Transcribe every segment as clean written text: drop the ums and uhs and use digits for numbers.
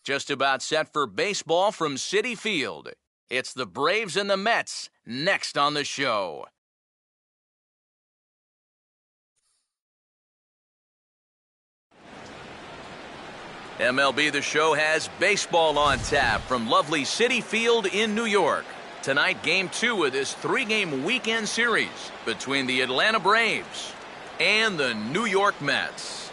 Just about set for baseball from Citi Field. It's the Braves and the Mets next on the show. MLB The Show has baseball on tap from lovely Citi Field in New York. Tonight, Game 2 of this 3-game weekend series between the Atlanta Braves and the New York Mets.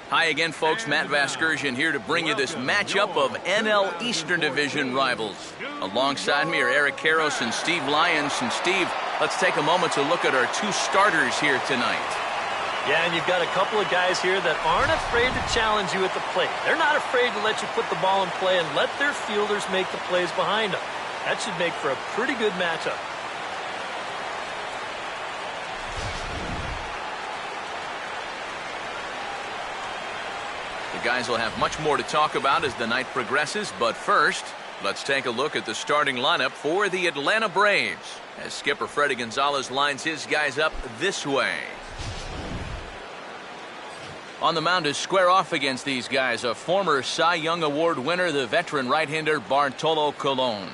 Hi again, folks. Matt Vasgersian here to bring you this matchup of NL Eastern Division rivals. Alongside me are Eric Karros and Steve Lyons. And Steve, let's take a moment to look at our two starters here tonight. Yeah, and you've got a couple of guys here that aren't afraid to challenge you at the plate. They're not afraid to let you put the ball in play and let their fielders make the plays behind them. That should make for a pretty good matchup. The guys will have much more to talk about as the night progresses, but first, let's take a look at the starting lineup for the Atlanta Braves as skipper Fredi Gonzalez lines his guys up this way. On the mound to square off against these guys, a former Cy Young Award winner, the veteran right-hander Bartolo Colon.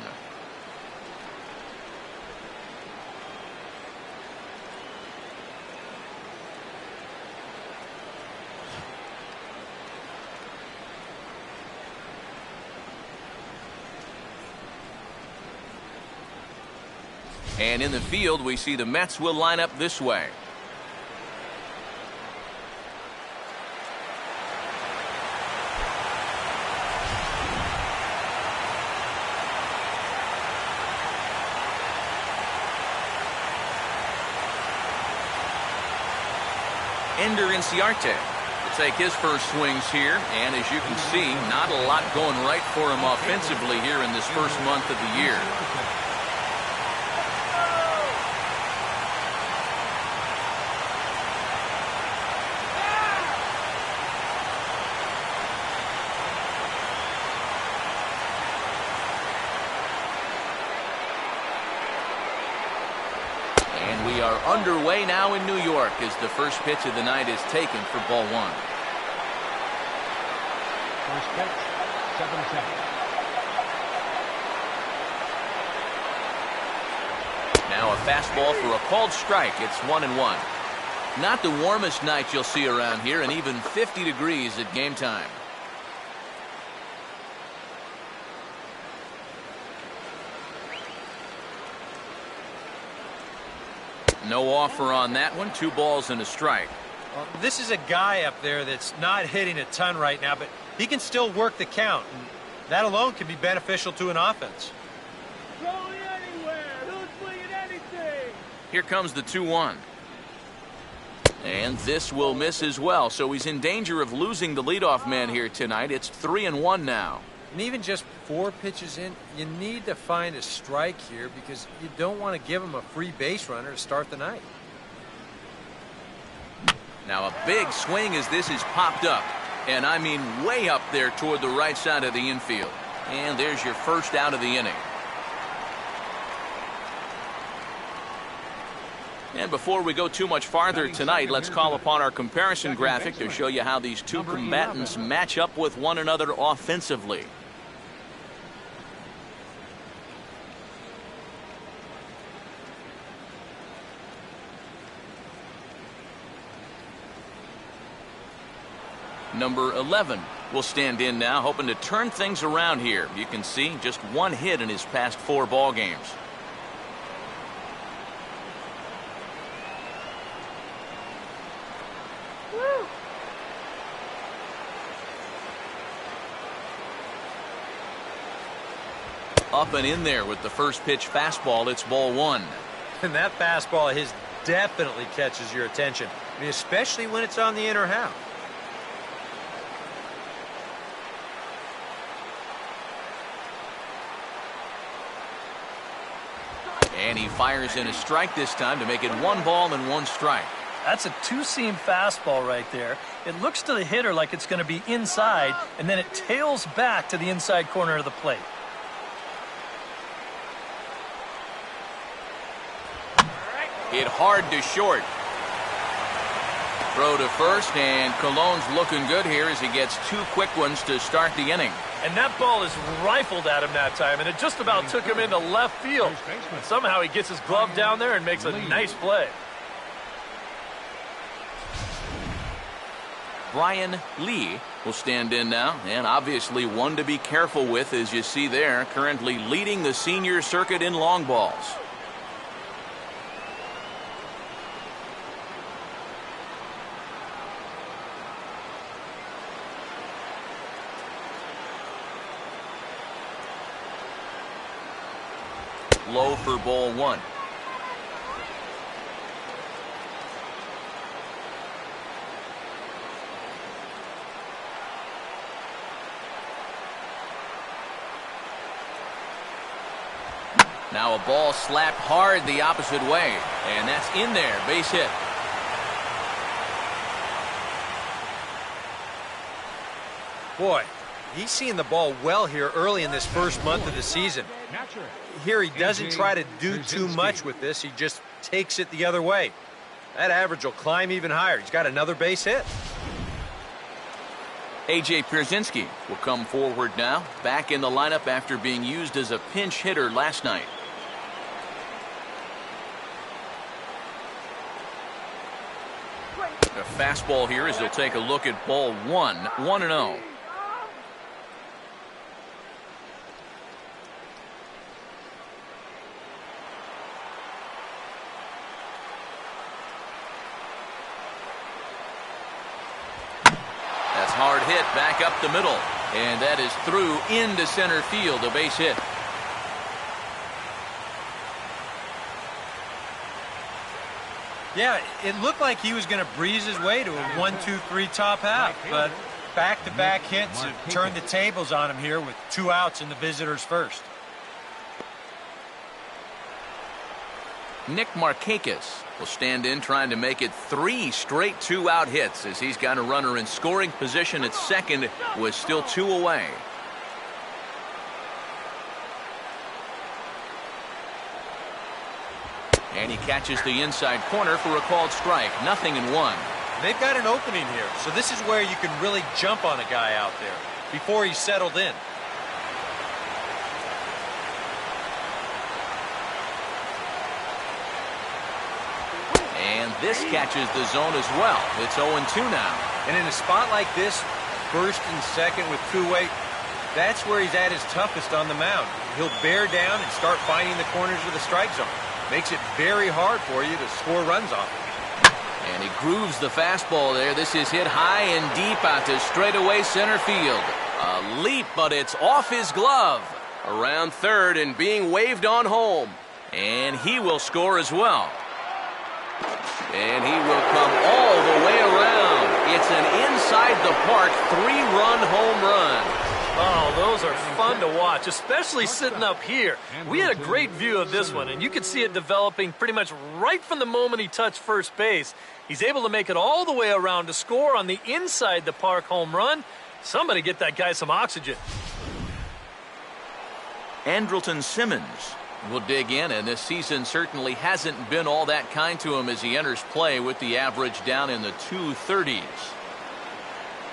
And in the field, we see the Mets will line up this way. Ender Inciarte will take his first swings here, and as you can see, not a lot going right for him offensively here in this first month of the year. We are underway now in New York as the first pitch of the night is taken for ball one. First pitch, 7-10. Now a fastball for a called strike. It's 1-1. Not the warmest night you'll see around here, and even 50 degrees at game time. No offer on that one. 2 balls and a strike. Well, this is a guy up there that's not hitting a ton right now, but he can still work the count. And that alone can be beneficial to an offense. Throwing anywhere. Who's swinging anything? Here comes the 2-1. And this will miss as well, so he's in danger of losing the leadoff man here tonight. It's 3-1 now. And even just 4 pitches in, you need to find a strike here because you don't want to give him a free base runner to start the night. Now a big swing as this is popped up. And I mean way up there toward the right side of the infield. And there's your first out of the inning. And before we go too much farther tonight, let's call upon our comparison graphic to show you how these two combatants match up with one another offensively. Number 11 will stand in now, hoping to turn things around here. You can see just 1 hit in his past 4 ball games. Up and in there with the first pitch fastball. It's ball 1. And that fastball of his definitely catches your attention. I mean, especially when it's on the inner half. And he fires in a strike this time to make it 1 ball and 1 strike. That's a two-seam fastball right there. It looks to the hitter like it's going to be inside, and then it tails back to the inside corner of the plate. Hit hard to short. Throw to first, and Cologne's looking good here as he gets 2 quick ones to start the inning. And that ball is rifled at him that time, and it just about took him into left field. And somehow he gets his glove down there and makes a nice play. Brian Lee will stand in now, and obviously one to be careful with, as you see there, currently leading the senior circuit in long balls. Low for ball 1. Now a ball slapped hard the opposite way, and that's in there, base hit. Boy, he's seeing the ball well here early in this first month of the season. Here he doesn't try to do too much with this. He just takes it the other way. That average will climb even higher. He's got another base hit. A.J. Pierzynski will come forward now, back in the lineup after being used as a pinch hitter last night. A fastball here as he'll take a look at ball 1, 1-0. That's hard hit back up the middle, and that is through into center field, a base hit. Yeah, it looked like he was going to breeze his way to a 1-2-3 top half, but back-to-back hits have turned the tables on him here with 2 outs in the visitors' first. Nick Markakis will stand in, trying to make it 3 straight 2-out hits as he's got a runner in scoring position at second with still 2 away. And he catches the inside corner for a called strike. 0-1. They've got an opening here, so this is where you can really jump on a guy out there before he's settled in. And this catches the zone as well. It's 0-2 now. And in a spot like this, first and second with 2 away, that's where he's at his toughest on the mound. He'll bear down and start finding the corners of the strike zone. Makes it very hard for you to score runs off it. And he grooves the fastball there. This is hit high and deep out to straightaway center field. A leap, but it's off his glove. Around third and being waved on home. And he will score as well. And he will come all the way around. It's an inside-the-park 3-run home run. Oh, those are fun to watch, especially sitting up here. We had a great view of this one, and you could see it developing pretty much right from the moment he touched first base. He's able to make it all the way around to score on the inside-the-park home run. Somebody get that guy some oxygen. Andrelton Simmons will dig in, and this season certainly hasn't been all that kind to him as he enters play with the average down in the 230s.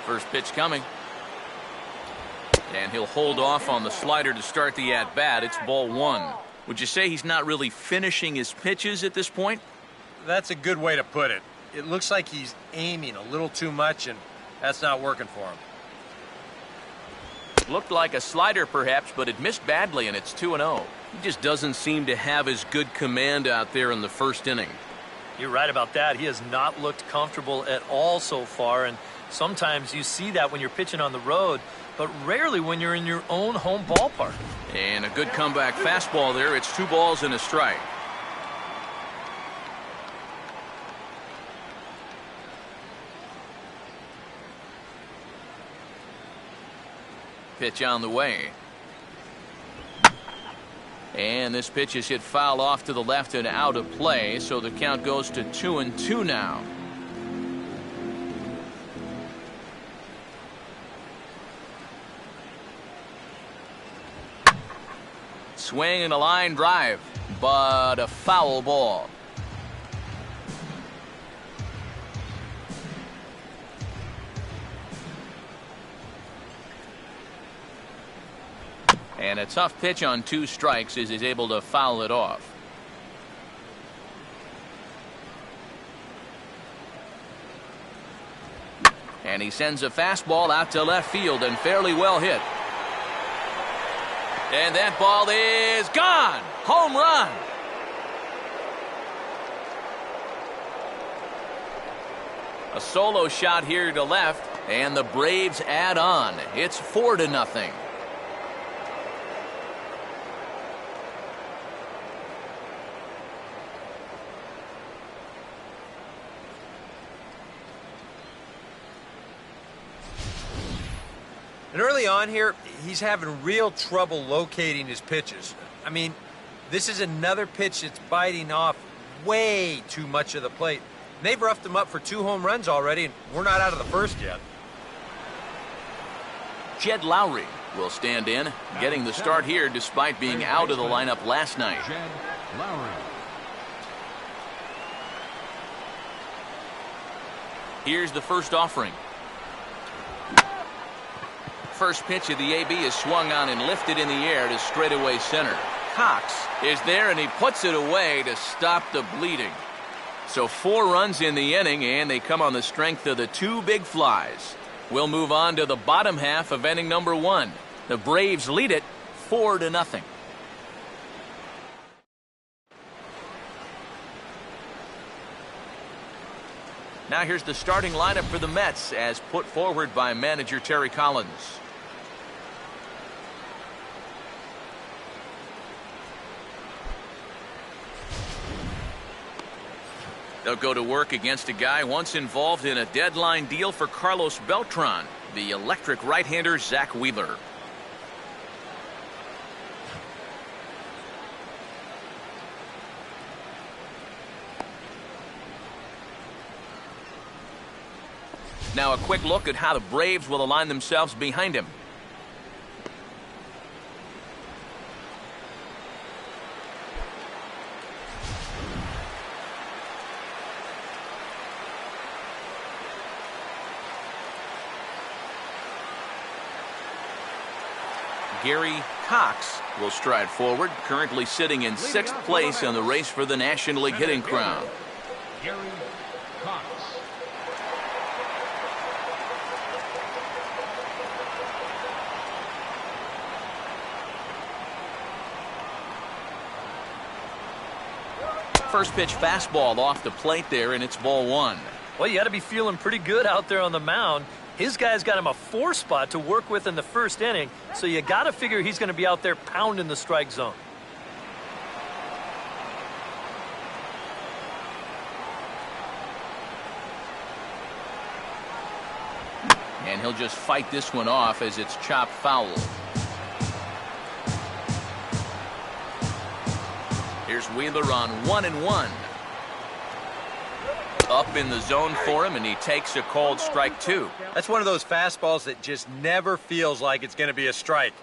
First pitch coming. And he'll hold off on the slider to start the at-bat. It's ball 1. Would you say he's not really finishing his pitches at this point? That's a good way to put it. It looks like he's aiming a little too much, and that's not working for him. Looked like a slider perhaps, but it missed badly, and it's 2-0. He just doesn't seem to have as good command out there in the first inning. You're right about that. He has not looked comfortable at all so far, and sometimes you see that when you're pitching on the road, but rarely when you're in your own home ballpark. And a good comeback fastball there. It's 2 balls and a strike. Pitch on the way. And this pitch is hit foul off to the left and out of play, so the count goes to 2-2 now. Swing and a line drive, but a foul ball. And a tough pitch on 2 strikes as he's able to foul it off. And he sends a fastball out to left field and fairly well hit. And that ball is gone. Home run. A solo shot here to left, and the Braves add on. It's 4-0. And early on here, he's having real trouble locating his pitches. I mean, this is another pitch that's biting off way too much of the plate. They've roughed him up for 2 home runs already, and we're not out of the first yet. Jed Lowry will stand in, getting the start here despite being out of the lineup last night. Jed Lowry. Here's the first offering. First pitch of the AB is swung on and lifted in the air to straightaway center. Cox is there and he puts it away to stop the bleeding. So 4 runs in the inning, and they come on the strength of the 2 big flies. We'll move on to the bottom half of inning number 1. The Braves lead it 4-0. Now here's the starting lineup for the Mets as put forward by manager Terry Collins. They'll go to work against a guy once involved in a deadline deal for Carlos Beltran, the electric right-hander Zach Wheeler. Now a quick look at how the Braves will align themselves behind him. Gary Cox will stride forward, currently sitting in 6th place in the race for the National League hitting crown. Gary Cox. First pitch fastball off the plate there, and it's ball 1. Well, you got to be feeling pretty good out there on the mound. His guy's got him a 4 spot to work with in the first inning, so you got to figure he's going to be out there pounding the strike zone. And he'll just fight this one off as it's chopped foul. Here's Wheeler on 1-1. Up in the zone for him, and he takes a called strike 2. That's one of those fastballs that just never feels like it's going to be a strike.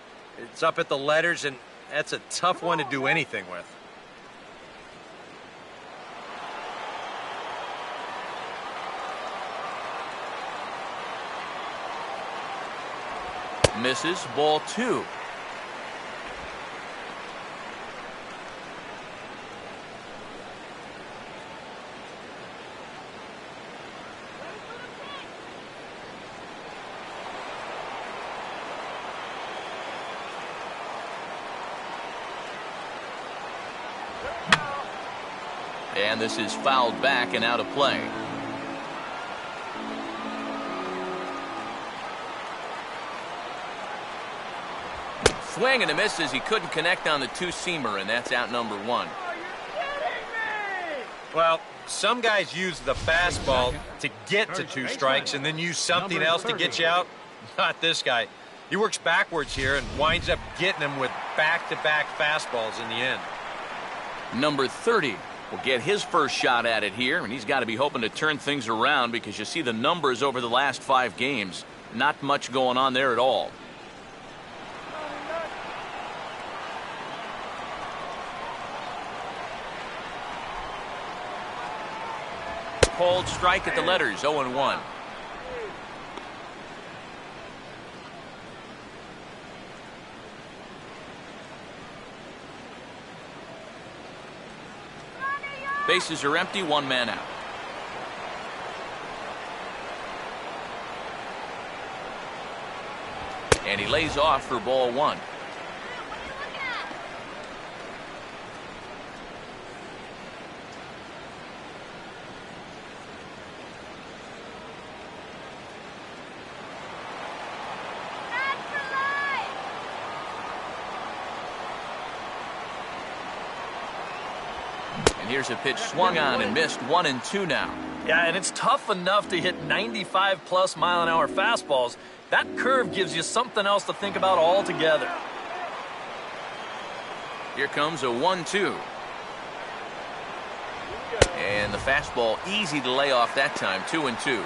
It's up at the letters, and that's a tough one to do anything with. Misses, ball 2. And this is fouled back and out of play. Swing and a miss as he couldn't connect on the 2-seamer, and that's out number 1. Well, some guys use the fastball to get to 2 strikes and then use something else to get you out. Not this guy. He works backwards here and winds up getting them with back-to-back fastballs in the end. Number 30 will get his first shot at it here, and he's got to be hoping to turn things around because you see the numbers over the last 5 games. Not much going on there at all. Called strike at the letters, 0-1. Bases are empty, one man out. And he lays off for ball one. And here's a pitch swung on and missed, 1-2 now. Yeah, and it's tough enough to hit 95+ mile-an-hour fastballs. That curve gives you something else to think about altogether. Here comes a 1-2. And the fastball easy to lay off that time, 2-2.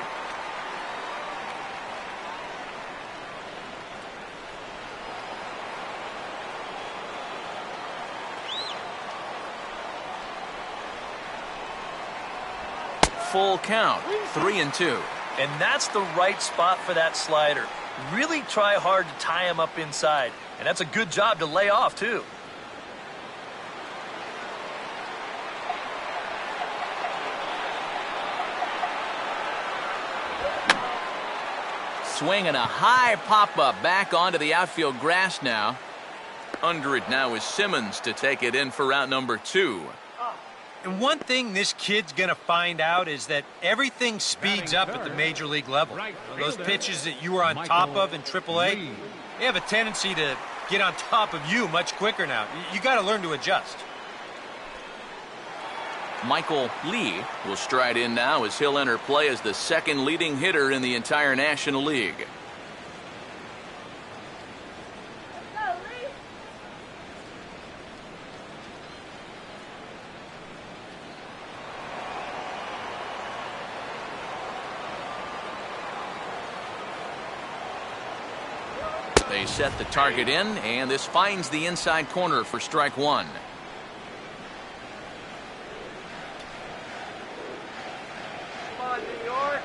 Full count, 3-2. And that's the right spot for that slider. Really try hard to tie him up inside. And that's a good job to lay off, too. Swing and a high pop-up back onto the outfield grass now. Under it now is Simmons to take it in for out number 2. And one thing this kid's going to find out is that everything speeds up at the major league level. Those pitches that you were on top of in AAA, they have a tendency to get on top of you much quicker now. You got to learn to adjust. Michael Lee will stride in now as he'll enter play as the second leading hitter in the entire National League. They set the target in, and this finds the inside corner for strike one. Come on, New York.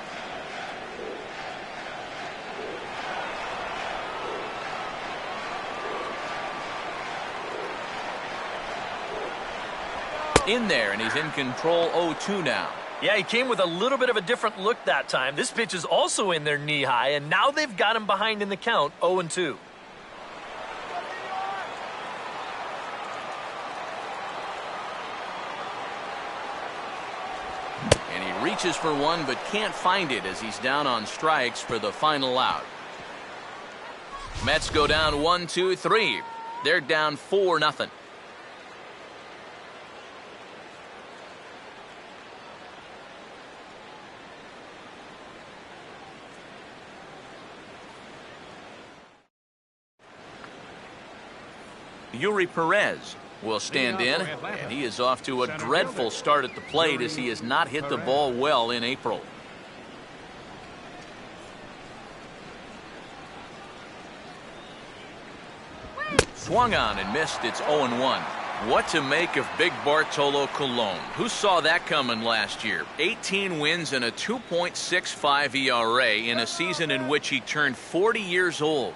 In there, and he's in control, 0-2 now. Yeah, he came with a little bit of a different look that time. This pitch is also in there knee-high, and now they've got him behind in the count, 0-2. And he reaches for one, but can't find it as he's down on strikes for the final out. Mets go down 1-2-3. They're down 4-0. Yuri Perez will stand in, and he is off to a dreadful start at the plate as he has not hit the ball well in April. Swung on and missed. It's 0-1. What to make of Big Bartolo Colon? Who saw that coming last year? 18 wins and a 2.65 ERA in a season in which he turned 40 years old.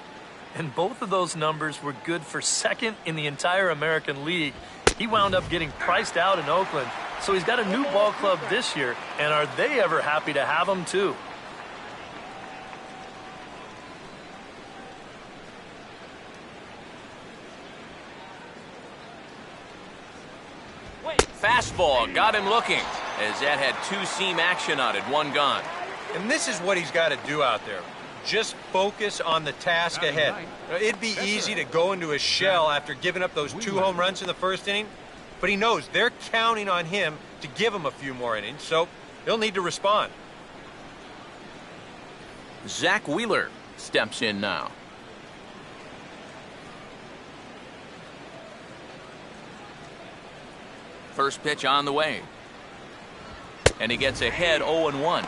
And both of those numbers were good for second in the entire American League. He wound up getting priced out in Oakland, so he's got a new ball club this year, and are they ever happy to have him, too? Fastball got him looking as that had two-seam action on it, one gone. And this is what he's got to do out there. Just focus on the task ahead. It'd be easy to go into a shell after giving up those 2 home runs in the first inning, but he knows they're counting on him to give him a few more innings, so he'll need to respond. Zach Wheeler steps in now. First pitch on the way. And he gets ahead 0-1.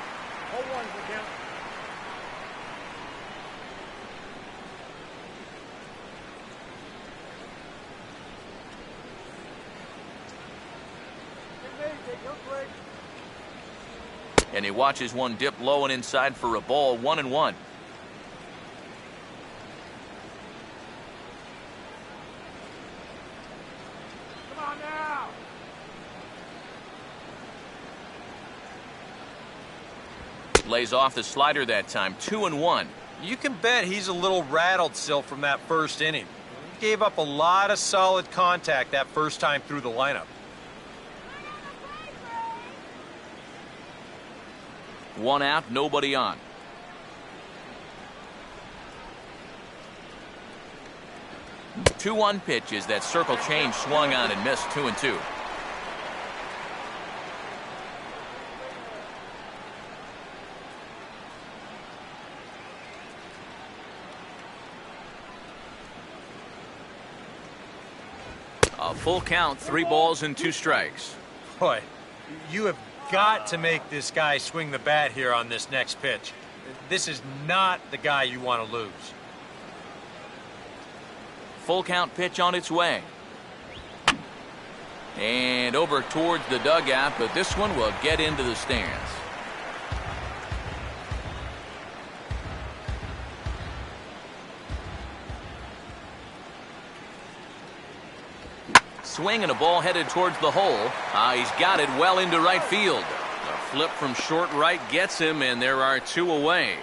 And he watches one dip low and inside for a ball, 1-1. Lays off the slider that time, 2-1. You can bet he's a little rattled still from that first inning. He gave up a lot of solid contact that first time through the lineup. One out, nobody on. Two 2-1 pitches. That circle change swung on and missed, 2-2. A full count, 3 balls and 2 strikes. Boy, you have got to make this guy swing the bat here on this next pitch. This is not the guy you want to lose. Full count pitch on its way. And over towards the dugout, but this one will get into the stands. Swing and a ball headed towards the hole. He's got it well into right field. A flip from short right gets him, and there are 2 away.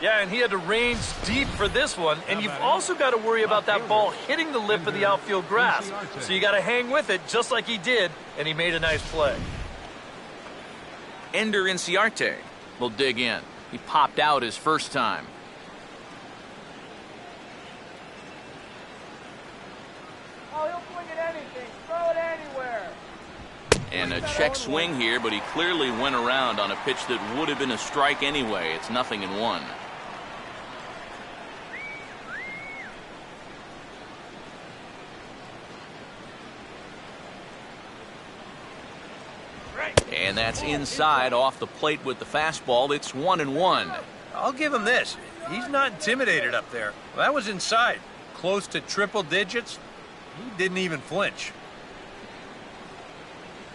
Yeah, and he had to range deep for this one, and you've also got to worry about that ball hitting the lip of the outfield grass. So you got to hang with it just like he did, and he made a nice play. Ender Inciarte will dig in. He popped out his first time. Oh, he'll swing at anything. Throw it anywhere. And a check swing here, but he clearly went around on a pitch that would have been a strike anyway. It's 0-1. And that's inside off the plate with the fastball. It's 1-1. I'll give him this. He's not intimidated up there. Well, that was inside. Close to triple digits. He didn't even flinch.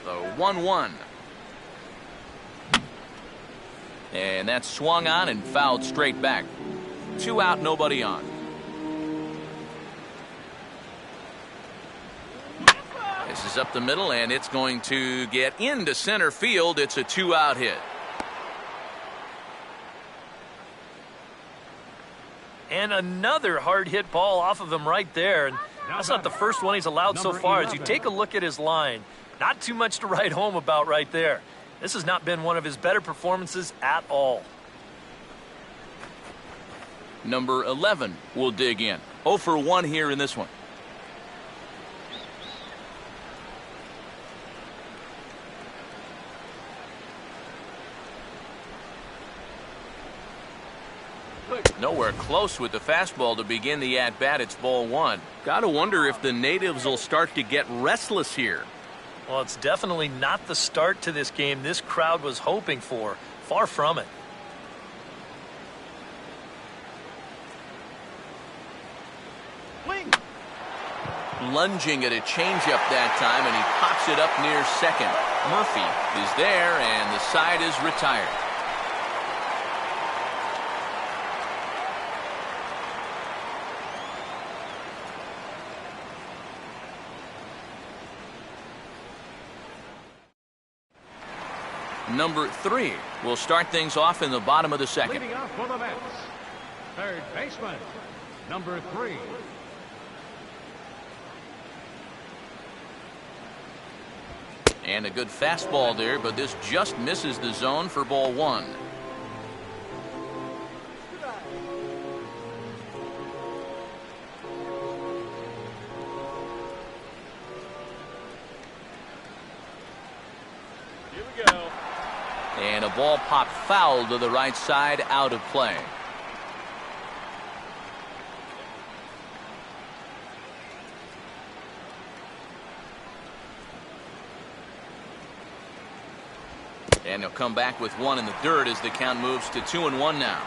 The 1-1. And that's swung on and fouled straight back. 2 out, nobody on. This is up the middle, and it's going to get into center field. It's a 2-out hit. And another hard hit ball off of him right there. And that's not the first one he's allowed so far. As you take a look at his line, not too much to write home about right there. This has not been one of his better performances at all. Number 11 will dig in. 0 for 1 here in this one. Nowhere close with the fastball to begin the at-bat. It's ball 1. Got to wonder if the natives will start to get restless here. Well, it's definitely not the start to this game this crowd was hoping for. Far from it. Lunging at a changeup that time, and he pops it up near second. Murphy is there, and the side is retired. Number 3 will start things off in the bottom of the second. Leading off for the Mets, third baseman, number 3. And a good fastball there, but this just misses the zone for ball 1. Here we go. And a ball popped foul to the right side, out of play. And he'll come back with 1 in the dirt as the count moves to 2-1 now.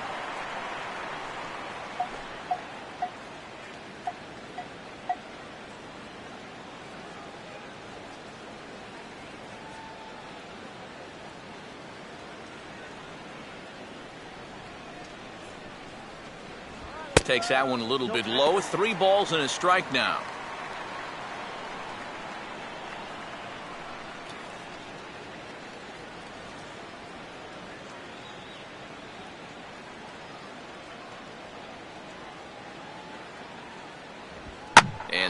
Takes that one a little bit low. 3 balls and a strike now.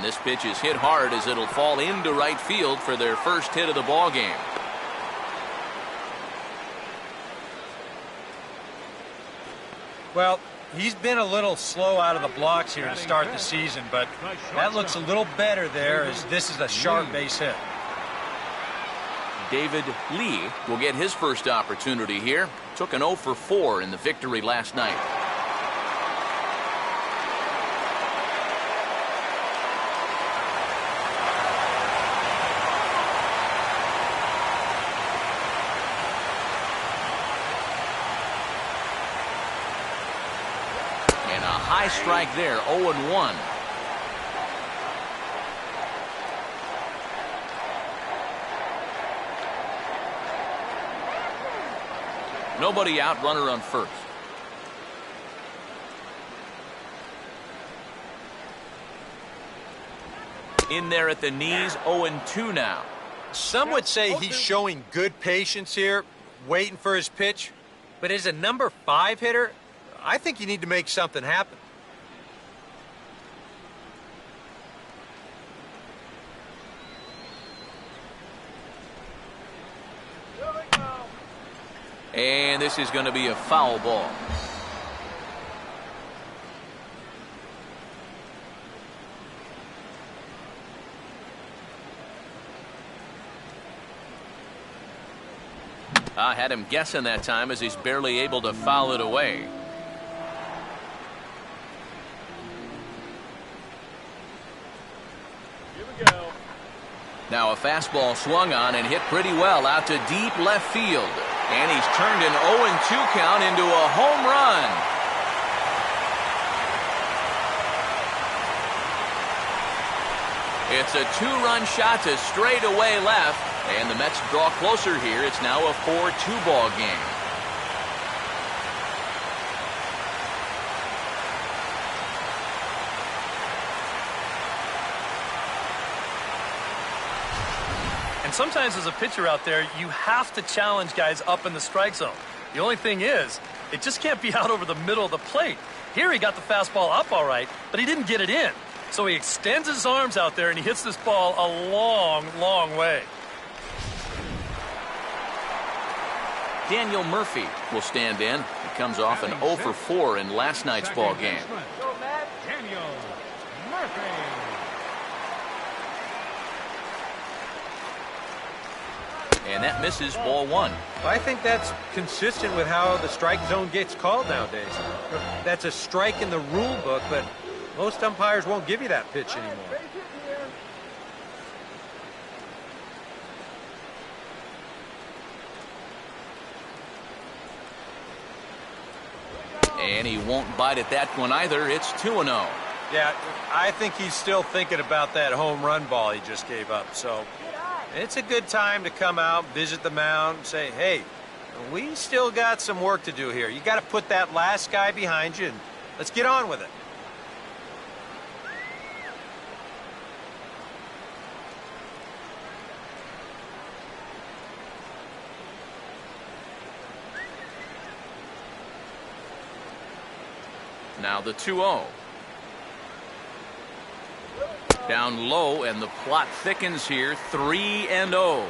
And this pitch is hit hard as it'll fall into right field for their first hit of the ball game. Well, he's been a little slow out of the blocks here to start the season, but that looks a little better there as this is a sharp base hit. David Lee will get his first opportunity here. Took an 0 for 4 in the victory last night. And a high strike there, 0-1. Nobody out, runner on first. In there at the knees, 0-2 now. Some would say he's showing good patience here, waiting for his pitch. But as a number 5 hitter, I think you need to make something happen. And this is going to be a foul ball. I had him guessing that time as he's barely able to foul it away. Here we go. Now a fastball swung on and hit pretty well out to deep left field. And he's turned an 0-2 count into a home run. It's a 2-run shot to straightaway left. And the Mets draw closer here. It's now a 4-2 ball game. And sometimes as a pitcher out there, you have to challenge guys up in the strike zone. The only thing is, it just can't be out over the middle of the plate. Here he got the fastball up all right, but he didn't get it in. So he extends his arms out there and he hits this ball a long, long way. Daniel Murphy will stand in. He comes off an 0 for 4 in last night's ball game. Go, Matt. Daniel Murphy. And that misses, ball 1. I think that's consistent with how the strike zone gets called nowadays. That's a strike in the rule book, but most umpires won't give you that pitch anymore. Base hit here. And he won't bite at that one either. It's 2-0. Yeah, I think he's still thinking about that home run ball he just gave up. So it's a good time to come out, visit the mound, and say, hey, we still got some work to do here. You got to put that last guy behind you, and let's get on with it. Now the 2-0. Down low, and the plot thickens here. 3-0.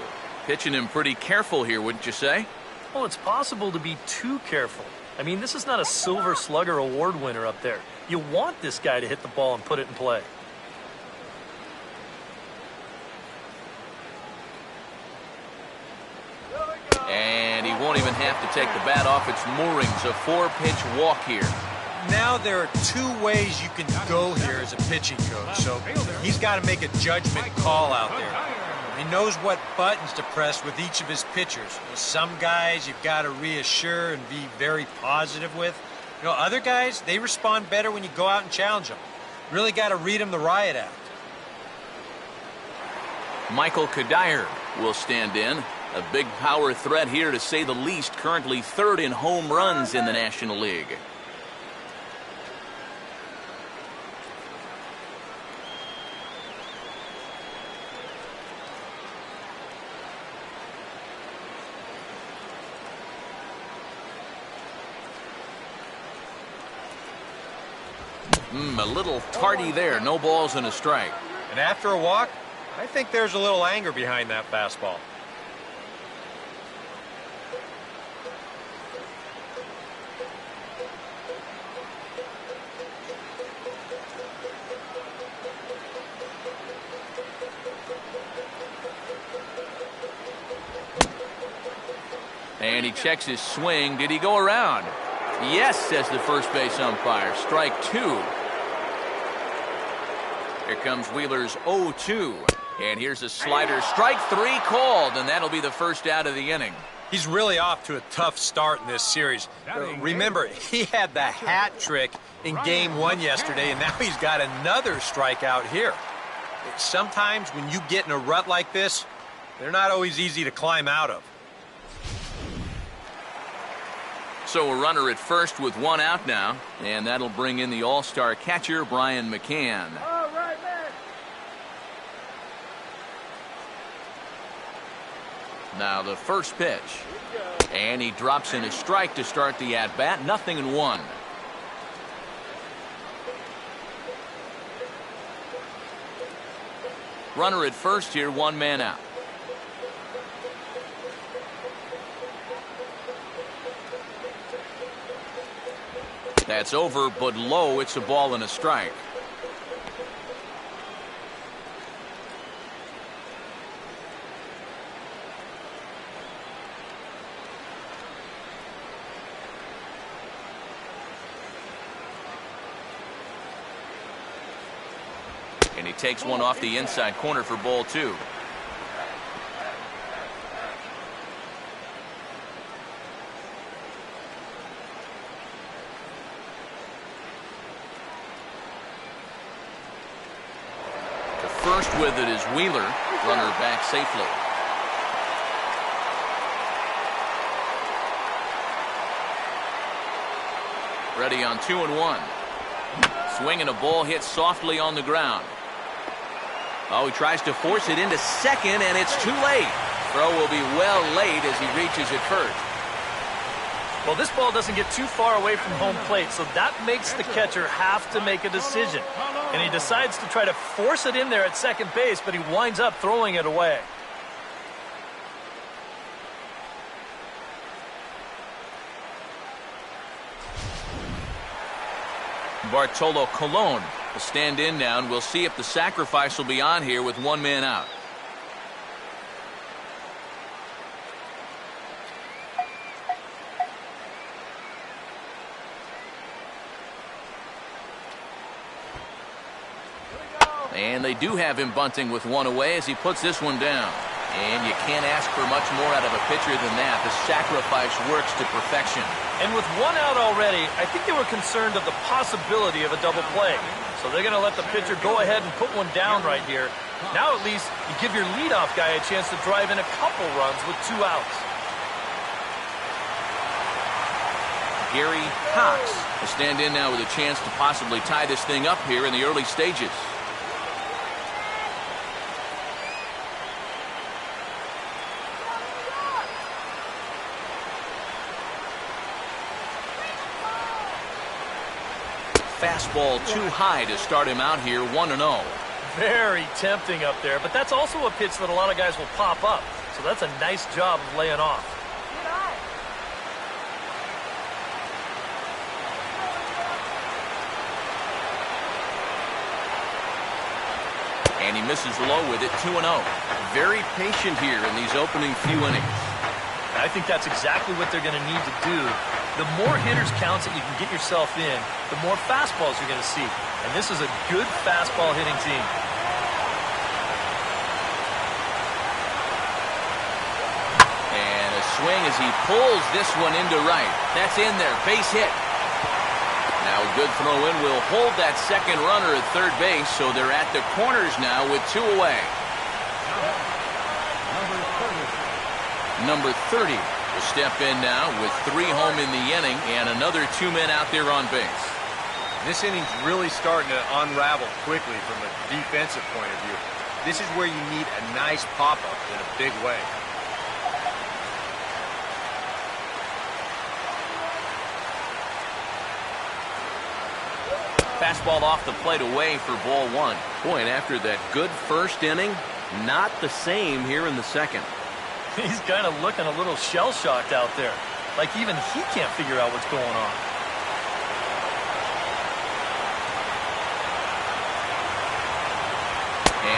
Pitching him pretty careful here, wouldn't you say? Well, it's possible to be too careful. I mean, this is not a Silver Slugger award winner up there. You want this guy to hit the ball and put it in play. And he won't even have to take the bat off its moorings. A 4-pitch walk here. Now there are 2 ways you can go here as a pitching coach, so he's got to make a judgment call out there. He knows what buttons to press with each of his pitchers. Some guys you've got to reassure and be very positive with. You know, other guys, they respond better when you go out and challenge them. Really got to read them the riot act. Michael Kadire will stand in. A big power threat here, to say the least. Currently 3rd in home runs in the National League. A little tardy there. No balls and a strike. And after a walk, I think there's a little anger behind that fastball. And he checks his swing. Did he go around? Yes, says the first base umpire. Strike two. Here comes Wheeler's 0-2. And here's a slider. Strike three called, and that'll be the first out of the inning. He's really off to a tough start in this series. Remember, he had the hat trick in Game 1 yesterday, and now he's got another strikeout here. Sometimes when you get in a rut like this, they're not always easy to climb out of. So a runner at first with one out now, and that'll bring in the all-star catcher, Brian McCann. All right, man. Now the first pitch. And he drops in a strike to start the at-bat. 0-1. Runner at first here, one man out. That's over, but low. It's a ball and a strike. And he takes one off the inside corner for ball two. First with it is Wheeler. Runner back safely. Ready on 2-1. Swing and a ball hit softly on the ground. Oh, he tries to force it into second, and it's too late. Throw will be well late as he reaches it first. Well, this ball doesn't get too far away from home plate, so that makes the catcher have to make a decision. And he decides to try to force it in there at second base, but he winds up throwing it away. Bartolo Colon will stand in now, and we'll see if the sacrifice will be on here with one man out. And they do have him bunting with one away as he puts this one down. And you can't ask for much more out of a pitcher than that. The sacrifice works to perfection. And with one out already, I think they were concerned of the possibility of a double play. So they're going to let the pitcher go ahead and put one down right here. Now at least you give your leadoff guy a chance to drive in a couple runs with two outs. Gary Cox will stand in now with a chance to possibly tie this thing up here in the early stages. Fastball too high to start him out here, 1-0. Very tempting up there, but that's also a pitch that a lot of guys will pop up. So that's a nice job of laying off. And he misses low with it, 2-0. Very patient here in these opening few innings. I think that's exactly what they're going to need to do. The more hitters counts that you can get yourself in, the more fastballs you're going to see. And this is a good fastball hitting team. And a swing as he pulls this one into right. That's in there, base hit. Now a good throw in will hold that second runner at third base, so they're at the corners now with two away. Number 30 will step in now with 3 home in the inning and another 2 men out there on base. This inning's really starting to unravel quickly from a defensive point of view. This is where you need a nice pop-up in a big way. Fastball off the plate away for ball one. Boy, and after that good first inning, not the same here in the second. He's kind of looking a little shell-shocked out there. Like even he can't figure out what's going on.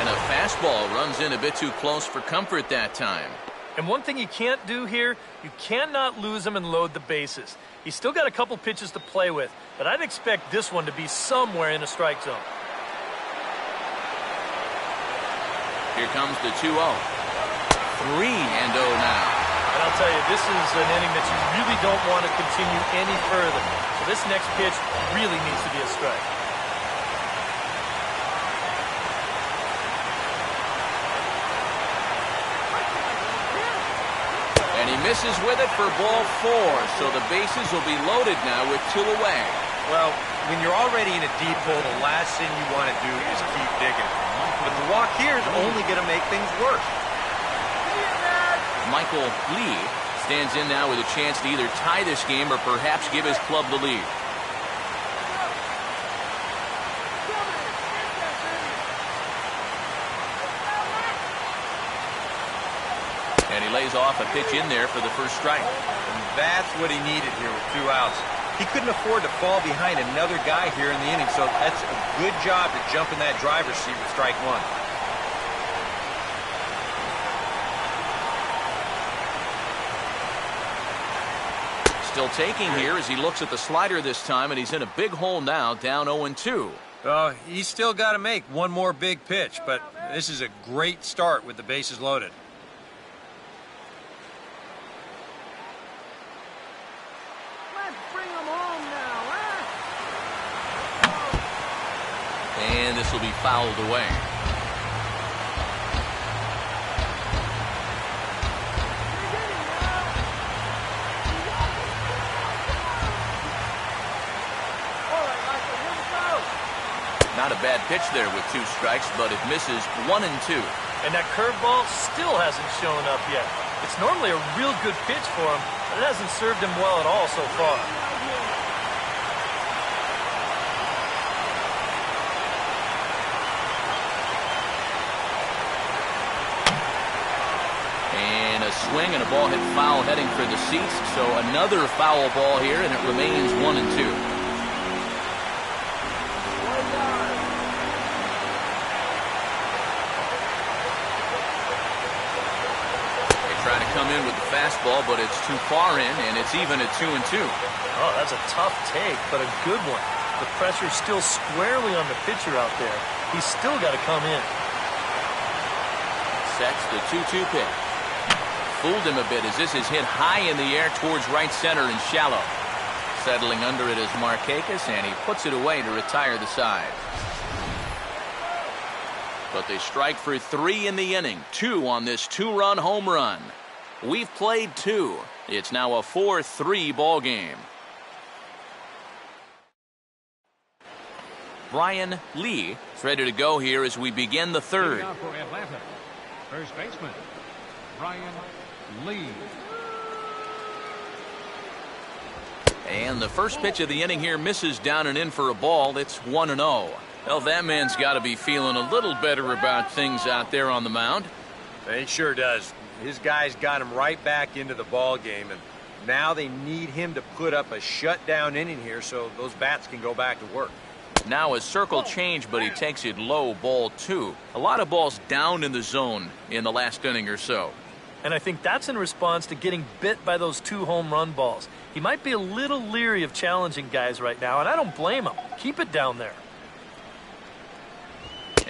And a fastball runs in a bit too close for comfort that time. And one thing you can't do here, you cannot lose him and load the bases. He's still got a couple pitches to play with, but I'd expect this one to be somewhere in the strike zone. Here comes the 2-0. 3-0 now. And I'll tell you, this is an inning that you really don't want to continue any further. So this next pitch really needs to be a strike. And he misses with it for ball 4, so the bases will be loaded now with 2 away. Well, when you're already in a deep hole, the last thing you want to do is keep digging. But the walk here is only going to make things worse. Michael Lee stands in now with a chance to either tie this game or perhaps give his club the lead. And he lays off a pitch in there for the first strike. And that's what he needed here with 2 outs. He couldn't afford to fall behind another guy here in the inning, so that's a good job to jump in that driver's seat with strike 1. Still taking here as he looks at the slider this time, and he's in a big hole now, down 0-2. He's still got to make one more big pitch, but this is a great start with the bases loaded. Let's bring them home now, huh? And this will be fouled away. Not a bad pitch there with 2 strikes, but it misses 1-2. And that curveball still hasn't shown up yet. It's normally a real good pitch for him, but it hasn't served him well at all so far. And a swing and a ball hit foul heading for the seats, so another foul ball here, and it remains 1-2. Trying to come in with the fastball, but it's too far in, and it's even at 2-2. Oh, that's a tough take, but a good one. The pressure's still squarely on the pitcher out there. He's still got to come in. Sets the 2-2 pitch. Fooled him a bit as this is hit high in the air towards right center and shallow. Settling under it is Markakis, and he puts it away to retire the side. But they strike for 3 in the inning. 2 on this 2-run home run. We've played 2. It's now a 4-3 ball game. Brian Lee is ready to go here as we begin the third. Now for Atlanta, first baseman, Brian Lee. And the first pitch of the inning here misses down and in for a ball. It's 1-0. Well, that man's got to be feeling a little better about things out there on the mound. He sure does. His guys got him right back into the ball game, and now they need him to put up a shutdown inning here so those bats can go back to work. Now a circle change, but he takes it low, ball 2. A lot of balls down in the zone in the last inning or so. And I think that's in response to getting bit by those 2 home run balls. He might be a little leery of challenging guys right now, and I don't blame him. Keep it down there.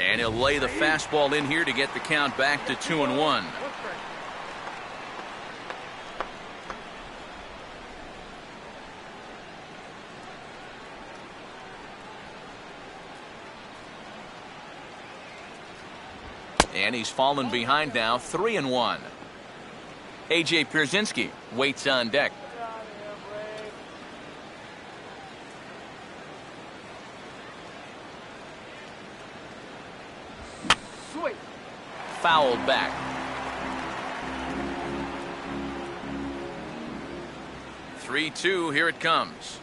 And he'll lay the fastball in here to get the count back to 2-1. And he's fallen behind now, 3-1. A.J. Pierzynski waits on deck. Sweet. Fouled back. Three-2, here it comes.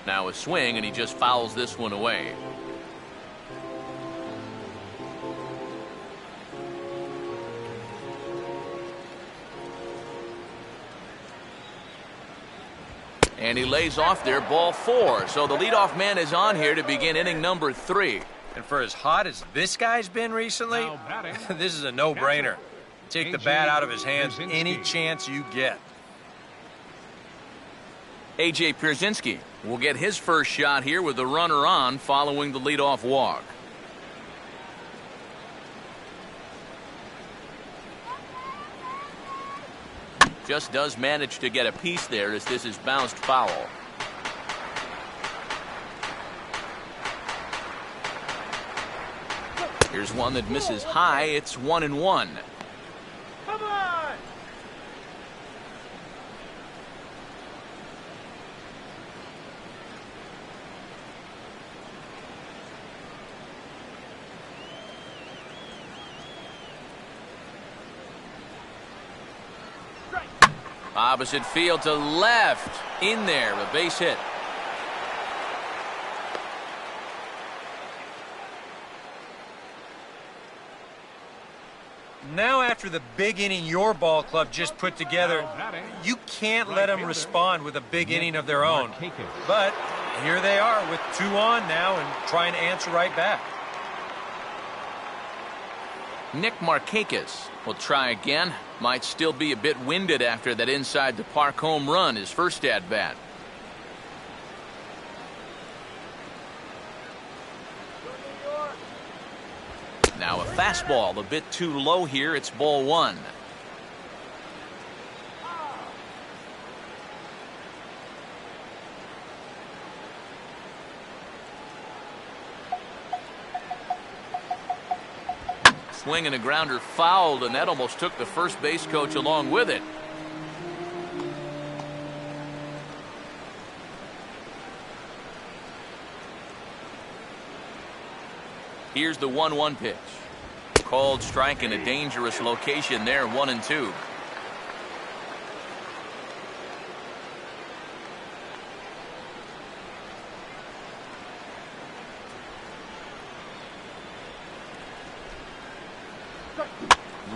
Now a swing, and he just fouls this one away. And he lays off there, ball 4. So the leadoff man is on here to begin inning number 3. And for as hot as this guy's been recently, this is a no-brainer. Take the bat out of his hands any chance you get. A.J. Pierzynski will get his first shot here with the runner on following the leadoff walk. Just does manage to get a piece there as this is bounced foul. Here's one that misses high. It's 1-1. Come on! Opposite field to left. In there, a base hit. Now after the big inning your ball club just put together, you can't let them respond with a big inning of their own. But here they are with 2 on now and trying to answer right back. Nick Markakis will try again. Might still be a bit winded after that inside the park home run, his first at bat. Now a fastball a bit too low here. It's ball 1. Swing and a grounder fouled, and that almost took the first base coach along with it. Here's the 1-1 pitch. Called strike in a dangerous location there, 1-2.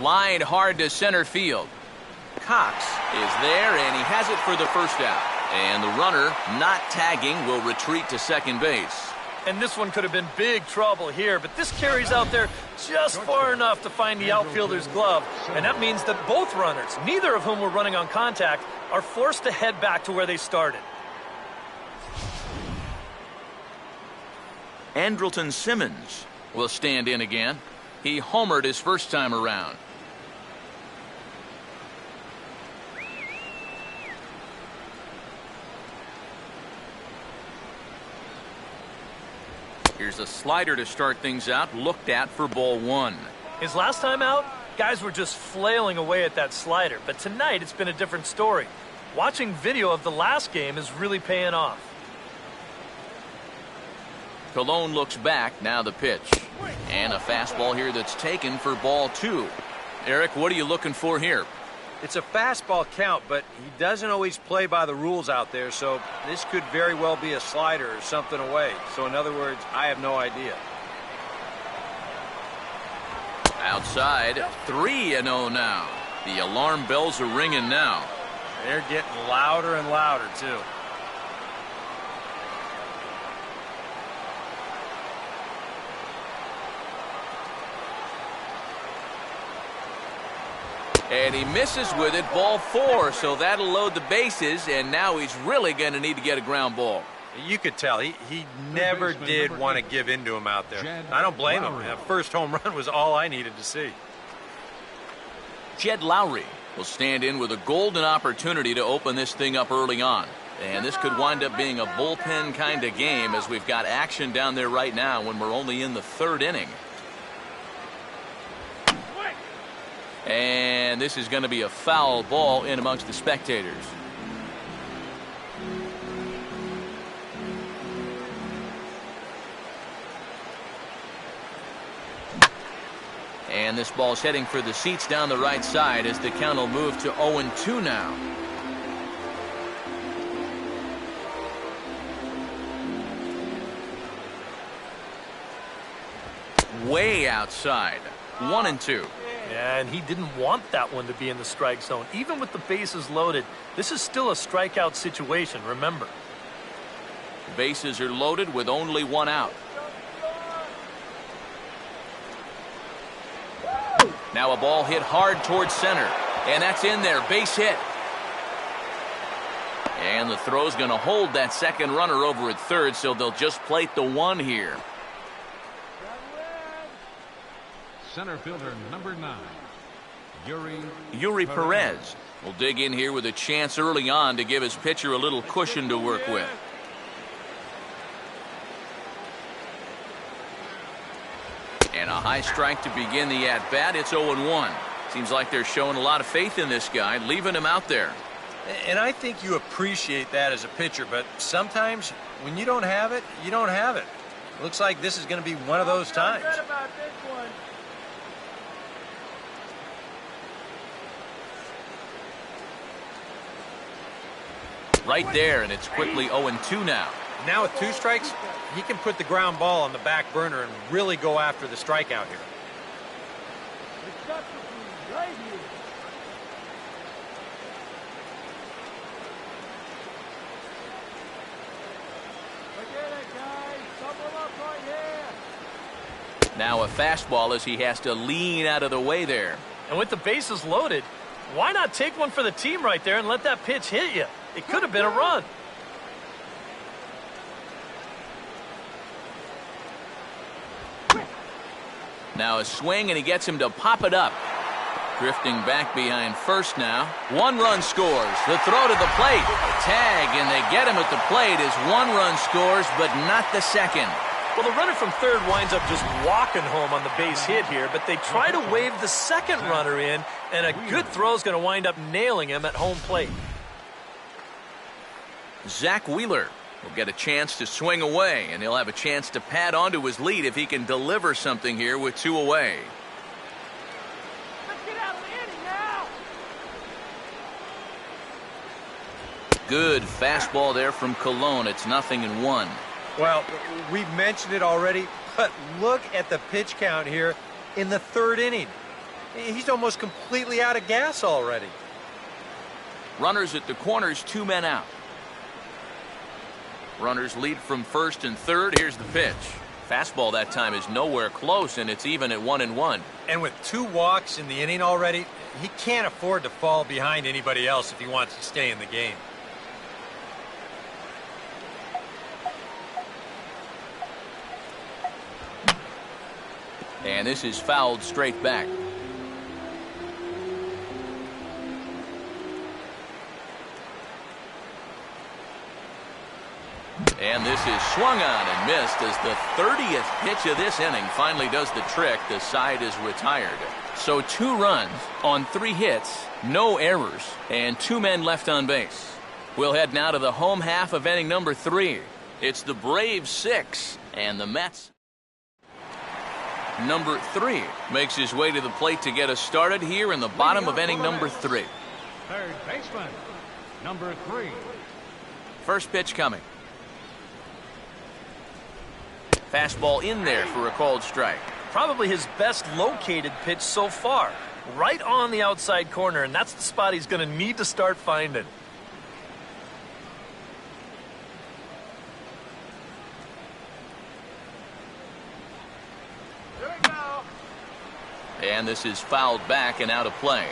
Lined hard to center field. Cox is there, and he has it for the first out. And the runner, not tagging, will retreat to second base. And this one could have been big trouble here, but this carries out there just far enough to find the outfielder's glove. And that means that both runners, neither of whom were running on contact, are forced to head back to where they started. Andrelton Simmons will stand in again. He homered his first time around. Here's a slider to start things out, looked at for ball 1. His last time out, guys were just flailing away at that slider. But tonight, it's been a different story. Watching video of the last game is really paying off. Colon looks back, now the pitch. And a fastball here that's taken for ball 2. Eric, what are you looking for here? It's a fastball count, but he doesn't always play by the rules out there, so this could very well be a slider or something away. So in other words, I have no idea. Outside, 3-0 now. The alarm bells are ringing now. They're getting louder and louder, too. And he misses with it, ball 4, so that'll load the bases, and now he's really going to need to get a ground ball. You could tell he never did want to give in to him out there. I don't blame him. That first home run was all I needed to see. Jed Lowry will stand in with a golden opportunity to open this thing up early on. And this could wind up being a bullpen kind of game as we've got action down there right now when we're only in the 3rd inning. And this is going to be a foul ball in amongst the spectators. And this ball's heading for the seats down the right side as the count will move to 0-2 now. way outside. 1-2. Yeah, and he didn't want that one to be in the strike zone. Even with the bases loaded, this is still a strikeout situation, remember. Bases are loaded with only one out. Now a ball hit hard towards center. And that's in there. Base hit. And the throw's going to hold that second runner over at third, so they'll just plate the one here. Center fielder number 9, Yuri Perez will dig in here with a chance early on to give his pitcher a little cushion to work with. And a high strike to begin the at-bat. It's 0-1. Seems like they're showing a lot of faith in this guy, leaving him out there. And I think you appreciate that as a pitcher, but sometimes when you don't have it, you don't have it. Looks like this is going to be one of those times. Right there, and it's quickly 0-2 now. Now with 2 strikes, he can put the ground ball on the back burner and really go after the strikeout here. Now a fastball as he has to lean out of the way there. And with the bases loaded, why not take one for the team right there and let that pitch hit you? It could have been a run. Now a swing, and he gets him to pop it up. Drifting back behind first now. 1 run scores. The throw to the plate. Tag, and they get him at the plate as 1 run scores, but not the second. Well, the runner from third winds up just walking home on the base hit here, but they try to wave the second runner in, and a good throw is going to wind up nailing him at home plate. Zach Wheeler will get a chance to swing away, and he'll have a chance to pad onto his lead if he can deliver something here with 2 away. Let's get out of the inning now. Good fastball there from Colon. It's 0-1. Well, we've mentioned it already, but look at the pitch count here in the 3rd inning. He's almost completely out of gas already. Runners at the corners, 2 men out. Runners lead from first and third. Here's the pitch. Fastball that time is nowhere close, and it's even at 1-1. And with 2 walks in the inning already, he can't afford to fall behind anybody else if he wants to stay in the game. And this is fouled straight back. And this is swung on and missed as the 30th pitch of this inning finally does the trick. The side is retired. So 2 runs on 3 hits, no errors, and 2 men left on base. We'll head now to the home half of inning number 3. It's the Braves 6 and the Mets. Number 3 makes his way to the plate to get us started here in the bottom of inning number 3. third baseman, number 3. First pitch coming. Fastball in there for a called strike. Probably his best located pitch so far. Right on the outside corner, and that's the spot he's going to need to start finding. And this is fouled back and out of play.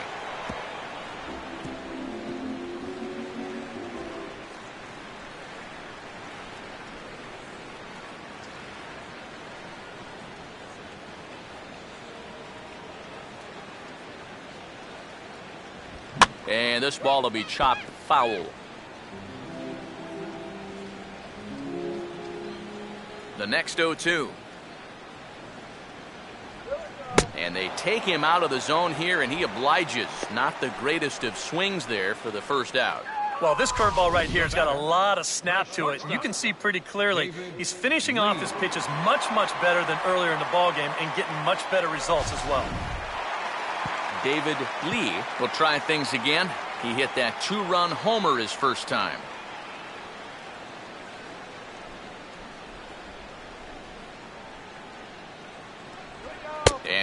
And this ball will be chopped foul. The next 0-2. And they take him out of the zone here, and he obliges. Not the greatest of swings there for the first out. Well, this curveball right here has got a lot of snap to it, and you can see pretty clearly he's finishing off his pitches much, much better than earlier in the ballgame and getting much better results as well. David Lee will try things again. He hit that 2-run homer his first time.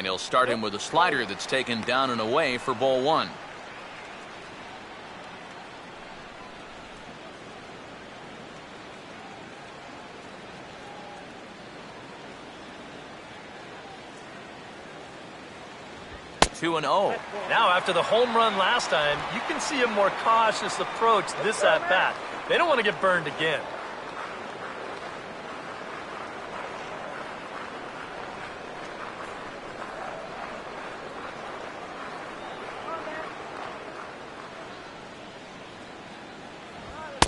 And he'll start him with a slider that's taken down and away for ball one. Two and oh. Now, after the home run last time, you can see a more cautious approach this at bat. They don't want to get burned again.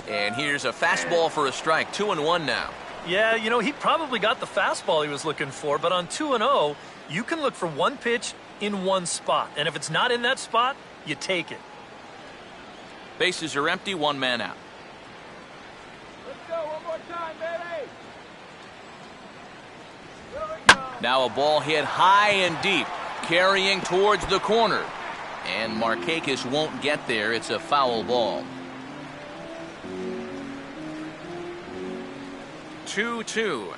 And here's a fastball for a strike. 2-1 now. Yeah, you know, he probably got the fastball he was looking for, but on 2-0, you can look for one pitch in one spot. And if it's not in that spot, you take it. Bases are empty, one man out. Let's go one more time, baby. Here we go. Now a ball hit high and deep, carrying towards the corner. And Markakis won't get there. It's a foul ball. 2-2.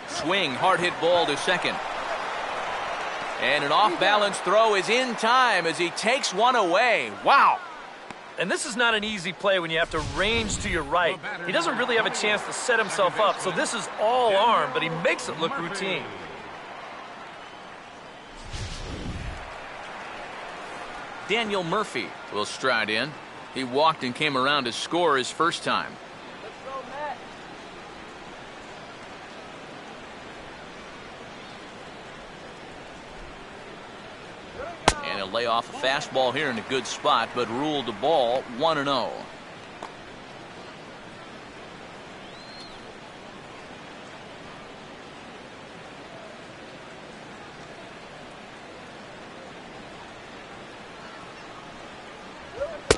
Swing, hard hit ball to second. And an off-balance throw is in time as he takes one away. Wow. And this is not an easy play when you have to range to your right. He doesn't really have a chance to set himself up, so this is all arm, but he makes it look routine. Daniel Murphy will stride in. He walked and came around to score his first time. Let's go, Matt. Here we go. And he'll lay off a fastball here in a good spot, but ruled the ball 1-0.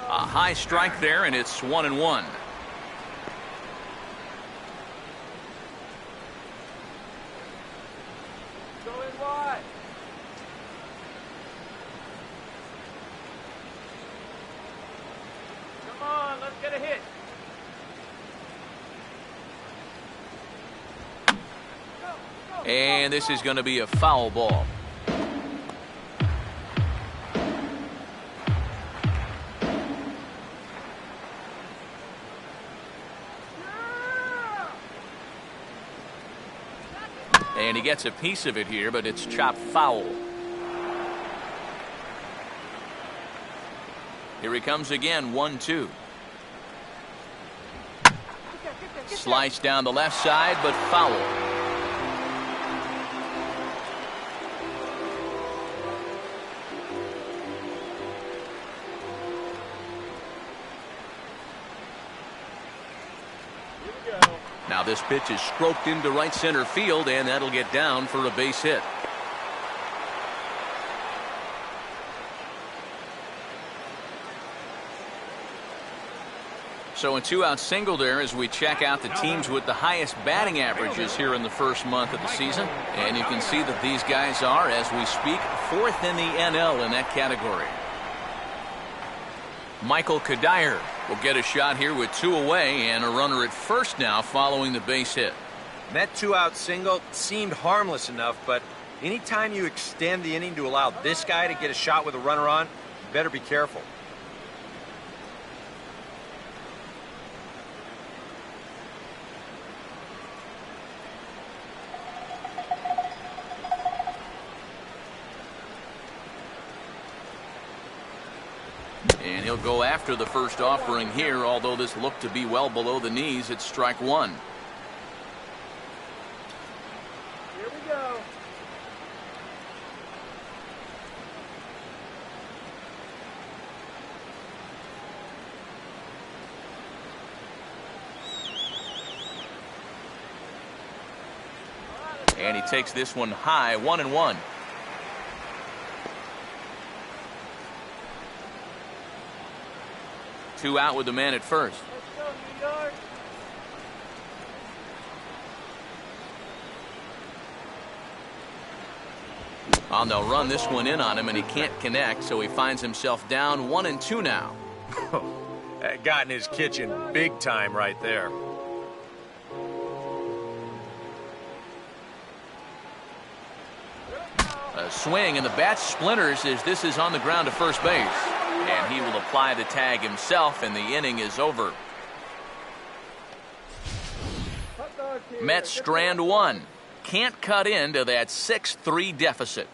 A high strike there, and it's 1-1. Go in wide. Come on, let's get a hit. Go. And this is going to be a foul ball. And he gets a piece of it here, but it's chopped foul. Here he comes again, 1-2. Slice down the left side, but foul. Now this pitch is stroked into right center field, and that'll get down for a base hit. So a two-out single there as we check out the teams with the highest batting averages here in the first month of the season. And you can see that these guys are, as we speak, fourth in the NL in that category. Michael Kadire will get a shot here with two away and a runner at first now following the base hit. And that two-out single seemed harmless enough, but anytime you extend the inning to allow this guy to get a shot with a runner on, you better be careful. And he'll go after the first offering here, although this looked to be well below the knees. It's strike one. Here we go. And he takes this one high, 1-1. Two out with the man at first. Let's go, New York. And they'll run this one in on him, and he can't connect, so he finds himself down 1-2 now. That got in his kitchen big time right there. A swing and the bat splinters as this is on the ground to first base. And he will apply the tag himself, and the inning is over. Mets strand one. Can't cut into that 6-3 deficit.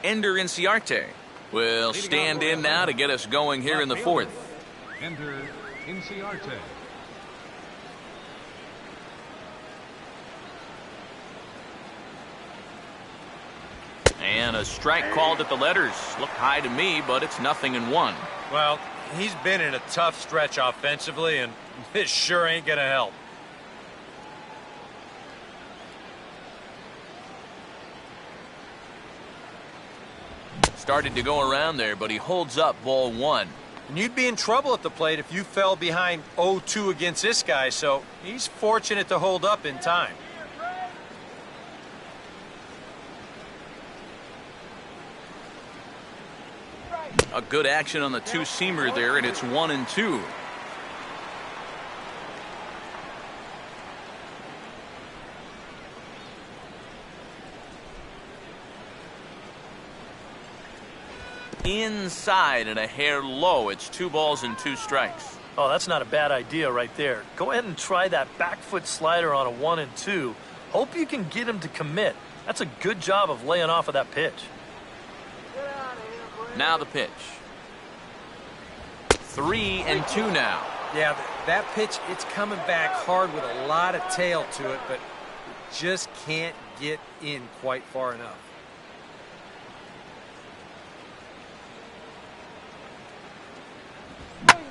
Ender Inciarte will stand in now to get us going here in the fourth. Ender Inciarte. And a strike called at the letters. Looked high to me, but it's 0-1. Well, he's been in a tough stretch offensively, and this sure ain't going to help. Started to go around there, but he holds up ball one. And you'd be in trouble at the plate if you fell behind 0-2 against this guy, so he's fortunate to hold up in time. A good action on the two-seamer there, and it's 1-2. Inside and a hair low. It's 2 balls and 2 strikes. Oh, that's not a bad idea right there. Go ahead and try that back foot slider on a 1-2. Hope you can get him to commit. That's a good job of laying off of that pitch. Now the pitch. 3-2 now. Yeah, that pitch, it's coming back hard with a lot of tail to it, but just can't get in quite far enough.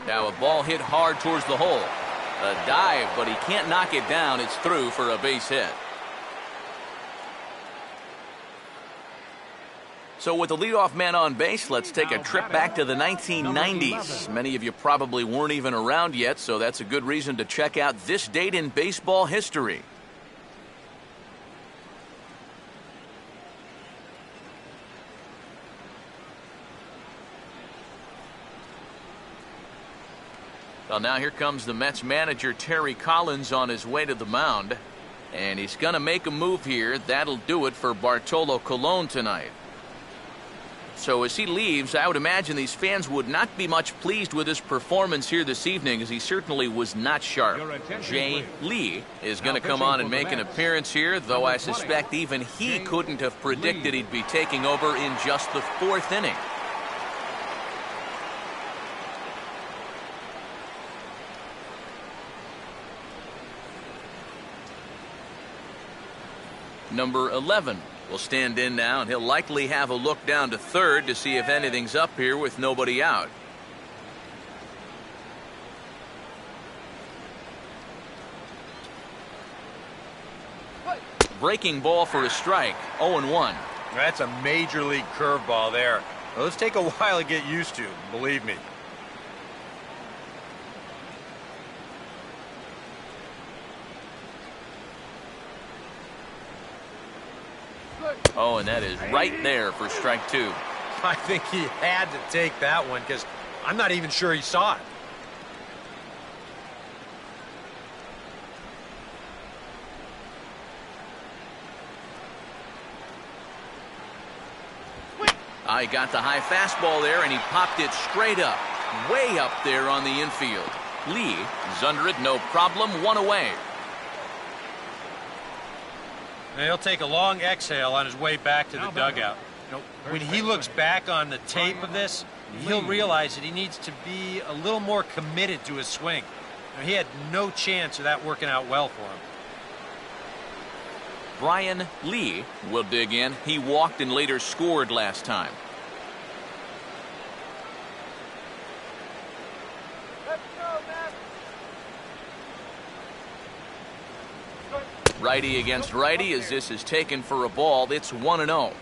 Now a ball hit hard towards the hole. A dive, but he can't knock it down. It's through for a base hit. So with the leadoff man on base, let's take a trip back to the 1990s. Many of you probably weren't even around yet, so that's a good reason to check out this date in baseball history. Well, now here comes the Mets manager, Terry Collins, on his way to the mound. And he's going to make a move here. That'll do it for Bartolo Colon tonight. So as he leaves, I would imagine these fans would not be much pleased with his performance here this evening, as he certainly was not sharp. Jay Lee is going to come on and make an appearance here, though I suspect even he couldn't have predicted he'd be taking over in just the 4th inning. Number 11 will stand in now, and he'll likely have a look down to third to see if anything's up here with nobody out. Breaking ball for a strike. 0-1. That's a major league curveball there. Those take a while to get used to, believe me. Oh, and that is right there for strike 2. I think he had to take that one because I'm not even sure he saw it. I got the high fastball there, and he popped it straight up, way up there on the infield. Lee is under it, no problem, 1 away. And he'll take a long exhale on his way back to the dugout. You know, when he looks back on the tape of this, he'll realize that he needs to be a little more committed to his swing. You know, he had no chance of that working out well for him. Brian Lee will dig in. He walked and later scored last time. Righty against righty as this is taken for a ball. It's 1-0.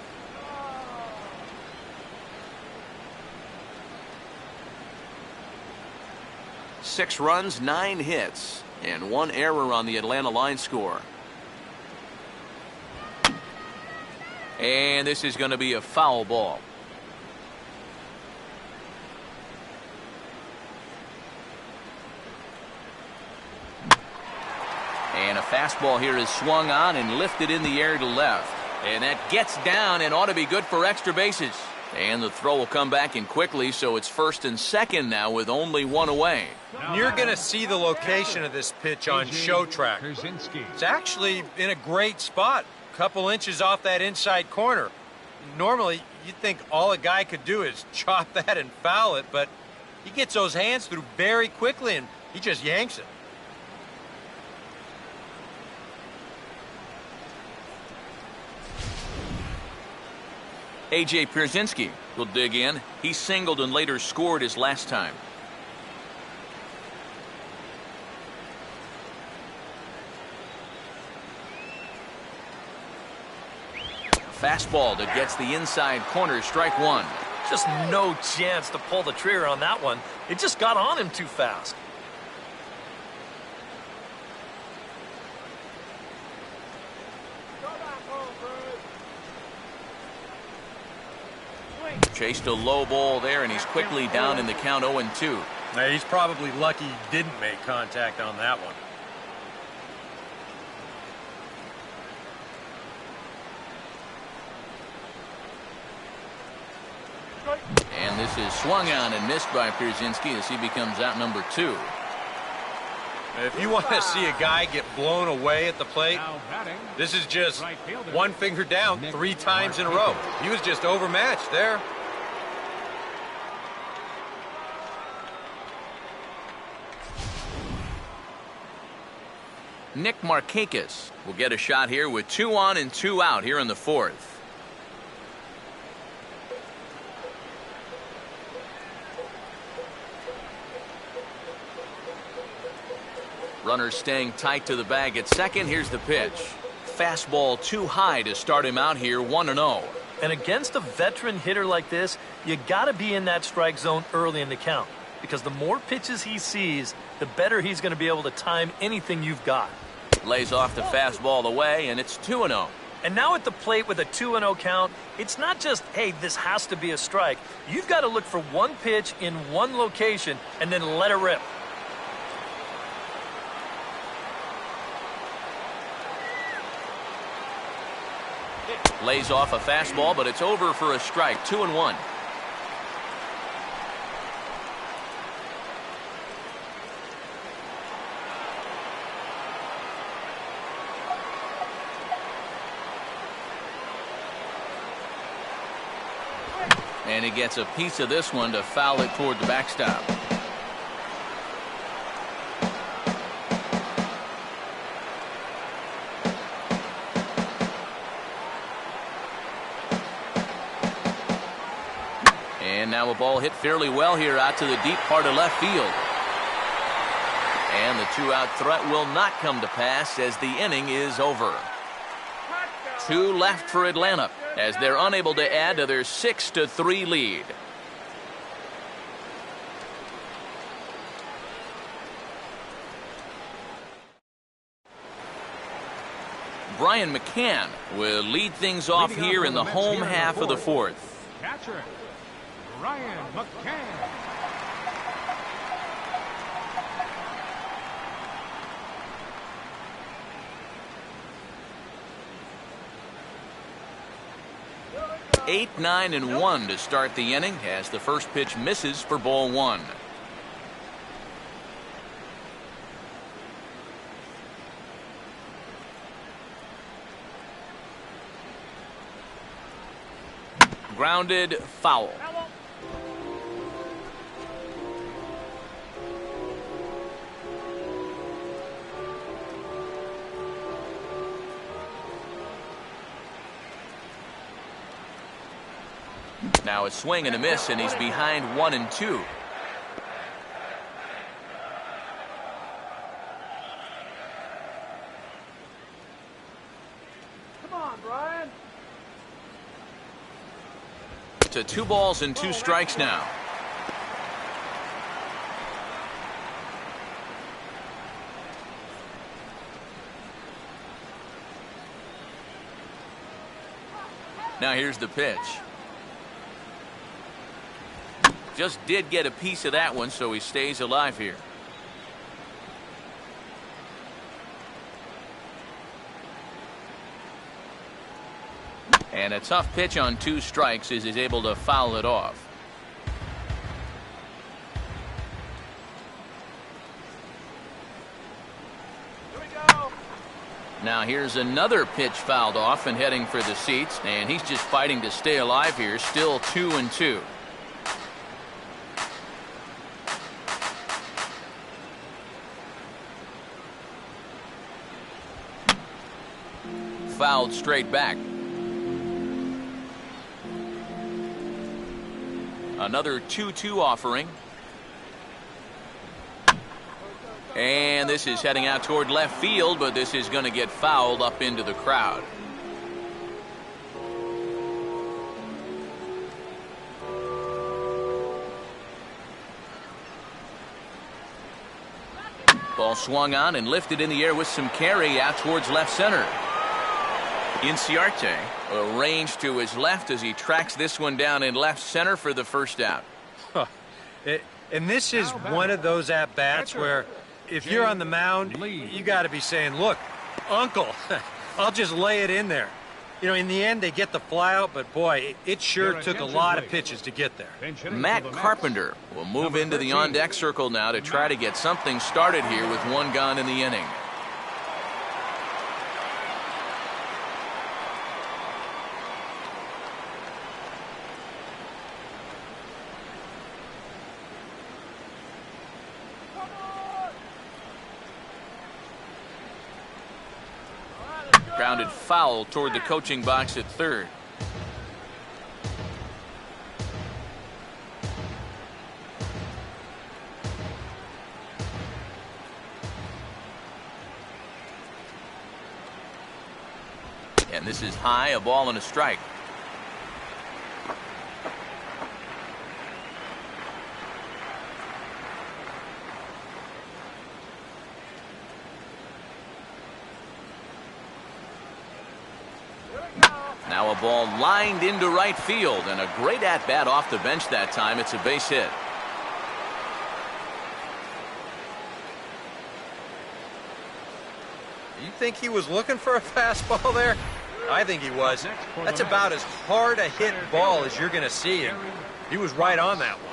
Six runs, 9 hits, and 1 error on the Atlanta line score. And this is going to be a foul ball. And a fastball here is swung on and lifted in the air to left. And that gets down and ought to be good for extra bases. And the throw will come back in quickly, so it's first and second now with only one away. You're going to see the location of this pitch on Show Track. It's actually in a great spot, a couple inches off that inside corner. Normally, you'd think all a guy could do is chop that and foul it, but he gets those hands through very quickly, and he just yanks it. A.J. Pierzynski will dig in. He singled and later scored his last time. Fastball that gets the inside corner, strike one. Just no chance to pull the trigger on that one. It just got on him too fast. Chased a low ball there, and he's quickly down in the count 0-2. Now, he's probably lucky he didn't make contact on that one. And this is swung on and missed by Pierzynski as he becomes out number 2. If you want to see a guy get blown away at the plate, this is just one finger down 3 times in a row. He was just overmatched there. Nick Markakis will get a shot here with 2 on and 2 out here in the 4th. Runner staying tight to the bag at second. Here's the pitch. Fastball too high to start him out here 1-0. And against a veteran hitter like this, you got to be in that strike zone early in the count, because the more pitches he sees, the better he's going to be able to time anything you've got. Lays off the fastball away, and it's 2-0. And now at the plate with a 2-0 count, it's not just, hey, this has to be a strike. You've got to look for one pitch in one location and then let it rip. Lays off a fastball, but it's over for a strike. 2-1. And he gets a piece of this one to foul it toward the backstop. And now a ball hit fairly well here out to the deep part of left field. And the 2-out threat will not come to pass as the inning is over. 2 left for Atlanta as they're unable to add to their 6-3 lead. Brian McCann will lead things off here in the home half of the 4th. Catcher, Brian McCann. Eight, 9, and 1 to start the inning as the first pitch misses for ball 1. Grounded, foul. Now a swing and a miss, and he's behind 1-2. Come on, Brian. To 2 balls and 2 strikes now. Now here's the pitch. Just did get a piece of that one, so he stays alive here. And a tough pitch on 2 strikes as he's able to foul it off. Now here's another pitch fouled off and heading for the seats, and he's just fighting to stay alive here. Still 2-2. Fouled straight back. Another 2-2 offering. And this is heading out toward left field, but this is going to get fouled up into the crowd. Ball swung on and lifted in the air with some carry out towards left center. Inciarte arranged to his left as he tracks this one down in left center for the first out. And this is one of those at-bats where if you're on the mound, you got to be saying, look, uncle, I'll just lay it in there. You know, in the end, they get the fly out, but boy, it sure took a lot of pitches to get there. Matt Carpenter will move into the on-deck circle now to try to get something started here with 1 gone in the inning. Grounded foul toward the coaching box at third. And this is high, a ball and a strike. Now a ball lined into right field, and a great at-bat off the bench that time. It's a base hit. You think he was looking for a fastball there? I think he was. That's about as hard a hit ball as you're going to see, and he was right on that one.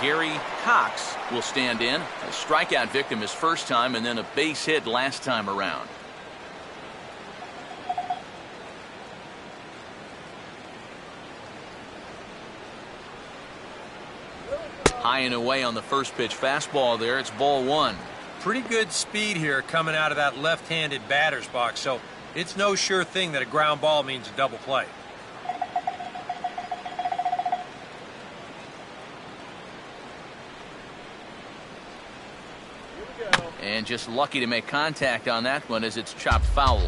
Gary Cox will stand in. A strikeout victim his first time, and then a base hit last time around. High and away on the first pitch fastball there. It's ball 1. Pretty good speed here coming out of that left-handed batter's box, so it's no sure thing that a ground ball means a double play. And just lucky to make contact on that one as it's chopped foul.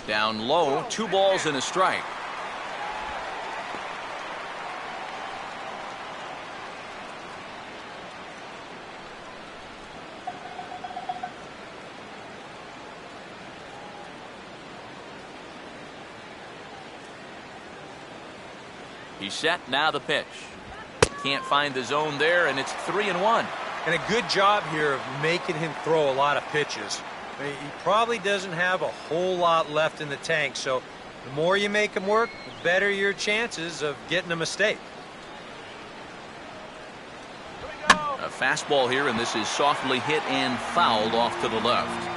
Down low, 2 balls and a strike. He's set, now the pitch. Can't find the zone there, and it's 3-1. And a good job here of making him throw a lot of pitches. He probably doesn't have a whole lot left in the tank, so the more you make him work, the better your chances of getting a mistake. A fastball here, and this is softly hit and fouled off to the left.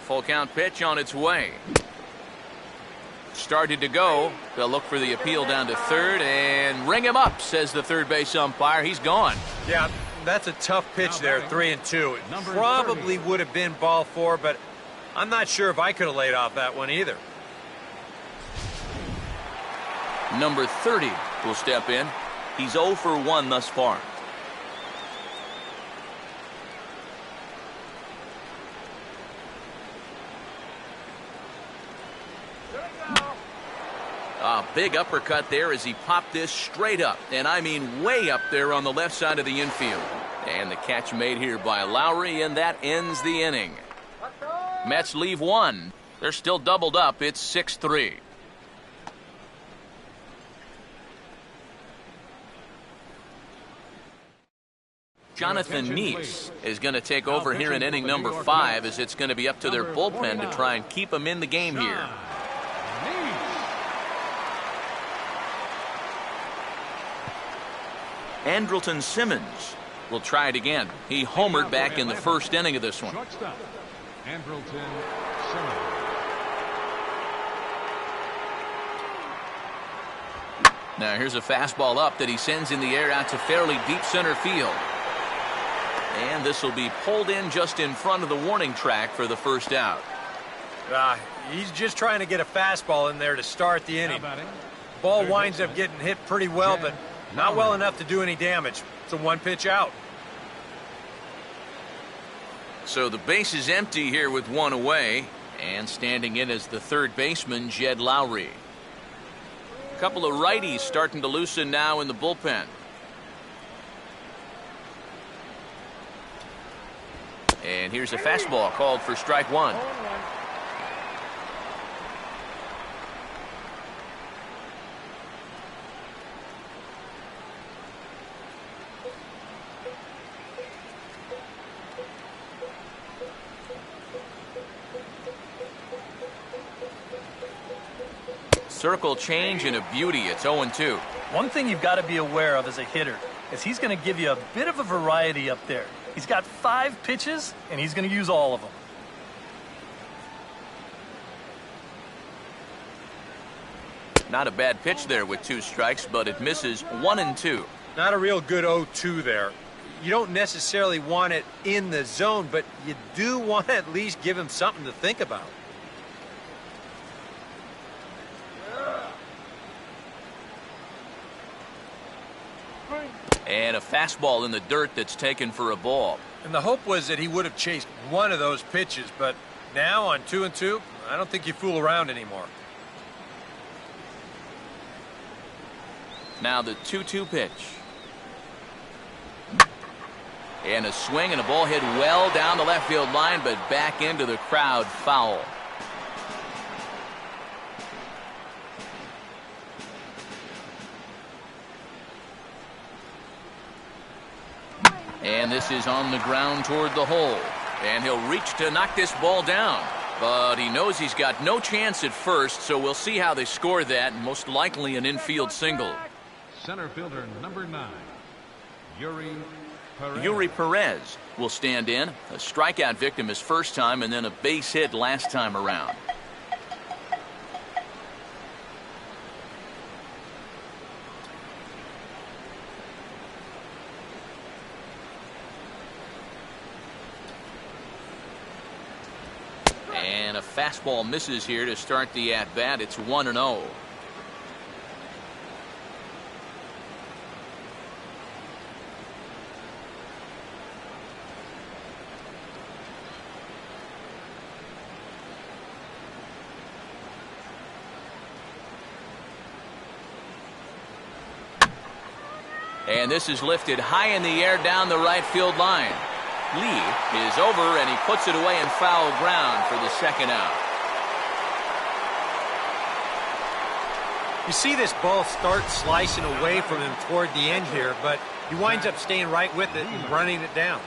Full count pitch on its way. Started to go. They'll look for the appeal down to third and ring him up, says the third base umpire. He's gone. Yeah, that's a tough pitch there, 3-2. It probably would have been ball 4, but I'm not sure if I could have laid off that one either. Number 30 will step in. He's 0 for 1 thus far. A big uppercut there as he popped this straight up, and I mean way up there on the left side of the infield. And the catch made here by Lowry, and that ends the inning. Mets leave one. They're still doubled up. It's 6-3. Jonathan Neese is going to take over here in inning number 5, as it's going to be up to their bullpen to try and keep him in the game here. Andrelton Simmons will try it again. He homered back in the first inning of this one. Andrelton Simmons. Now here's a fastball up that he sends in the air out to fairly deep center field. And this will be pulled in just in front of the warning track for the first out. He's just trying to get a fastball in there to start the inning. Ball winds up getting hit pretty well, but not well enough to do any damage. It's a one-pitch out. So the base is empty here with one away, and standing in as the third baseman, Jed Lowry. A couple of righties starting to loosen now in the bullpen. And here's a fastball called for strike one. Circle change and a beauty. It's 0-2. One thing you've got to be aware of as a hitter is he's going to give you a bit of a variety up there. He's got 5 pitches, and he's going to use all of them. Not a bad pitch there with 2 strikes, but it misses 1-2. Not a real good 0-2 there. You don't necessarily want it in the zone, but you do want to at least give him something to think about. And a fastball in the dirt that's taken for a ball. And the hope was that he would have chased one of those pitches, but now on 2-2, I don't think you fool around anymore. Now the 2-2 pitch. And a swing and a ball hit well down the left field line, but back into the crowd, foul. And this is on the ground toward the hole. And he'll reach to knock this ball down. But he knows he's got no chance at first, so we'll see how they score that. Most likely an infield single. Center fielder number 9, Yuri Perez. Yuri Perez will stand in. A strikeout victim his first time, and then a base hit last time around. And a fastball misses here to start the at-bat. It's 1-0. And this is lifted high in the air down the right field line. Lee is over, and he puts it away in foul ground for the second out. You see this ball start slicing away from him toward the end here, but he winds up staying right with it and running it down.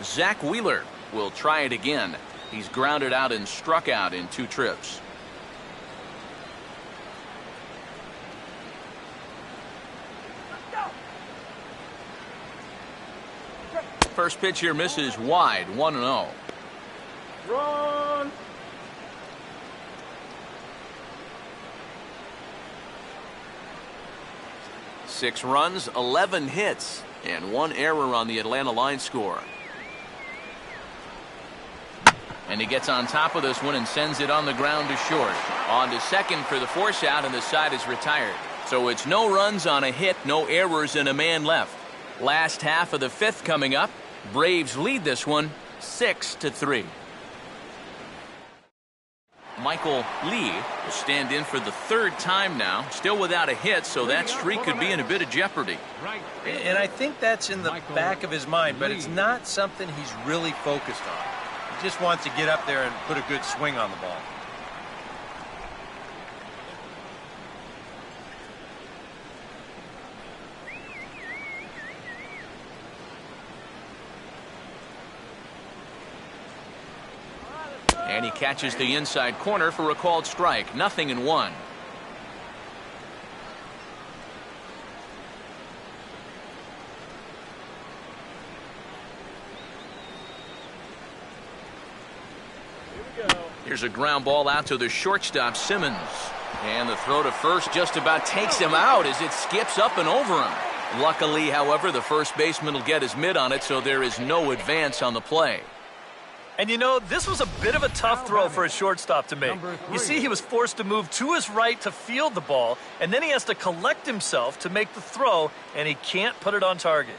Zach Wheeler will try it again. He's grounded out and struck out in 2 trips. First pitch here misses wide, 1-0. Run! Six runs, 11 hits, and 1 error on the Atlanta line score. And he gets on top of this one and sends it on the ground to short. On to second for the force out, and the side is retired. So it's no runs on a hit, no errors, and a man left. Last half of the 5th coming up. Braves lead this one 6-3. Michael Lee will stand in for the third time now. Still without a hit, so that streak could be in a bit of jeopardy. And I think that's in the back of his mind, but it's not something he's really focused on. He just wants to get up there and put a good swing on the ball. And he catches the inside corner for a called strike. 0-1. Here's a ground ball out to the shortstop, Simmons. And the throw to first just about takes him out as it skips up and over him. Luckily, however, the first baseman will get his mitt on it, so there is no advance on the play. And you know, this was a bit of a tough throw for a shortstop to make. You see, he was forced to move to his right to field the ball, and then he has to collect himself to make the throw, and he can't put it on target.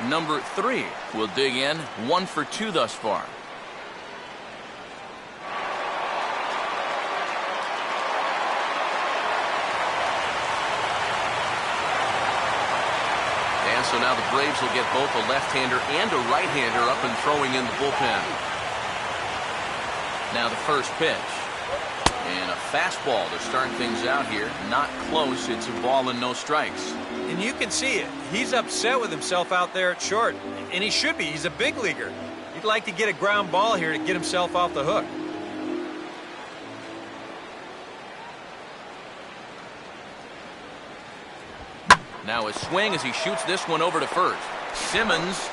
Number 3 will dig in. 1 for 2 thus far. So now the Braves will get both a left-hander and a right-hander up and throwing in the bullpen. Now the first pitch. And a fastball to start things out here. Not close. It's a ball and no strikes. And you can see it. He's upset with himself out there at short. And he should be. He's a big leaguer. He'd like to get a ground ball here to get himself off the hook. Now a swing as he shoots this one over to first. Simmons,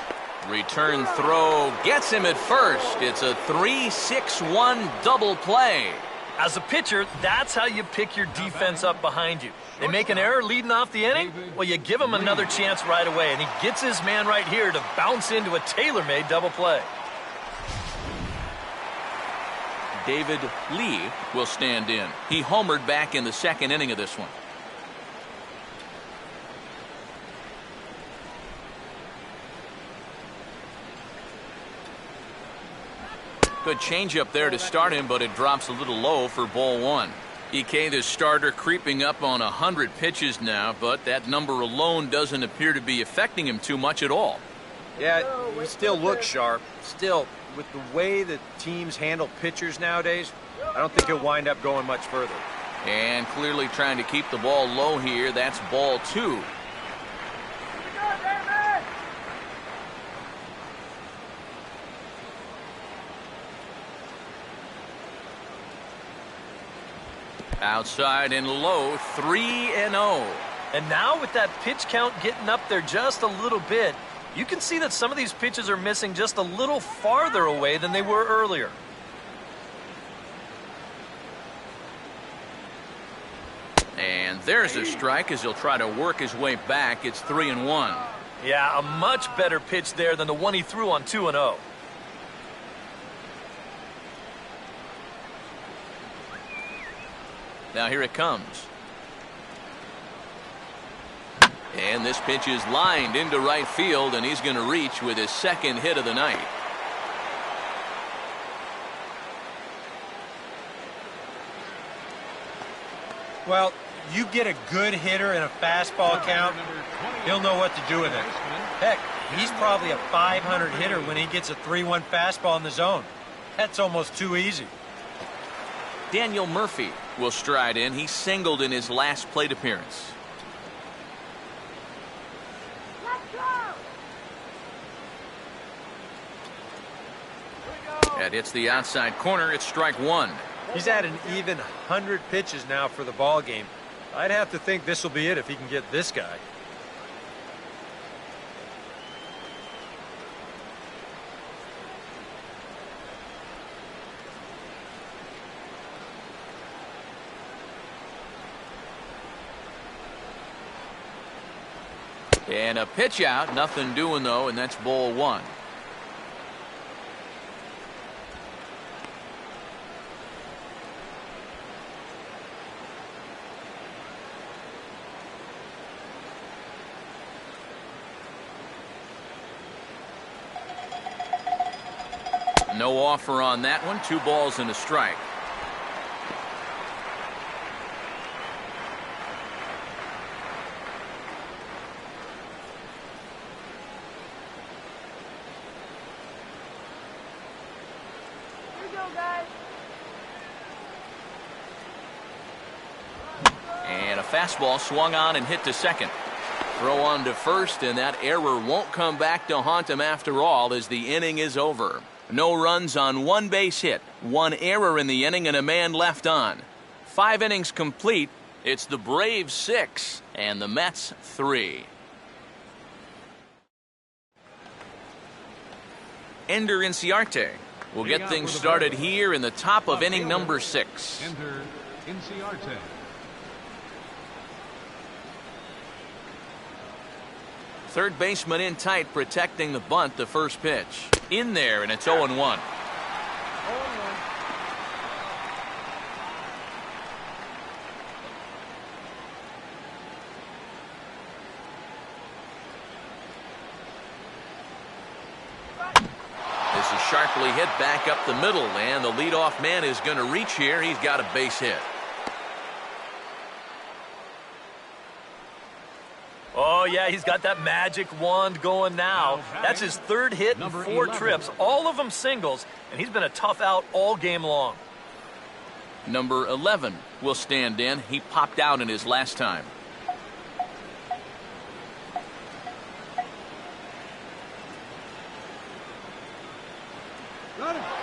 return throw, gets him at first. It's a 3-6-1 double play. As a pitcher, that's how you pick your defense up behind you. They make an error leading off the inning, well, you give him another chance right away, and he gets his man right here to bounce into a tailor-made double play. David Lee will stand in. He homered back in the second inning of this one. Good changeup there to start him, but it drops a little low for ball 1. EK, the starter, creeping up on 100 pitches now, but that number alone doesn't appear to be affecting him too much at all. Yeah, he still looks sharp. Still, with the way that teams handle pitchers nowadays, I don't think he'll wind up going much further. And clearly trying to keep the ball low here. That's ball 2. Outside and low, 3-0. And now with that pitch count getting up there just a little bit, you can see that some of these pitches are missing just a little farther away than they were earlier. And there's a strike as he'll try to work his way back. It's 3-1. Yeah, a much better pitch there than the one he threw on 2-0. Now here it comes. And this pitch is lined into right field, and he's going to reach with his second hit of the night. Well, you get a good hitter in a fastball count, he'll know what to do with it. Heck, he's probably a .500 hitter when he gets a 3-1 fastball in the zone. That's almost too easy. Daniel Murphy will stride in. He singled in his last plate appearance. That hits the outside corner. It's strike 1. He's at an even 100 pitches now for the ball game. I'd have to think this will be it if he can get this guy. And a pitch out, nothing doing though, and that's ball 1. No offer on that one. 2 balls and a strike. Here you go, guys. And a fastball swung on and hit to second. Throw on to first, and that error won't come back to haunt him after all as the inning is over. No runs on 1 base hit, 1 error in the inning, and a man left on. 5 innings complete. It's the Braves 6 and the Mets 3. Ender Inciarte will get things started here in the top of inning number 6. Enter Inciarte. Third baseman in tight, protecting the bunt. The first pitch in there, and it's 0-1. This is sharply hit back up the middle, and the leadoff man is going to reach here. He's got a base hit. Oh, yeah, he's got that magic wand going now. That's his 3rd hit in 4 trips, all of them singles, and he's been a tough out all game long. Number 11 will stand in. He popped out in his last time.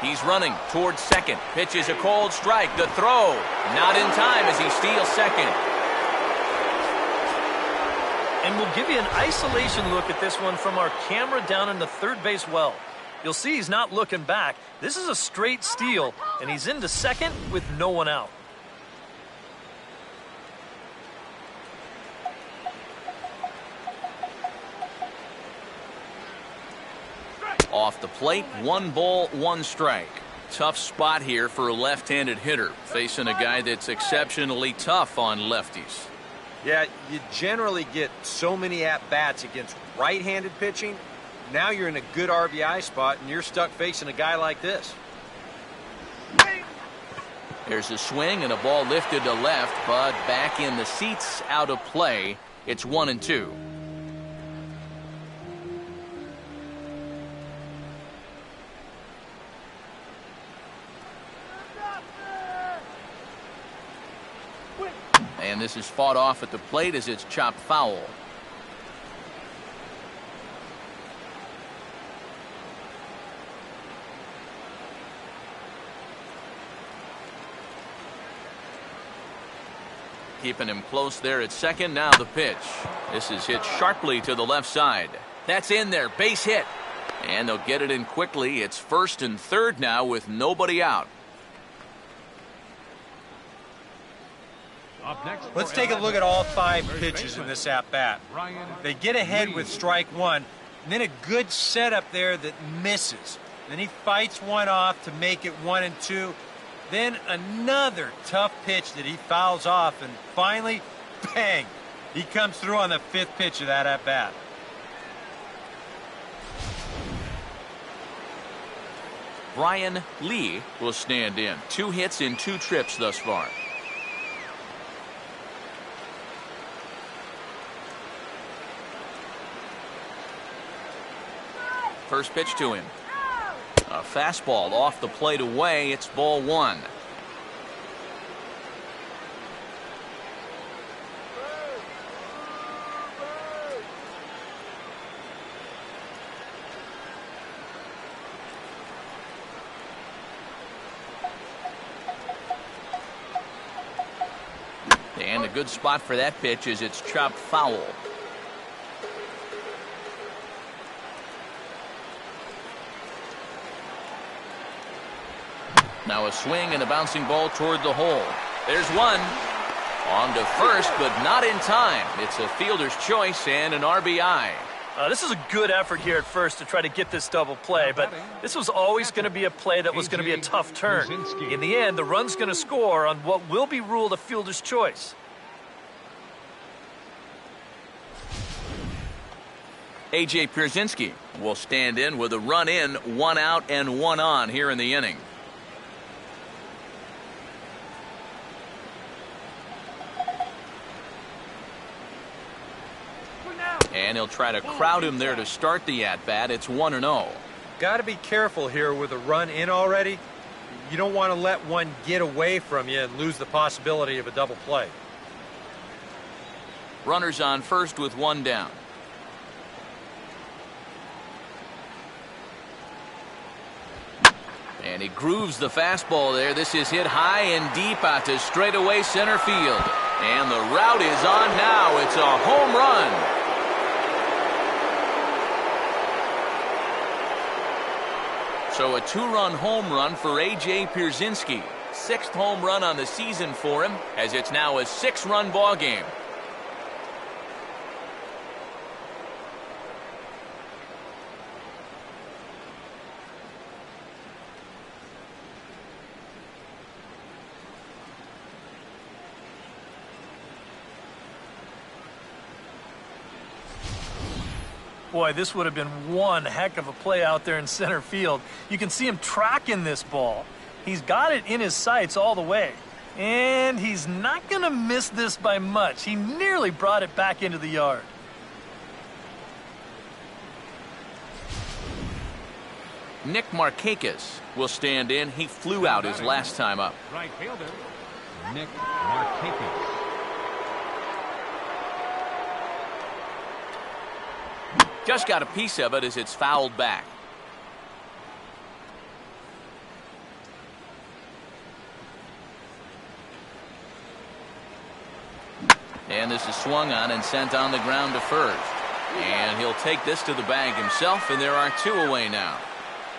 He's running towards second. Pitches a cold strike. The throw not in time as he steals second. And we'll give you an isolation look at this one from our camera down in the third base well. You'll see he's not looking back. This is a straight steal, and he's into second with no one out. Off the plate, 1 ball, 1 strike. Tough spot here for a left-handed hitter, facing a guy that's exceptionally tough on lefties. Yeah, you generally get so many at-bats against right-handed pitching. Now you're in a good RBI spot, and you're stuck facing a guy like this. There's a swing and a ball lifted to left, but back in the seats, out of play. It's 1-2. And this is fought off at the plate as it's chopped foul. Keeping him close there at second. Now the pitch. This is hit sharply to the left side. That's in there. Base hit. And they'll get it in quickly. It's first and third now with nobody out. Let's take a look at all 5 pitches in this at-bat. They get ahead with strike 1, and then a good setup there that misses. Then he fights one off to make it 1-2. Then another tough pitch that he fouls off, and finally, bang! He comes through on the 5th pitch of that at-bat. Brian Lee will stand in. 2 hits in 2 trips thus far. First pitch to him. A fastball off the plate away. It's ball 1. And a good spot for that pitch is it's chopped foul. Now a swing and a bouncing ball toward the hole. There's one. On to first, but not in time. It's a fielder's choice and an RBI. This is a good effort here at first to try to get this double play, but this was always going to be a play that was going to be a tough turn. In the end, the run's going to score on what will be ruled a fielder's choice. A.J. Pierzynski will stand in with a run in, 1 out and 1 on here in the inning. And he'll try to crowd him there to start the at-bat. It's 1-0. Got to be careful here with a run in already. You don't want to let one get away from you and lose the possibility of a double play. Runners on first with 1 down. And he grooves the fastball there. This is hit high and deep out to straightaway center field. And the route is on now. It's a home run. So a 2-run home run for A.J. Pierzynski. 6th home run on the season for him, as it's now a 6-run ball game. Boy, this would have been one heck of a play out there in center field. You can see him tracking this ball. He's got it in his sights all the way. And he's not going to miss this by much. He nearly brought it back into the yard. Nick Markakis will stand in. He flew out his last time up. Right fielder, Nick Markakis. Just got a piece of it as it's fouled back. And this is swung on and sent on the ground to first. And he'll take this to the bag himself, and there are 2 away now.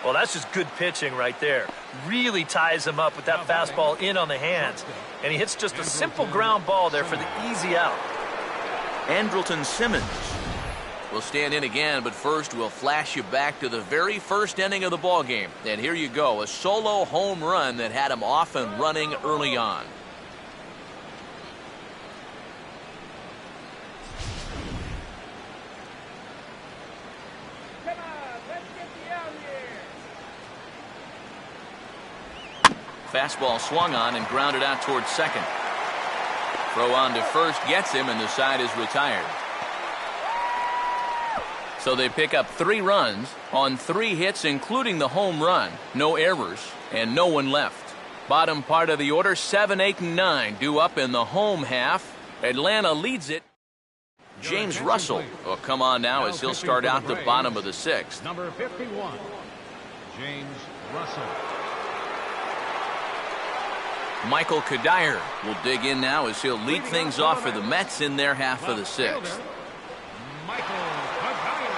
Well, that's just good pitching right there. Really ties him up with that fastball in on the hands. And he hits just a simple ground ball there for the easy out. Andrelton Simmons will stand in again, but first we'll flash you back to the very first inning of the ball game. And here you go, a solo home run that had him off and running early on. Come on, let's get the out here. Fastball swung on and grounded out towards second. Throw on to first gets him, and the side is retired. So they pick up 3 runs on 3 hits, including the home run. No errors and no one left. Bottom part of the order, 7, 8, and 9 due up in the home half. Atlanta leads it. James Russell will come on now as he'll start out the bottom of the 6th. Number 51, James Russell. Michael Kadire will dig in now as he'll lead things off for the Mets in their half of the 6th. Michael Kadire.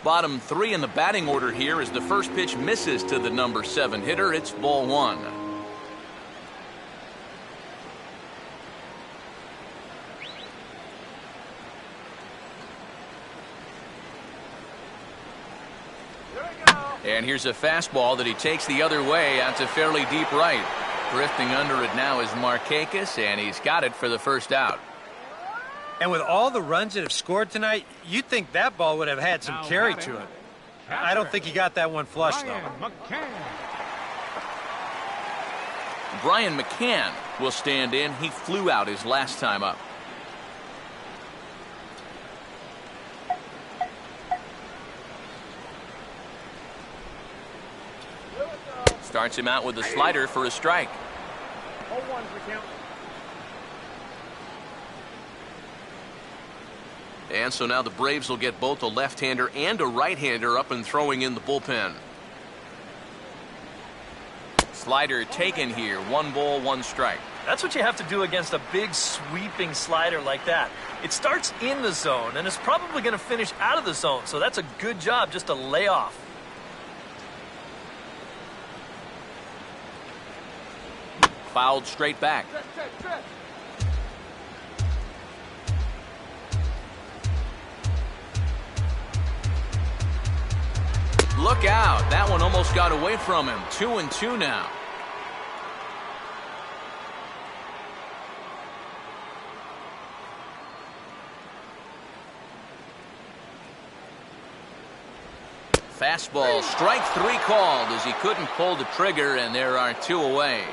Bottom 3 in the batting order here as the first pitch misses to the number 7 hitter. It's ball 1. And here's a fastball that he takes the other way out to fairly deep right. Drifting under it now is Markakis, and he's got it for the first out. And with all the runs that have scored tonight, you'd think that ball would have had some carry to it. I don't think he got that one flush, though. Brian McCann will stand in. He flew out his last time up. Starts him out with a slider for a strike. Hold one for count. And so now the Braves will get both a left-hander and a right-hander up and throwing in the bullpen. Slider taken here. 1 ball, 1 strike. That's what you have to do against a big sweeping slider like that. It starts in the zone and it's probably going to finish out of the zone. So that's a good job just to lay off. Fouled straight back. struck out. That one almost got away from him. 2-2 now. Fastball, strike 3 called as he couldn't pull the trigger, and there are 2 away.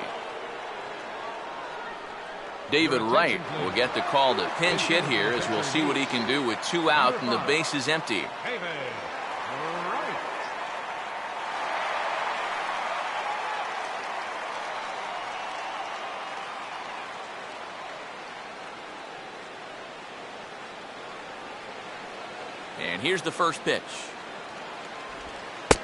David Wright will get the call to pinch hit here as we'll see what he can do with 2 out and the base is empty. And here's the first pitch.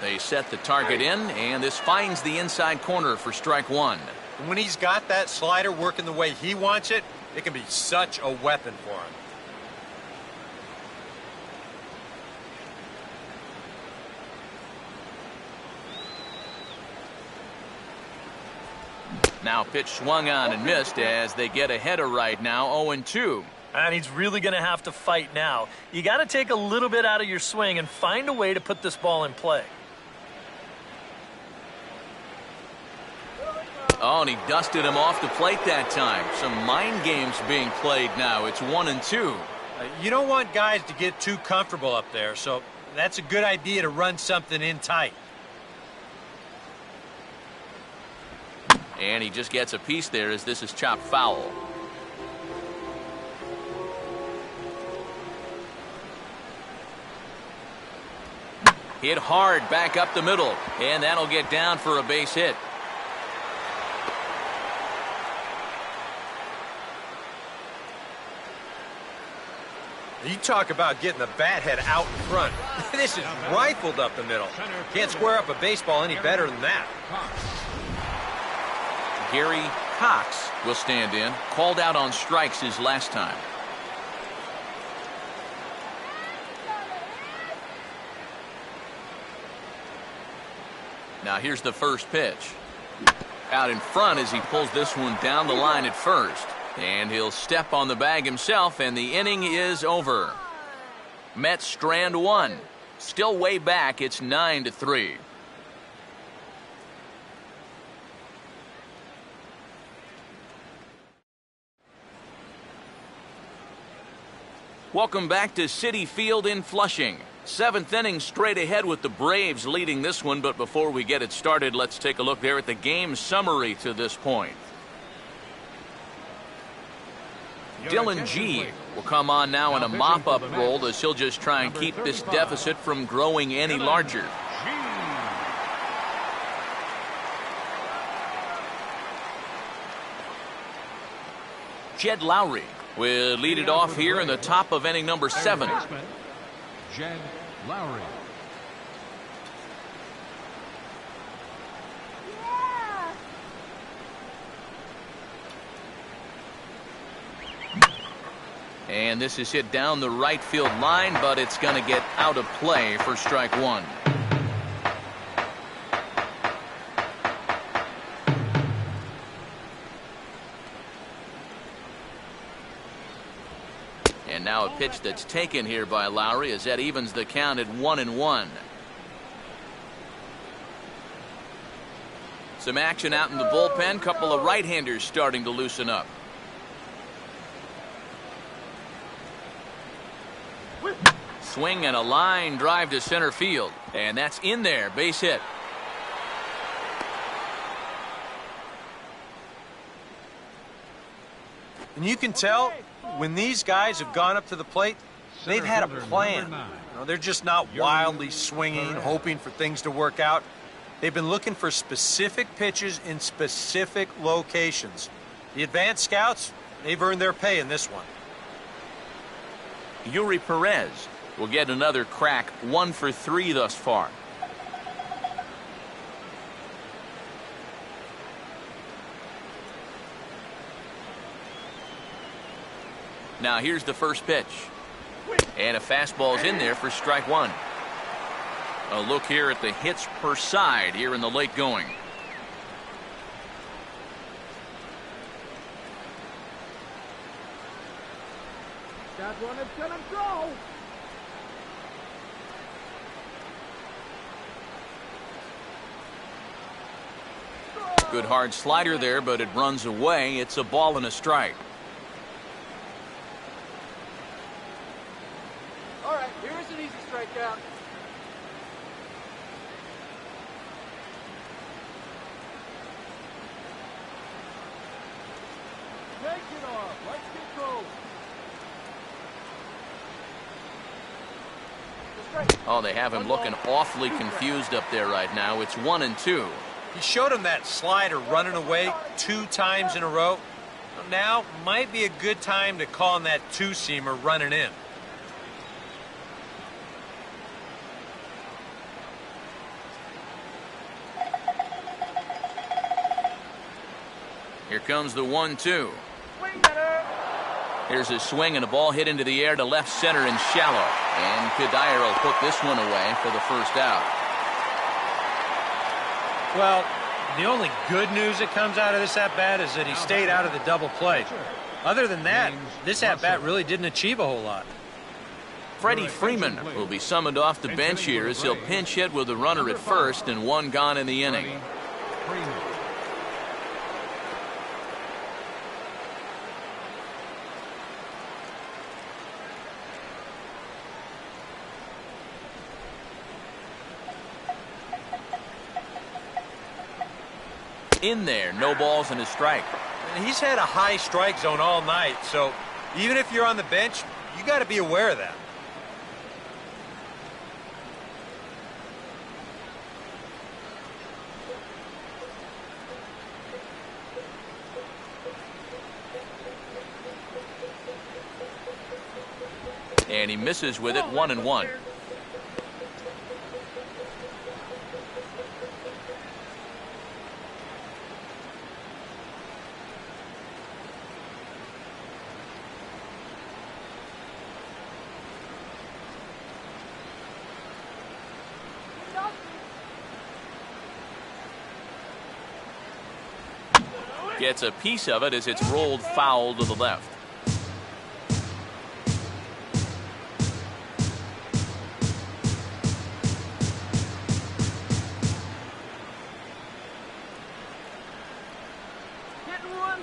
They set the target in, and this finds the inside corner for strike 1. And when he's got that slider working the way he wants it, it can be such a weapon for him. Now pitch swung on and missed as they get ahead of Wright now 0-2. And he's really going to have to fight now. You got to take a little bit out of your swing and find a way to put this ball in play. Oh, and he dusted him off the plate that time. Some mind games being played now. It's 1-2. You don't want guys to get too comfortable up there, so that's a good idea to run something in tight. And he just gets a piece there as this is chopped foul. Hit hard back up the middle, and that'll get down for a base hit. You talk about getting the bat head out in front. This is rifled up the middle. Can't square up a baseball any better than that. Gary Cox will stand in. Called out on strikes his last time. Now here's the first pitch. Out in front as he pulls this one down the line at first. And he'll step on the bag himself, and the inning is over. Mets strand 1. Still way back. It's 9-3. Welcome back to Citi Field in Flushing. 7th inning straight ahead with the Braves leading this one, but before we get it started, let's take a look there at the game summary to this point. Dylan G will come on now in a mop-up role as he'll just try and keep this deficit from growing any larger. Jed Lowry will lead it off here in the top of inning number 7. Jed Lowry. And this is hit down the right field line, but it's going to get out of play for strike 1. And now a pitch that's taken here by Lowry as that evens the count at 1-1. Some action out in the bullpen. Couple of right-handers starting to loosen up. Swing and a line drive to center field. And that's in there. Base hit. And you can tell when these guys have gone up to the plate, they've had a plan. They're just not wildly swinging, hoping for things to work out. They've been looking for specific pitches in specific locations. The advanced scouts, they've earned their pay in this one. Yuri Perez will get another crack, 1 for 3 thus far. Now here's the first pitch. And a fastball's in there for strike 1. A look here at the hits per side here in the late going. That one is gonna go. Good hard slider there, but it runs away. It's a ball and a strike. All right, here's an easy strikeout. Take it off. Let's get going. Oh, they have him looking awfully confused up there right now. It's 1-2. He showed him that slider running away 2 times in a row. Now might be a good time to call on that two-seamer running in. Here comes the 1-2. Swing at her. Here's a swing and a ball hit into the air to left center and shallow. And Cuddyer will put this one away for the first out. Well, the only good news that comes out of this at-bat is that he stayed out of the double play. Other than that, this at-bat really didn't achieve a whole lot. Freddie Freeman will be summoned off the bench here as he'll pinch hit with a runner at first and 1 gone in the inning. In there, no balls and a strike. And he's had a high strike zone all night, so even if you're on the bench, you got to be aware of that. And he misses with it, 1-1. Gets a piece of it as it's rolled foul to the left.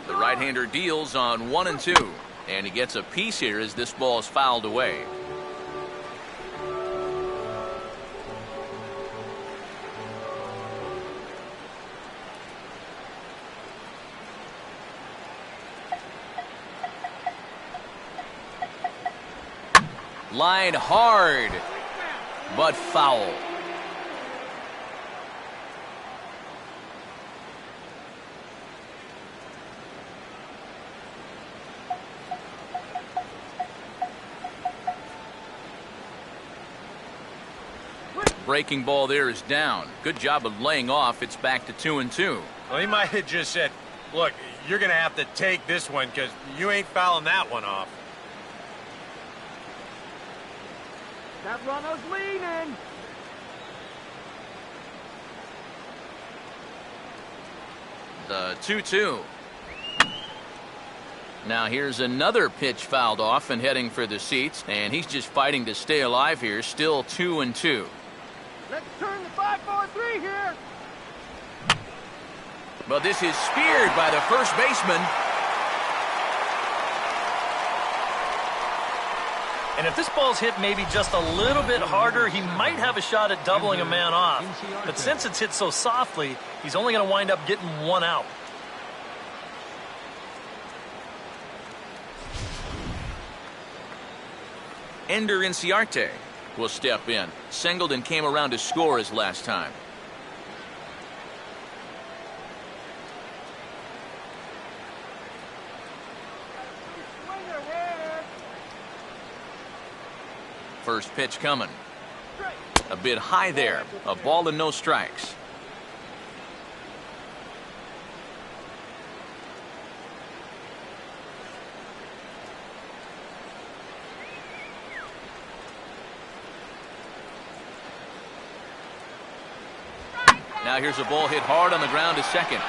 The right-hander deals on 1-2, and he gets a piece here as this ball is fouled away. Line hard, but foul. Breaking ball there is down. Good job of laying off. It's back to 2-2. Well, he might have just said, look, you're going to have to take this one because you ain't fouling that one off. That runner's leaning. The 2-2. Now here's another pitch fouled off and heading for the seats, and he's just fighting to stay alive here. Still 2-2. Let's turn the 5-4-3 here. But this is speared by the first baseman. And if this ball's hit maybe just a little bit harder, he might have a shot at doubling a man off. But since it's hit so softly, he's only going to wind up getting 1 out. Ender Inciarte will step in. Singleton came around to score his last time. First pitch coming. A bit high there. A ball and no strikes. Now here's a ball hit hard on the ground to second.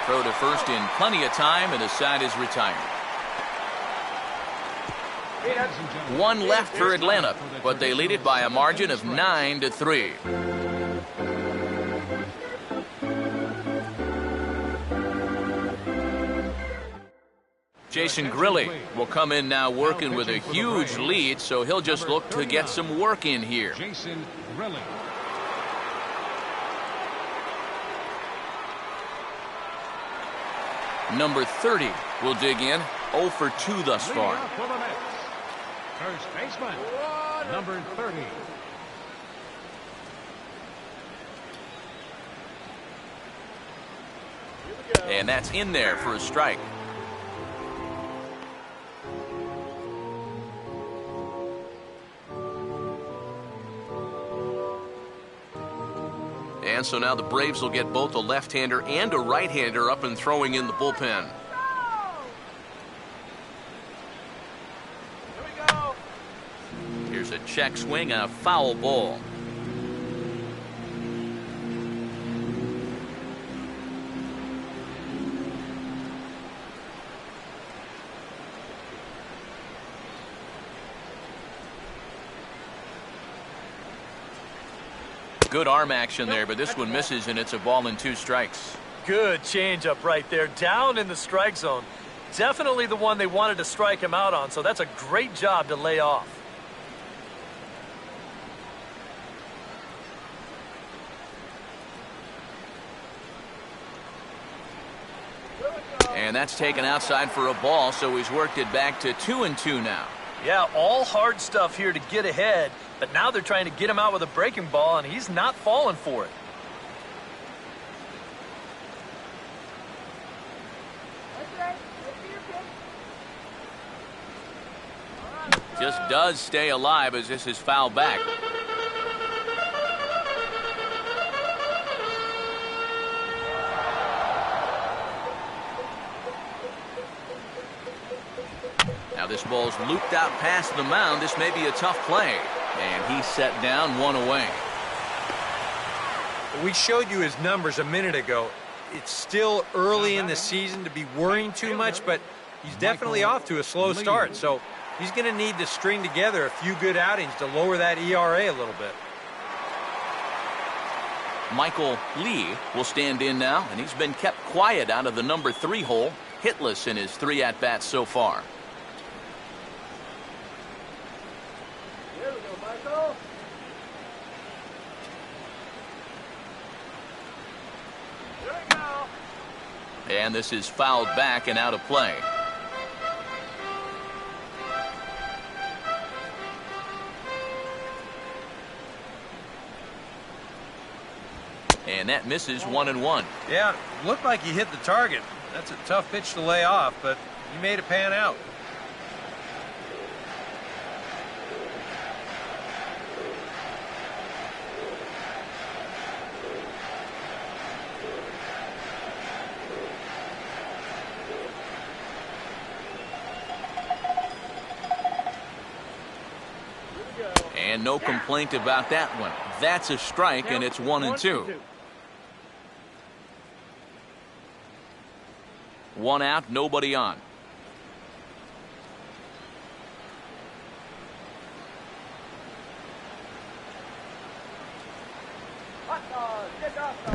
Throw to first in plenty of time, and the side is retired. One left for Atlanta, but they lead it by a margin of 9-3. Jason Grilli will come in now working with a huge lead, so he'll just look to get some work in here. Jason Grilli. Number 30 will dig in, 0 for 2 thus far. For the Mets, first baseman, number 30. And that's in there for a strike. And so now the Braves will get both a left-hander and a right-hander up and throwing in the bullpen. Here we go. Here's a check swing and a foul ball. Good arm action there, but this one misses, and it's a ball and 2 strikes. Good changeup right there, down in the strike zone. Definitely the one they wanted to strike him out on, so that's a great job to lay off. And that's taken outside for a ball, so he's worked it back to 2-2 now. Yeah, all hard stuff here to get ahead, but now they're trying to get him out with a breaking ball, and he's not falling for it. Just does stay alive as this is fouled back. Now this ball's looped out past the mound. This may be a tough play. And he's set down, 1 away. We showed you his numbers a minute ago. It's still early in the season to be worrying too much, but he's definitely off to a slow start. So he's going to need to string together a few good outings to lower that ERA a little bit. Michael Lee will stand in now, and he's been kept quiet out of the number 3 hole, hitless in his 3 at-bats so far. Here we go, Michael. Here we go. And this is fouled back and out of play. And that misses 1-1. Yeah, looked like he hit the target. That's a tough pitch to lay off, but he made it pan out. And no complaint about that one. That's a strike, and it's 1-2. 1 out, nobody on.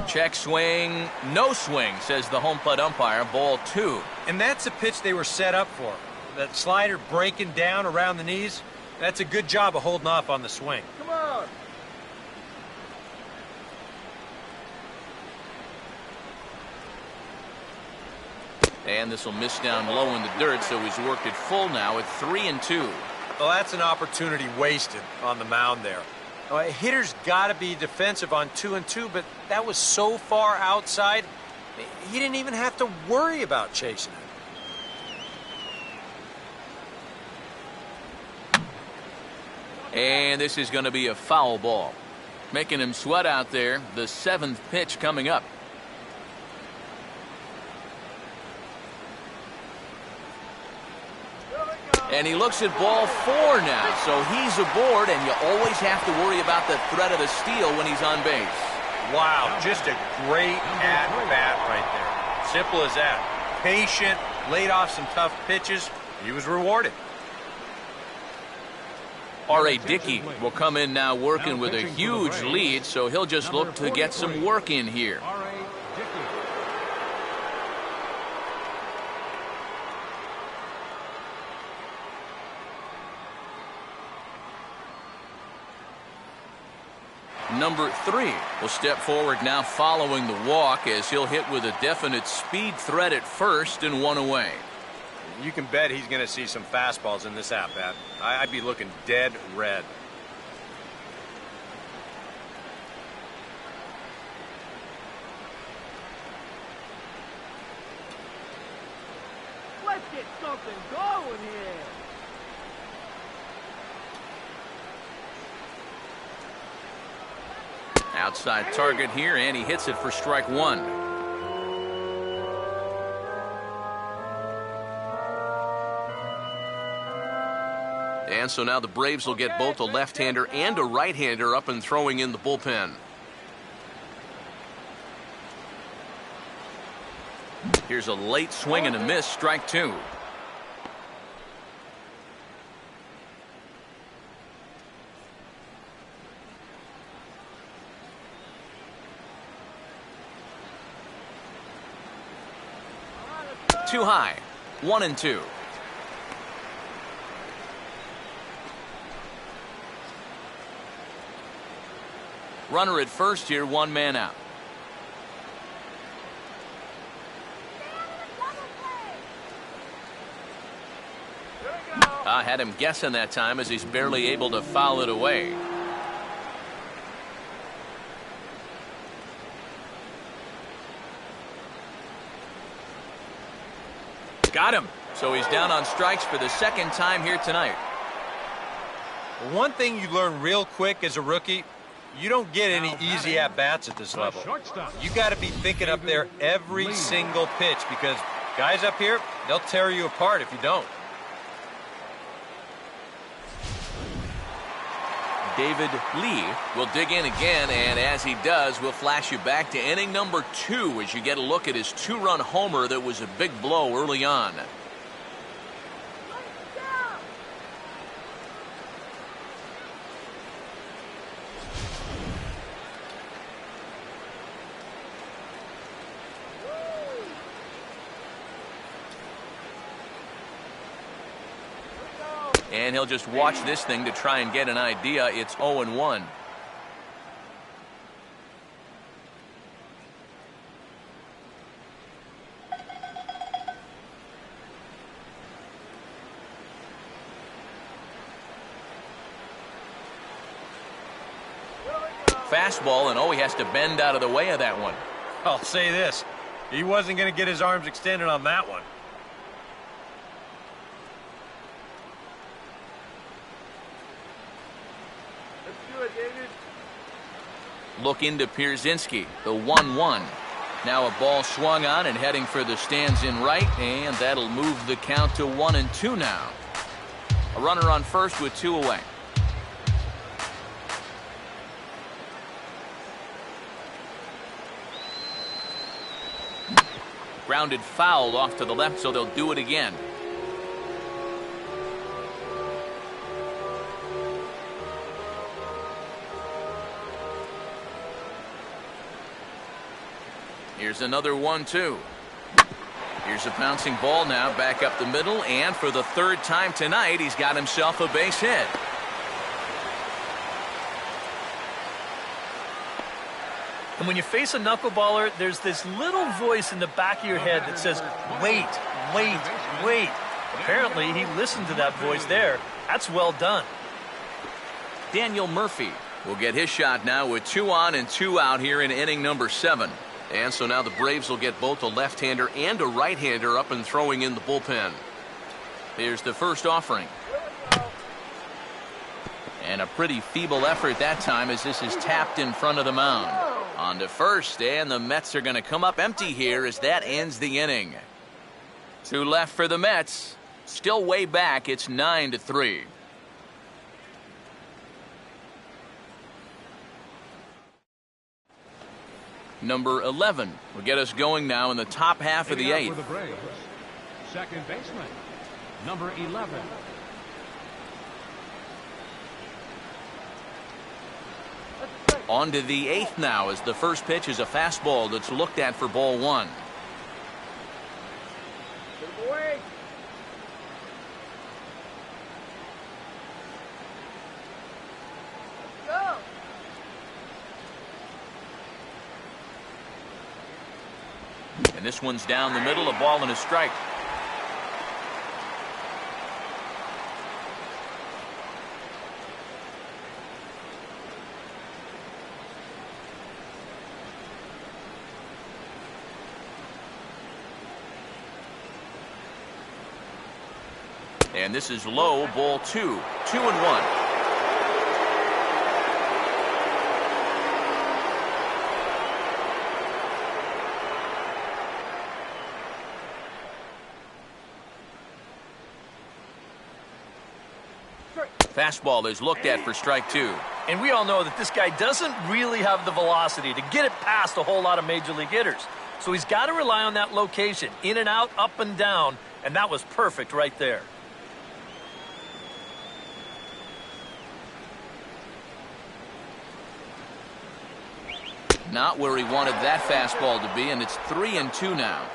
Check swing, no swing, says the home plate umpire. Ball 2. And that's a pitch they were set up for. That slider breaking down around the knees. That's a good job of holding off on the swing. Come on. And this will miss down low in the dirt, so he's worked it full now at 3-2. Well, that's an opportunity wasted on the mound there. A hitter's got to be defensive on 2-2, but that was so far outside, he didn't even have to worry about chasing it. And this is going to be a foul ball. Making him sweat out there. The 7th pitch coming up. And he looks at ball 4 now. So he's aboard, and you always have to worry about the threat of the steal when he's on base. Wow, just a great at-bat right there. Simple as that. Patient, laid off some tough pitches. He was rewarded. R.A. Dickey will come in now working with a huge lead, so he'll just look to get some work in here. Number 3 will step forward now following the walk as he'll hit with a definite speed threat at first and one away. You can bet he's going to see some fastballs in this at-bat. I'd be looking dead red. Let's get something going here. Outside target here, and he hits it for strike 1. And so now the Braves will get both a left-hander and a right-hander up and throwing in the bullpen. Here's a late swing and a miss, strike 2. Too high, 1-2. Runner at first here, one man out. I had him guessing that time as he's barely able to foul it away. Got him. So he's down on strikes for the second time here tonight. One thing you learn real quick as a rookie, you don't get any easy at-bats at this level. You got to be thinking up there every single pitch because guys up here, they'll tear you apart if you don't. David Lee will dig in again, and as he does, we'll flash you back to inning number 2 as you get a look at his 2-run homer that was a big blow early on. And he'll just watch this thing to try and get an idea. It's 0-1. Fastball, and he has to bend out of the way of that one. I'll say this. He wasn't going to get his arms extended on that one. Look into Pierzynski, the 1-1. Now a ball swung on and heading for the stands in right, and that'll move the count to 1-2 now. A runner on first with 2 away. Grounded foul off to the left, so they'll do it again. Here's another 1-2. Here's a bouncing ball now back up the middle, and for the 3rd time tonight, he's got himself a base hit. And when you face a knuckleballer, there's this little voice in the back of your head that says, wait, wait, wait. Apparently, he listened to that voice there. That's well done. Daniel Murphy will get his shot now with 2 on and 2 out here in inning number 7. And so now the Braves will get both a left-hander and a right-hander up and throwing in the bullpen. Here's the first offering. And a pretty feeble effort that time as this is tapped in front of the mound. On to first, and the Mets are going to come up empty here as that ends the inning. 2 left for the Mets. Still way back. It's 9-3. Number 11 will get us going now in the top half of the 8th. For the Braves, second baseman, number 11. On to the 8th now as the first pitch is a fastball that's looked at for ball 1. And this one's down the middle, a ball and a strike. And this is low, ball 2, 2-1. Fastball is looked at for strike 2. And we all know that this guy doesn't really have the velocity to get it past a whole lot of major league hitters. So he's got to rely on that location, in and out, up and down, and that was perfect right there. Not where he wanted that fastball to be, and it's 3-2 now.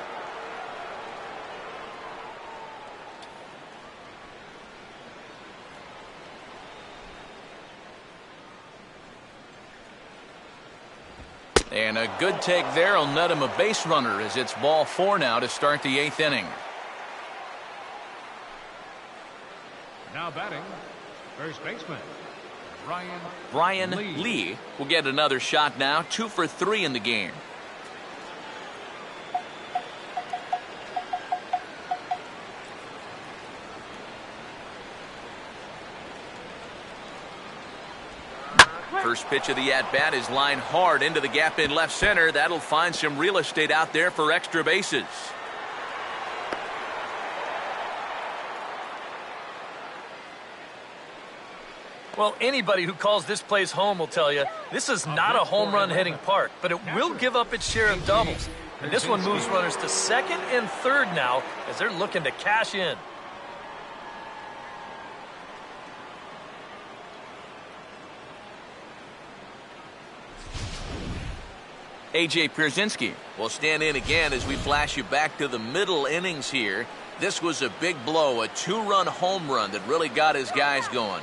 And a good take there will net him a base runner as it's ball 4 now to start the 8th inning. Now batting, first baseman, Brian Lee will get another shot now, 2 for 3 in the game. First pitch of the at-bat is lined hard into the gap in left center. That'll find some real estate out there for extra bases. Well, anybody who calls this place home will tell you this is not a home run hitting park, but it will give up its share of doubles. And this one moves runners to second and third now as they're looking to cash in. A.J. Pierzynski will stand in again as we flash you back to the middle innings here. This was a big blow, a 2-run home run that really got his guys going.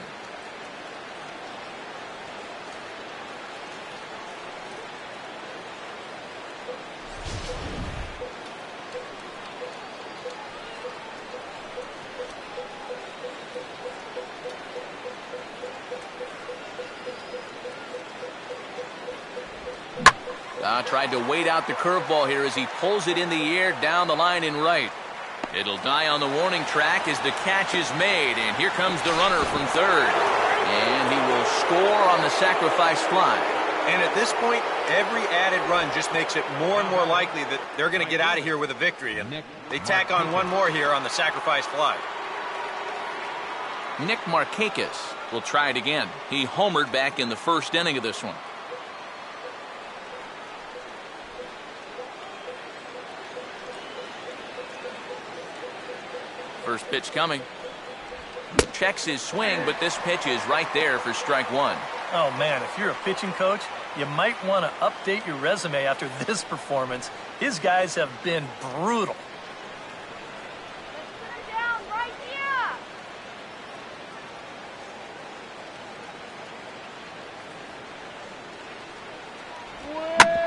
Tried to wait out the curveball here as he pulls it in the air down the line in right. It'll die on the warning track as the catch is made, and here comes the runner from third. And he will score on the sacrifice fly. And at this point, every added run just makes it more and more likely that they're going to get out of here with a victory. And they tack on one more here on the sacrifice fly. Nick Markakis will try it again. He homered back in the first inning of this one. First pitch coming. Checks his swing, but this pitch is right there for strike 1. Oh, man, if you're a pitching coach, you might want to update your resume after this performance. His guys have been brutal. Down right here.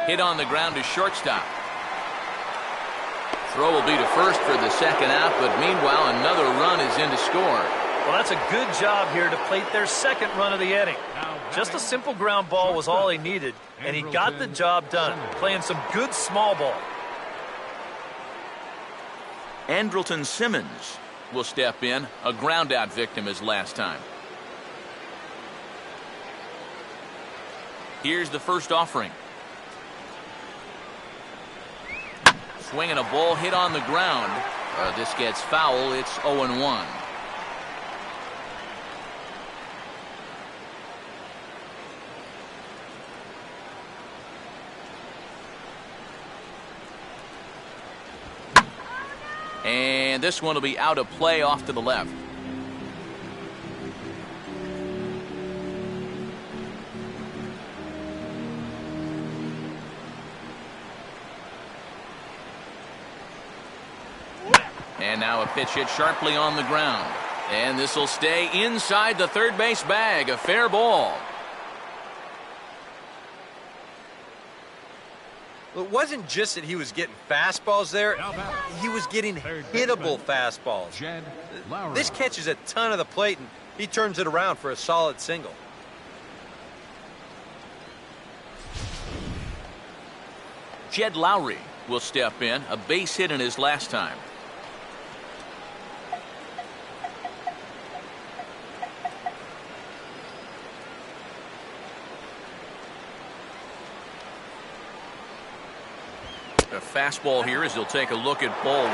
Hit on the ground to shortstop. Throw will be to first for the second out, but meanwhile another run is in to score. Well, that's a good job here to plate their second run of the inning. Just a simple ground ball was all he needed, and he got the job done, playing some good small ball. Andrelton Simmons will step in, a ground out victim as last time. Here's the first offering. Swinging a ball hit on the ground. This gets foul. It's 0-1. And this one will be out of play off to the left. And now a pitch hit sharply on the ground. And this will stay inside the third base bag. A fair ball. Well, it wasn't just that he was getting fastballs there. He was getting hittable fastballs. This catches a ton of the plate, and he turns it around for a solid single. Jed Lowry will step in, a base hit in his last time. A fastball here as he'll take a look at ball 1, 1-0.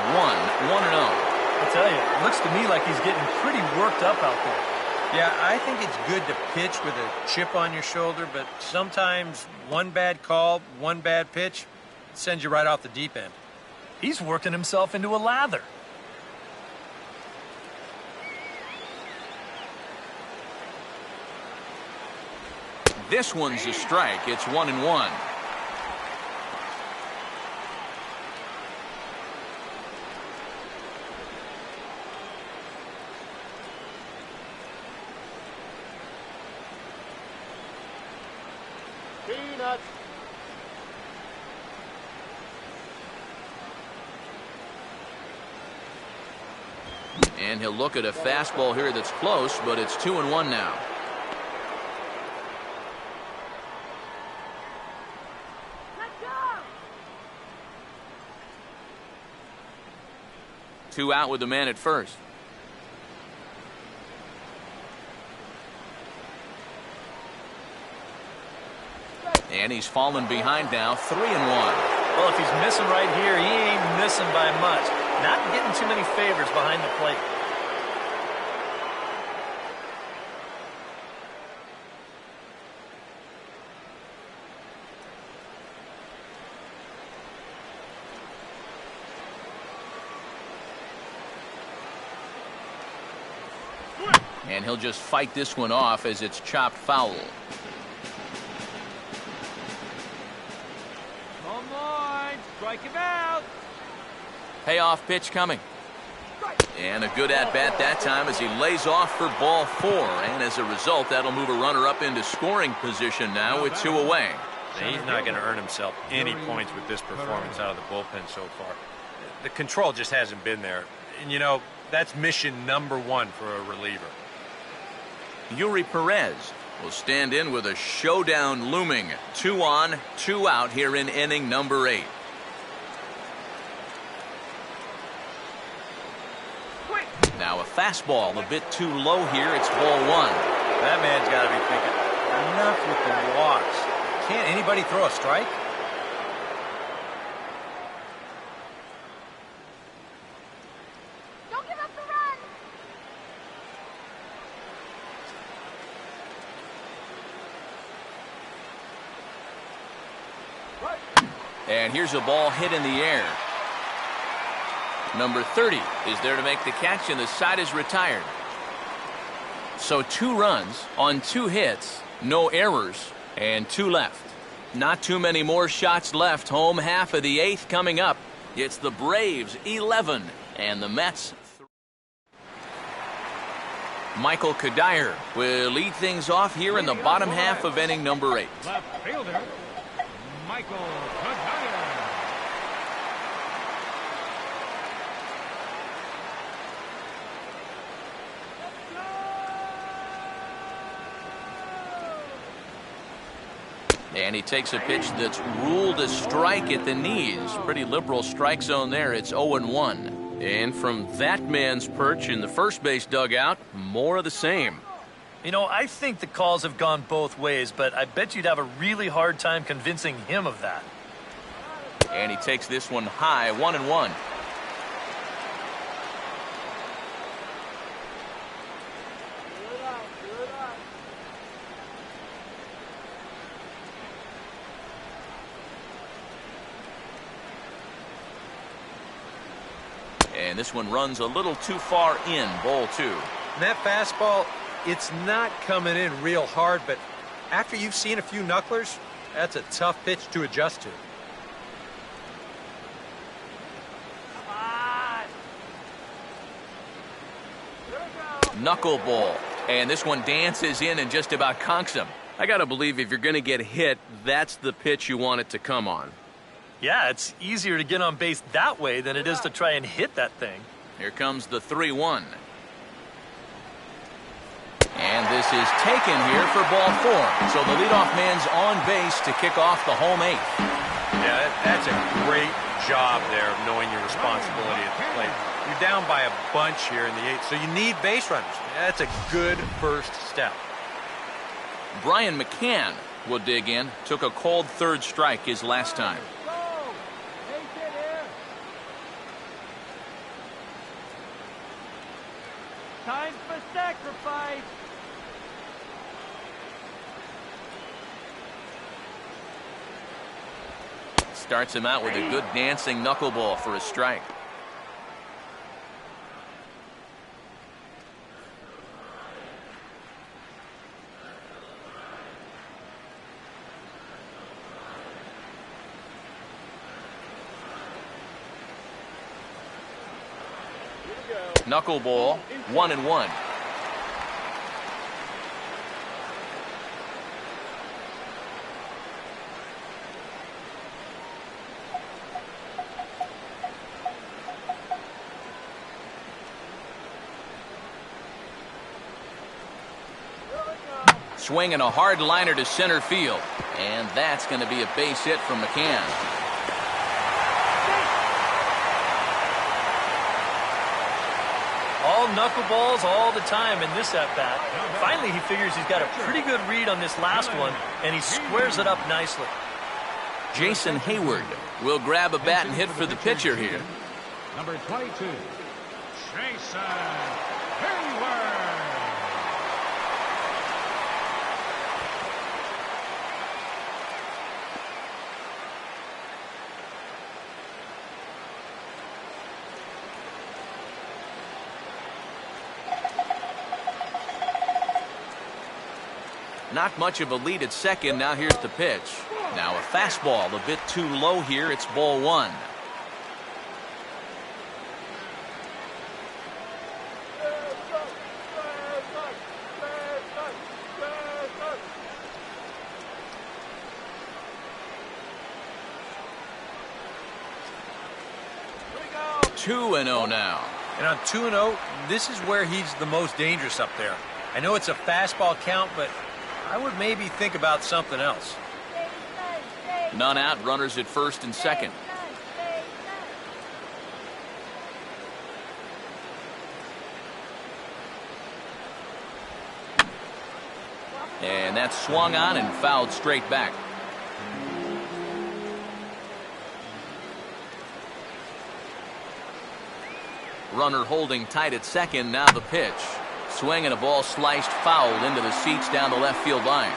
I tell you, it looks to me like he's getting pretty worked up out there. Yeah, I think it's good to pitch with a chip on your shoulder, but sometimes one bad call, one bad pitch sends you right off the deep end. He's working himself into a lather. This one's a strike. It's 1-1. Peanuts. And he'll look at a fastball here that's close, but it's 2-1 now. Let's go. 2 out with the man at first. And he's fallen behind now, 3-1. Well, if he's missing right here, he ain't missing by much. Not getting too many favors behind the plate. And he'll just fight this one off as it's chopped foul. Come on, strike him out. Payoff pitch coming. And a good at-bat that time as he lays off for ball 4. And as a result, that'll move a runner up into scoring position now with 2 away. He's not going to earn himself any points with this performance out of the bullpen so far. The control just hasn't been there. And, you know, that's mission number 1 for a reliever. Yuri Perez will stand in with a showdown looming. 2 on, 2 out here in inning number 8. Now a fastball a bit too low here. It's ball 1. That man's got to be thinking, enough with the walks. Can't anybody throw a strike? Don't give up the run. And here's a ball hit in the air. Number 30 is there to make the catch, and the side is retired. So 2 runs on 2 hits, no errors, and 2 left. Not too many more shots left. Home half of the 8th coming up. It's the Braves 11 and the Mets 3. Michael Kadire will lead things off here in the bottom half of inning number 8. Left fielder, Michael Kadire. And he takes a pitch that's ruled a strike at the knees. Pretty liberal strike zone there. It's 0-1. And from that man's perch in the first base dugout, more of the same. You know, I think the calls have gone both ways, but I bet you'd have a really hard time convincing him of that. And he takes this one high, 1-1. And this one runs a little too far in, ball 2. And that fastball, it's not coming in real hard, but after you've seen a few knucklers, that's a tough pitch to adjust to. Knuckleball. And this one dances in and just about conks him. I got to believe if you're going to get hit, that's the pitch you want it to come on. Yeah, it's easier to get on base that way than it is to try and hit that thing. Here comes the 3-1. And this is taken here for ball 4. So the leadoff man's on base to kick off the home 8th. Yeah, that's a great job there of knowing your responsibility at the plate. You're down by a bunch here in the 8th, so you need base runners. That's a good first step. Brian McCann will dig in. Took a cold third strike his last time. Time for sacrifice. Starts him out with a good dancing knuckleball for a strike. Knuckleball, 1-1. Swinging a hard liner to center field. And that's going to be a base hit from McCann. All knuckleballs all the time in this at-bat. Finally, he figures he's got a pretty good read on this last one, and he squares it up nicely. Jason Hayward will grab a bat and hit for the pitcher here. Number 22, Jason Hayward. Not much of a lead at second. Now here's the pitch. Now a fastball a bit too low here. It's ball 1. Two and 0 now. And on 2-0, this is where he's the most dangerous up there. I know it's a fastball count, but I would maybe think about something else. None out, runners at first and second. And that's swung on and fouled straight back. Runner holding tight at second. Now the pitch. Swing and a ball sliced foul into the seats down the left field line.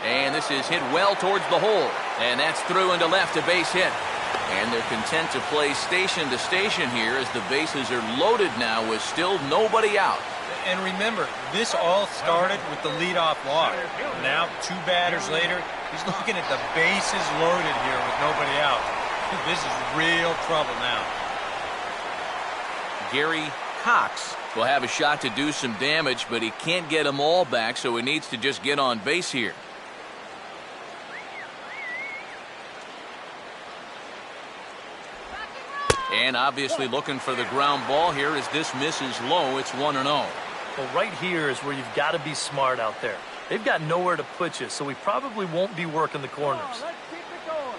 And this is hit well towards the hole. And that's through into left, a base hit. And they're content to play station to station here as the bases are loaded now with still nobody out. And remember, this all started with the leadoff walk. Now, 2 batters later, he's looking at the bases loaded here with nobody out. This is real trouble now. Gary Cox will have a shot to do some damage, but he can't get them all back, so he needs to just get on base here. And obviously looking for the ground ball here as this misses low. It's 1-0. Well, right here is where you've got to be smart out there. They've got nowhere to put you, so we probably won't be working the corners. Let's keep it going.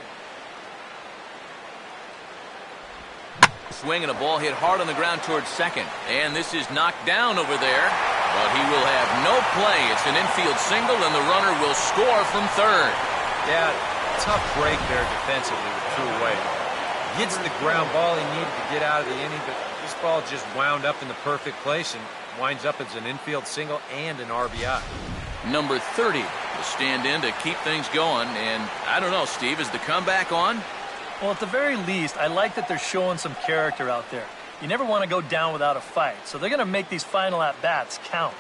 Swing and a ball hit hard on the ground towards second. And this is knocked down over there. But he will have no play. It's an infield single, and the runner will score from third. Yeah, tough break there defensively with 2 away. Gets the ground ball he needed to get out of the inning, but this ball just wound up in the perfect place and winds up as an infield single and an RBI. Number 30 will stand in to keep things going. And I don't know, Steve, is the comeback on? Well, at the very least, I like that they're showing some character out there. You never want to go down without a fight, so they're going to make these final at-bats count.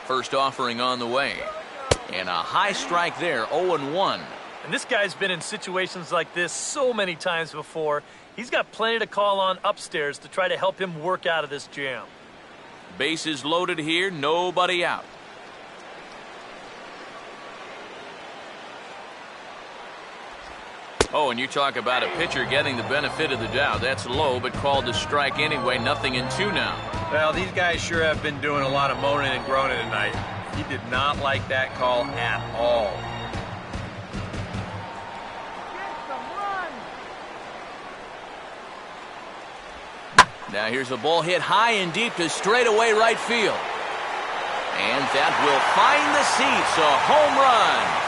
First offering on the way. And a high strike there, 0-1. And this guy's been in situations like this so many times before. He's got plenty to call on upstairs to try to help him work out of this jam. Bases loaded here, nobody out. Oh, and you talk about a pitcher getting the benefit of the doubt. That's low, but called a strike anyway. 0-2 now. Well, these guys sure have been doing a lot of moaning and groaning tonight. He did not like that call at all. Now here's a ball hit high and deep to straightaway right field. And that will find the seats, a home run.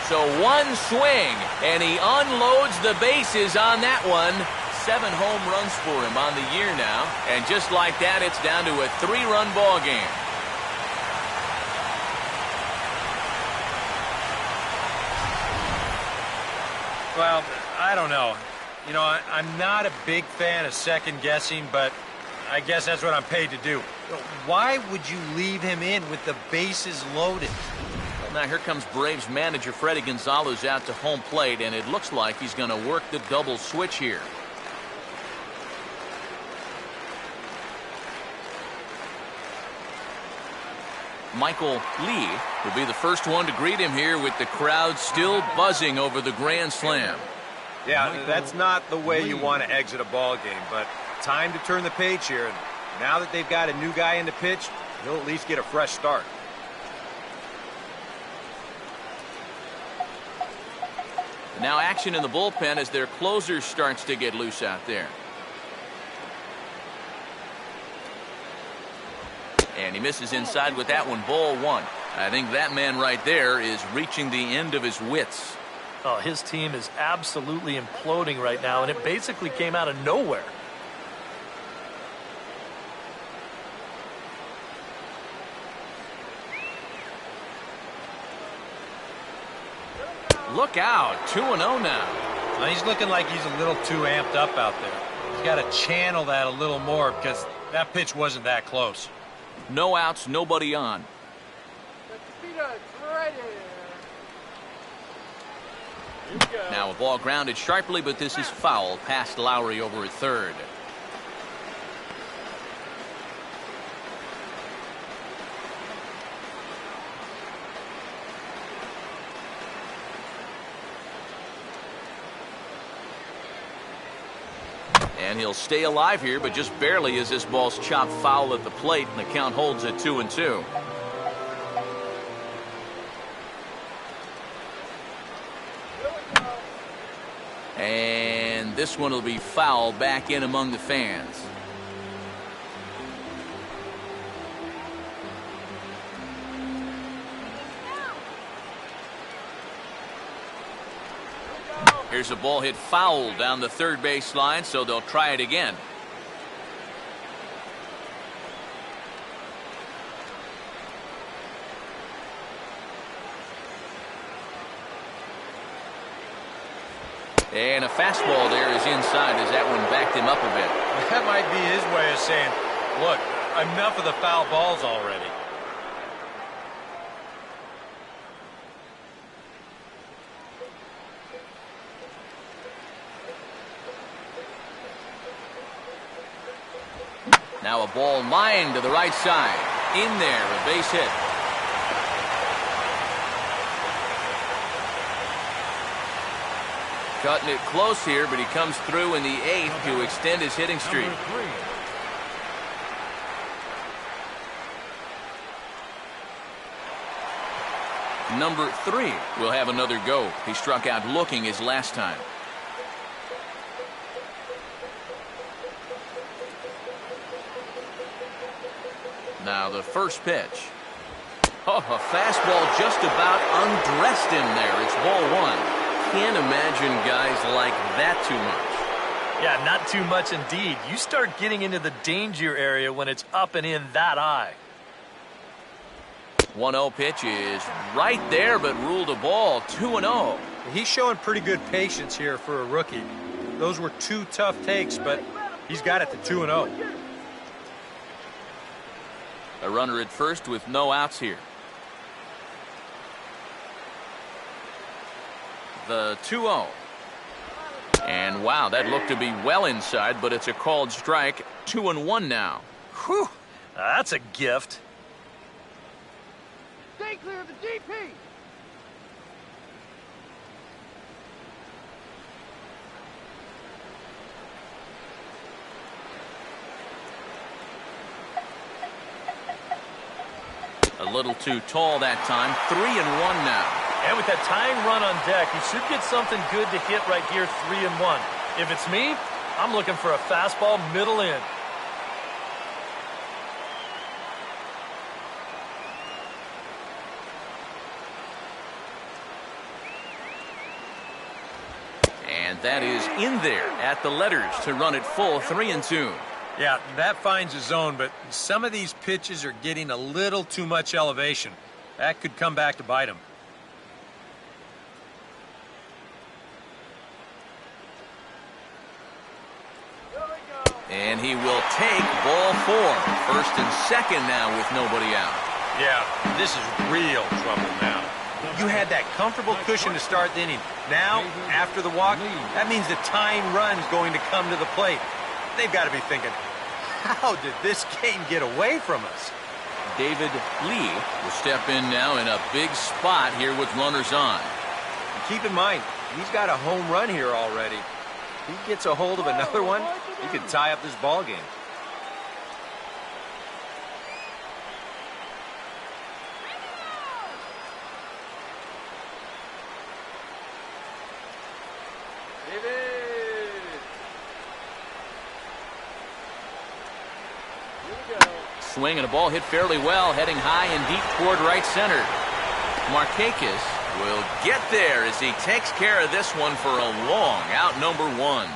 So one swing, and he unloads the bases on that one. 7 home runs for him on the year now. And just like that, it's down to a 3-run ball game. Well, I don't know. You know, I'm not a big fan of second guessing, but I guess that's what I'm paid to do. Why would you leave him in with the bases loaded? Now here comes Braves manager Freddie Gonzalez out to home plate, and it looks like he's going to work the double switch here. Michael Lee will be the first one to greet him here with the crowd still buzzing over the grand slam. Yeah, that's not the way you want to exit a ball game, but time to turn the page here. And now that they've got a new guy in the pitch, he'll at least get a fresh start. Now action in the bullpen as their closer starts to get loose out there. And he misses inside with that one, ball 1. I think that man right there is reaching the end of his wits. Oh, his team is absolutely imploding right now, and it basically came out of nowhere. Look out, 2-0 now. Now he's looking like he's a little too amped up out there. He's got to channel that a little more because that pitch wasn't that close. No outs, nobody on. Now a ball grounded sharply, but this is foul past Lowry over at third. And he'll stay alive here, but just barely as this ball's chopped foul at the plate, and the count holds at 2-2. And this one will be foul back in among the fans. Here's a ball hit foul down the third base line, so they'll try it again. And a fastball there is inside as that one backed him up a bit. That might be his way of saying, look, enough of the foul balls already. Now a ball lined to the right side. In there, a base hit. Cutting it close here, but he comes through in the 8th to extend his hitting streak. Number 3 will have another go. He struck out looking his last time. Now the first pitch. Oh, a fastball just about undressed him there. It's ball 1. Can't imagine guys like that too much. Yeah, not too much indeed. You start getting into the danger area when it's up and in that high. 1-0 pitch is right there, but ruled a ball. 2-0. He's showing pretty good patience here for a rookie. Those were 2 tough takes, but he's got it to 2-0. A runner at first with no outs here. The 2-0. And wow, that looked to be well inside, but it's a called strike. 2-1 now. Whew, that's a gift. Stay clear of the DP. A little too tall that time. 3-1 now. And with that tying run on deck, he should get something good to hit right here, 3-1. If it's me, I'm looking for a fastball middle in. And that is in there at the letters to run it full 3-2. Yeah, that finds a zone, but some of these pitches are getting a little too much elevation. That could come back to bite him. And he will take ball 4. First and second now with nobody out. Yeah, this is real trouble now. You had that comfortable cushion to start the inning. Now, after the walk, that means the tying run's going to come to the plate. They've got to be thinking, how did this game get away from us? David Lee will step in now in a big spot here with runners on. And keep in mind, he's got a home run here already. If he gets a hold of another one, he could tie up this ball game. Swing and a ball hit fairly well, heading high and deep toward right center. Markakis will get there as he takes care of this one for a long out, number 1.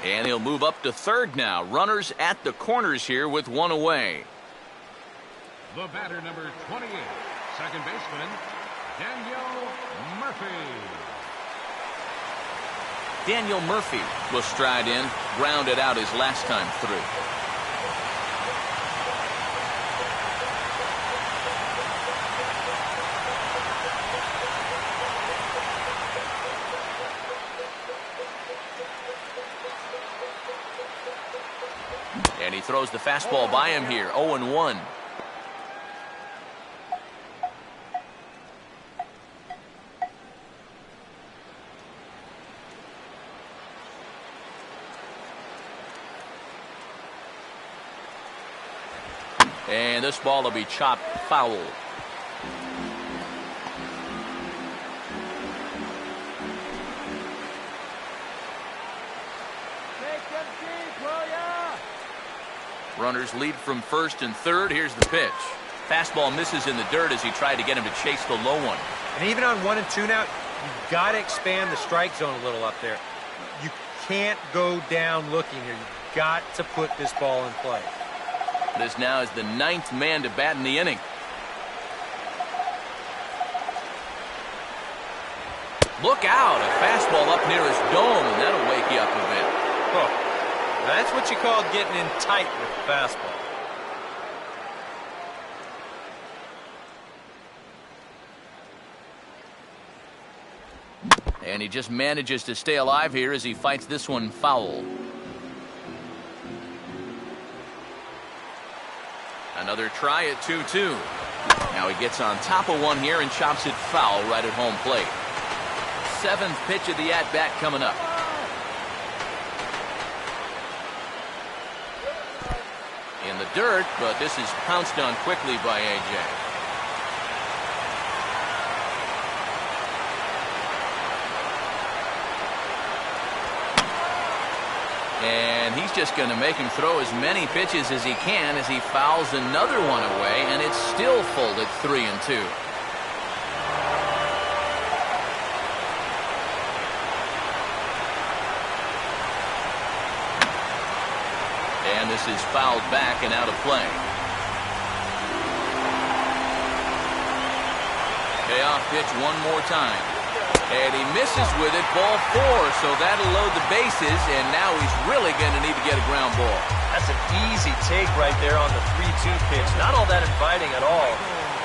And he'll move up to third now. Runners at the corners here with one away. The batter, number 28, second baseman, Daniel Murphy. Daniel Murphy will stride in, grounded out his last time through. And he throws the fastball by him here, 0-1. And this ball will be chopped foul. Runners lead from first and third. Here's the pitch. Fastball misses in the dirt as he tried to get him to chase the low one. And even on 1 and 2 now, you've got to expand the strike zone a little up there. You can't go down looking here. You've got to put this ball in play. This now is the 9th man to bat in the inning. Look out, a fastball up near his dome, and that'll wake you up a bit. Oh, that's what you call getting in tight with the fastball. And he just manages to stay alive here as he fights this one foul. Another try at 2-2. Now he gets on top of one here and chops it foul right at home plate. 7th pitch of the at-bat coming up. In the dirt, but this is pounced on quickly by A.J. And he's just going to make him throw as many pitches as he can as he fouls another one away, and it's still full at 3-2. And this is fouled back and out of play. Payoff pitch one more time. And he misses with it, ball 4, so that'll load the bases, and now he's really going to need to get a ground ball. That's an easy take right there on the 3-2 pitch. Not all that inviting at all.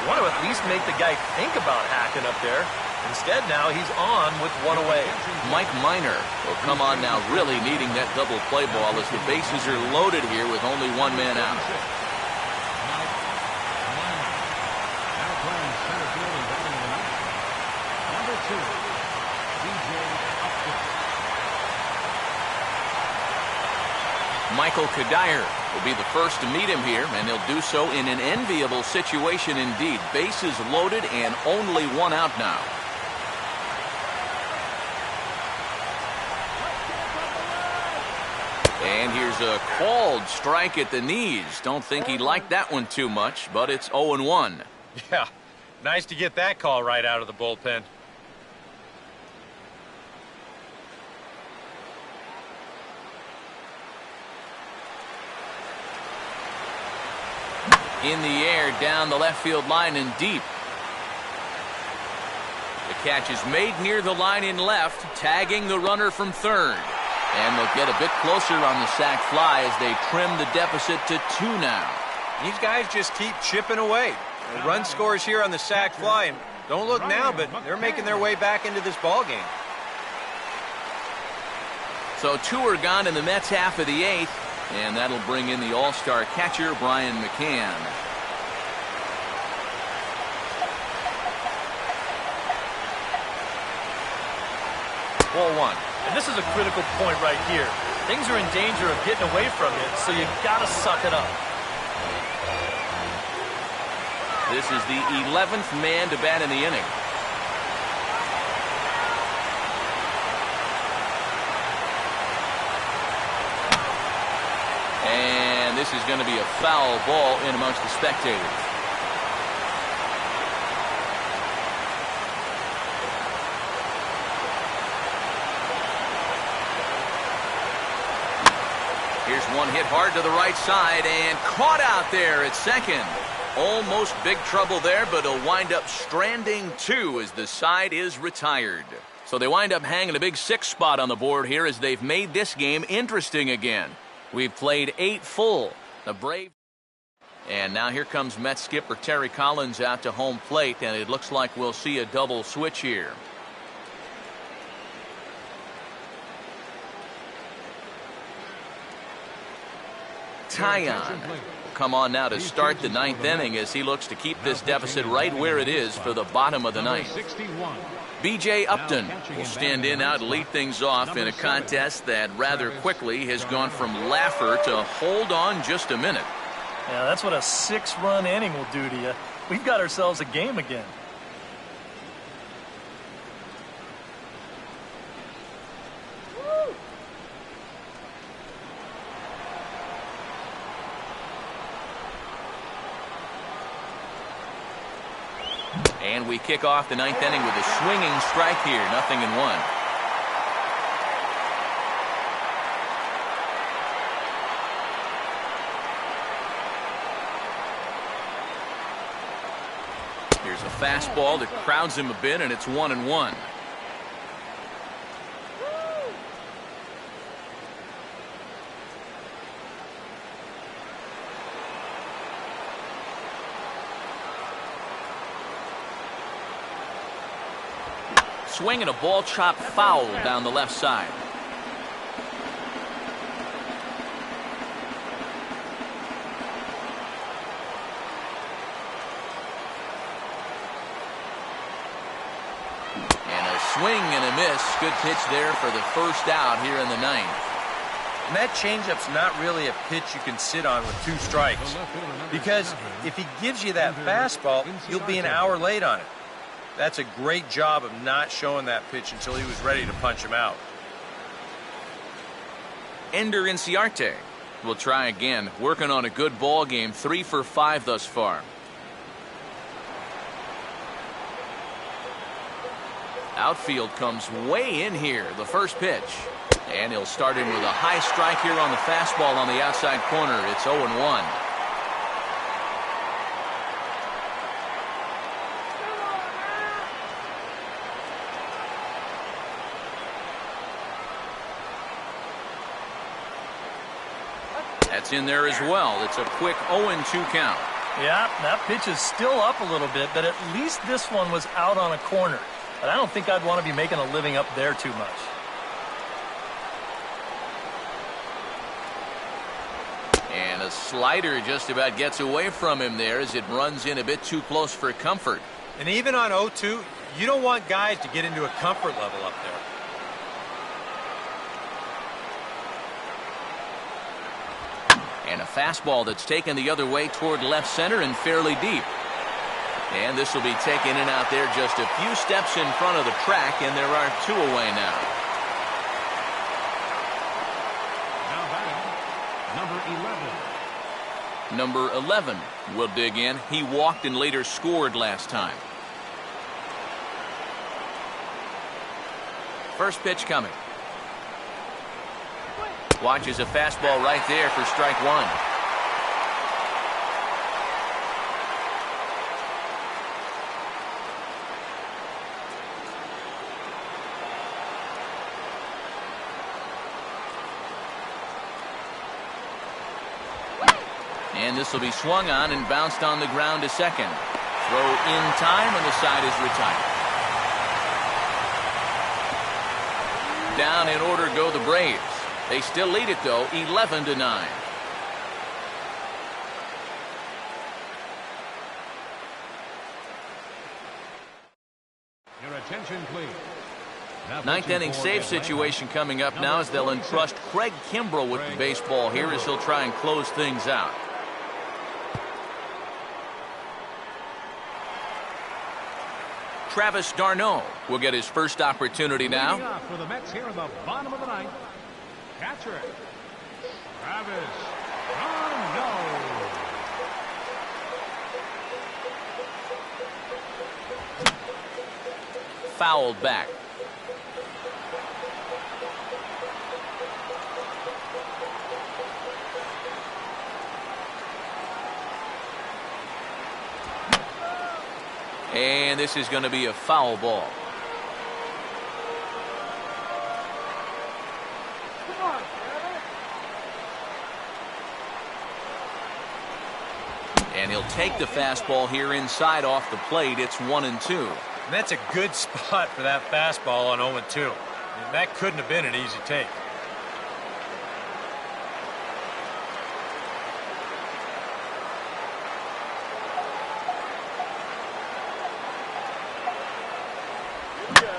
You want to at least make the guy think about hacking up there. Instead, now he's on with one away. Mike Minor will come on now, really needing that double play ball as the bases are loaded here with only one man out. Michael Kadire will be the first to meet him here, and he'll do so in an enviable situation indeed. Bases loaded and only one out now. And here's a called strike at the knees. Don't think he liked that one too much, but it's 0-1. Yeah, nice to get that call right out of the bullpen. In the air, down the left field line and deep. The catch is made near the line in left, tagging the runner from third. And they'll get a bit closer on the sac fly as they trim the deficit to 2 now. These guys just keep chipping away. The run scores here on the sac fly, and don't look now, but they're making their way back into this ball game. So 2 are gone in the Mets half of the 8th. And that'll bring in the all-star catcher, Brian McCann. Ball 1. And this is a critical point right here. Things are in danger of getting away from it, so you got to suck it up. This is the 11th man to bat in the inning. And this is going to be a foul ball in amongst the spectators. Here's one hit hard to the right side and caught out there at second. Almost big trouble there, but he'll wind up stranding 2 as the side is retired. So they wind up hanging a big 6 spot on the board here as they've made this game interesting again. We've played 8 full. The Braves. And now here comes Mets skipper Terry Collins out to home plate, and it looks like we'll see a double switch here. Taillon will come on now to start the 9th inning as he looks to keep this deficit right where it is for the bottom of the 9th. B.J. Upton will stand in now to lead things off in a contest that rather quickly has gone from laugher to hold on just a minute. Yeah, that's what a 6-run inning will do to you. We've got ourselves a game again. And we kick off the 9th inning with a swinging strike here, 0-1. Here's a fastball that crowds him a bit, and it's 1-1. Swinging a ball chopped foul down the left side. And a swing and a miss. Good pitch there for the first out here in the 9th. And that changeup's not really a pitch you can sit on with 2 strikes. Because if he gives you that fastball, you'll be an hour late on it. That's a great job of not showing that pitch until he was ready to punch him out. Ender Inciarte will try again, working on a good ball game, 3 for 5 thus far. Outfield comes way in here, the first pitch. And he'll start in with a high strike here on the fastball on the outside corner. It's 0-1. That's in there as well. It's a quick 0-2 count. Yeah, that pitch is still up a little bit, but at least this one was out on a corner. But I don't think I'd want to be making a living up there too much. And a slider just about gets away from him there as it runs in a bit too close for comfort. And even on 0-2, you don't want guys to get into a comfort level up there. And a fastball that's taken the other way toward left center and fairly deep. And this will be taken in out there just a few steps in front of the track, and there are 2 away now. Now batting, number 11. Number 11 will dig in. He walked and later scored last time. First pitch coming. Watches a fastball right there for strike 1. And this will be swung on and bounced on the ground to second. Throw in time, and the side is retired. Down in order go the Braves. They still lead it, though, 11-9. Your attention, please. Ninth inning save situation coming up now as they'll entrust Craig Kimbrell with the baseball here as he'll try and close things out. Travis d'Arnaud will get his first opportunity now. Leading off for the Mets here in the bottom of the ninth. Catcher, Travis d'Arnaud. Fouled back. And this is going to be a foul ball. Come on, Travis. And he'll take the fastball here inside off the plate. It's 1-2. And that's a good spot for that fastball on 0-2. And that couldn't have been an easy take.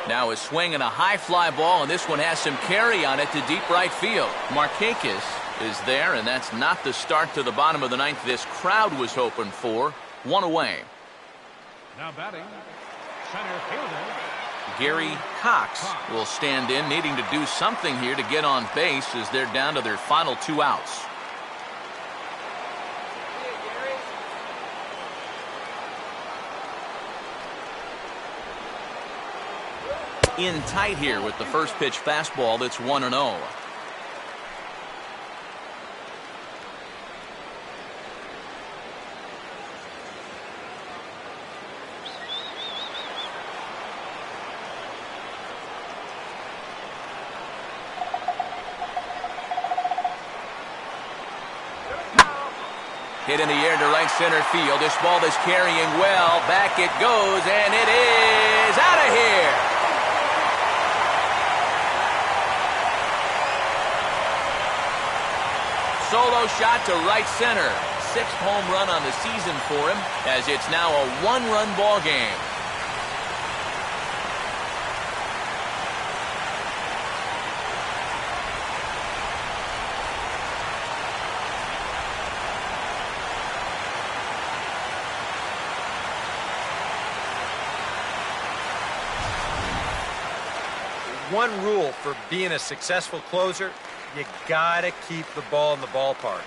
Now a swing and a high fly ball, and this one has some carry on it to deep right field. Markakis is there, and that's not the start to the bottom of the ninth this crowd was hoping for. 1 away. Now batting, center fielder, Gary Cox will stand in, needing to do something here to get on base as they're down to their final 2 outs. In tight here with the first pitch fastball. That's 1-0. Hit in the air to right center field. This ball is carrying well. Back it goes, and it is out of here. Solo shot to right center. 6th home run on the season for him, as it's now a 1-run ball game. One rule for being a successful closer: you gotta keep the ball in the ballpark.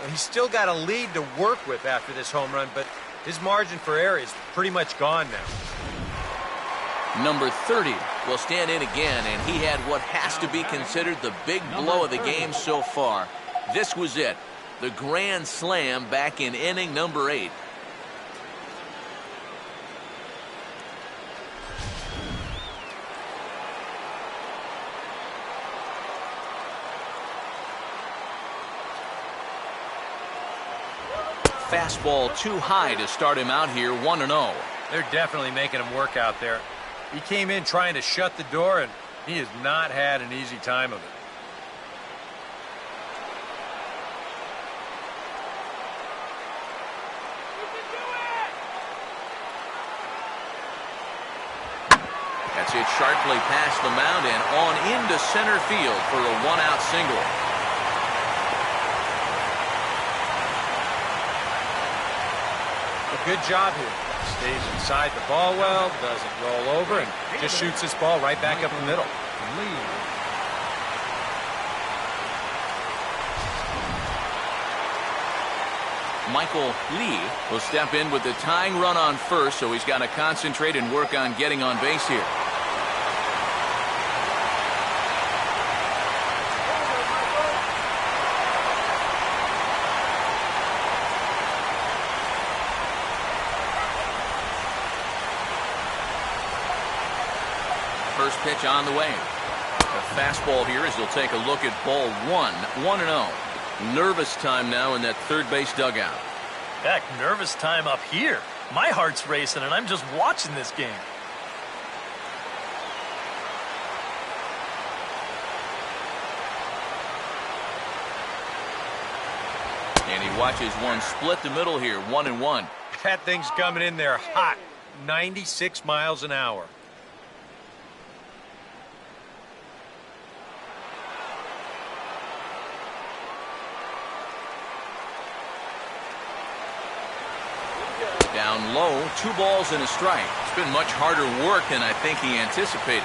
Now, he's still got a lead to work with after this home run, but his margin for error is pretty much gone now. Number 30 will stand in again, and he had what has to be considered the big blow of the game so far. This was it. The grand slam back in inning number 8. fastball too high to start him out here 1-0. They're definitely making him work out there. He came in trying to shut the door, and he has not had an easy time of it. That's it sharply past the mound and on into center field for a one-out single. A good job here. Stays inside the ball well, doesn't roll over, and just shoots this ball right back up the middle. Michael Lee will step in with the tying run on first, so he's got to concentrate and work on getting on base here. First pitch on the way. A fastball here as he'll take a look at ball 1-0. Nervous time now in that third base dugout. Heck, nervous time up here. My heart's racing and I'm just watching this game. And he watches one split the middle here, 1-1. That thing's coming in there hot, 96 miles an hour. Down low, 2 balls and a strike. It's been much harder work than I think he anticipated.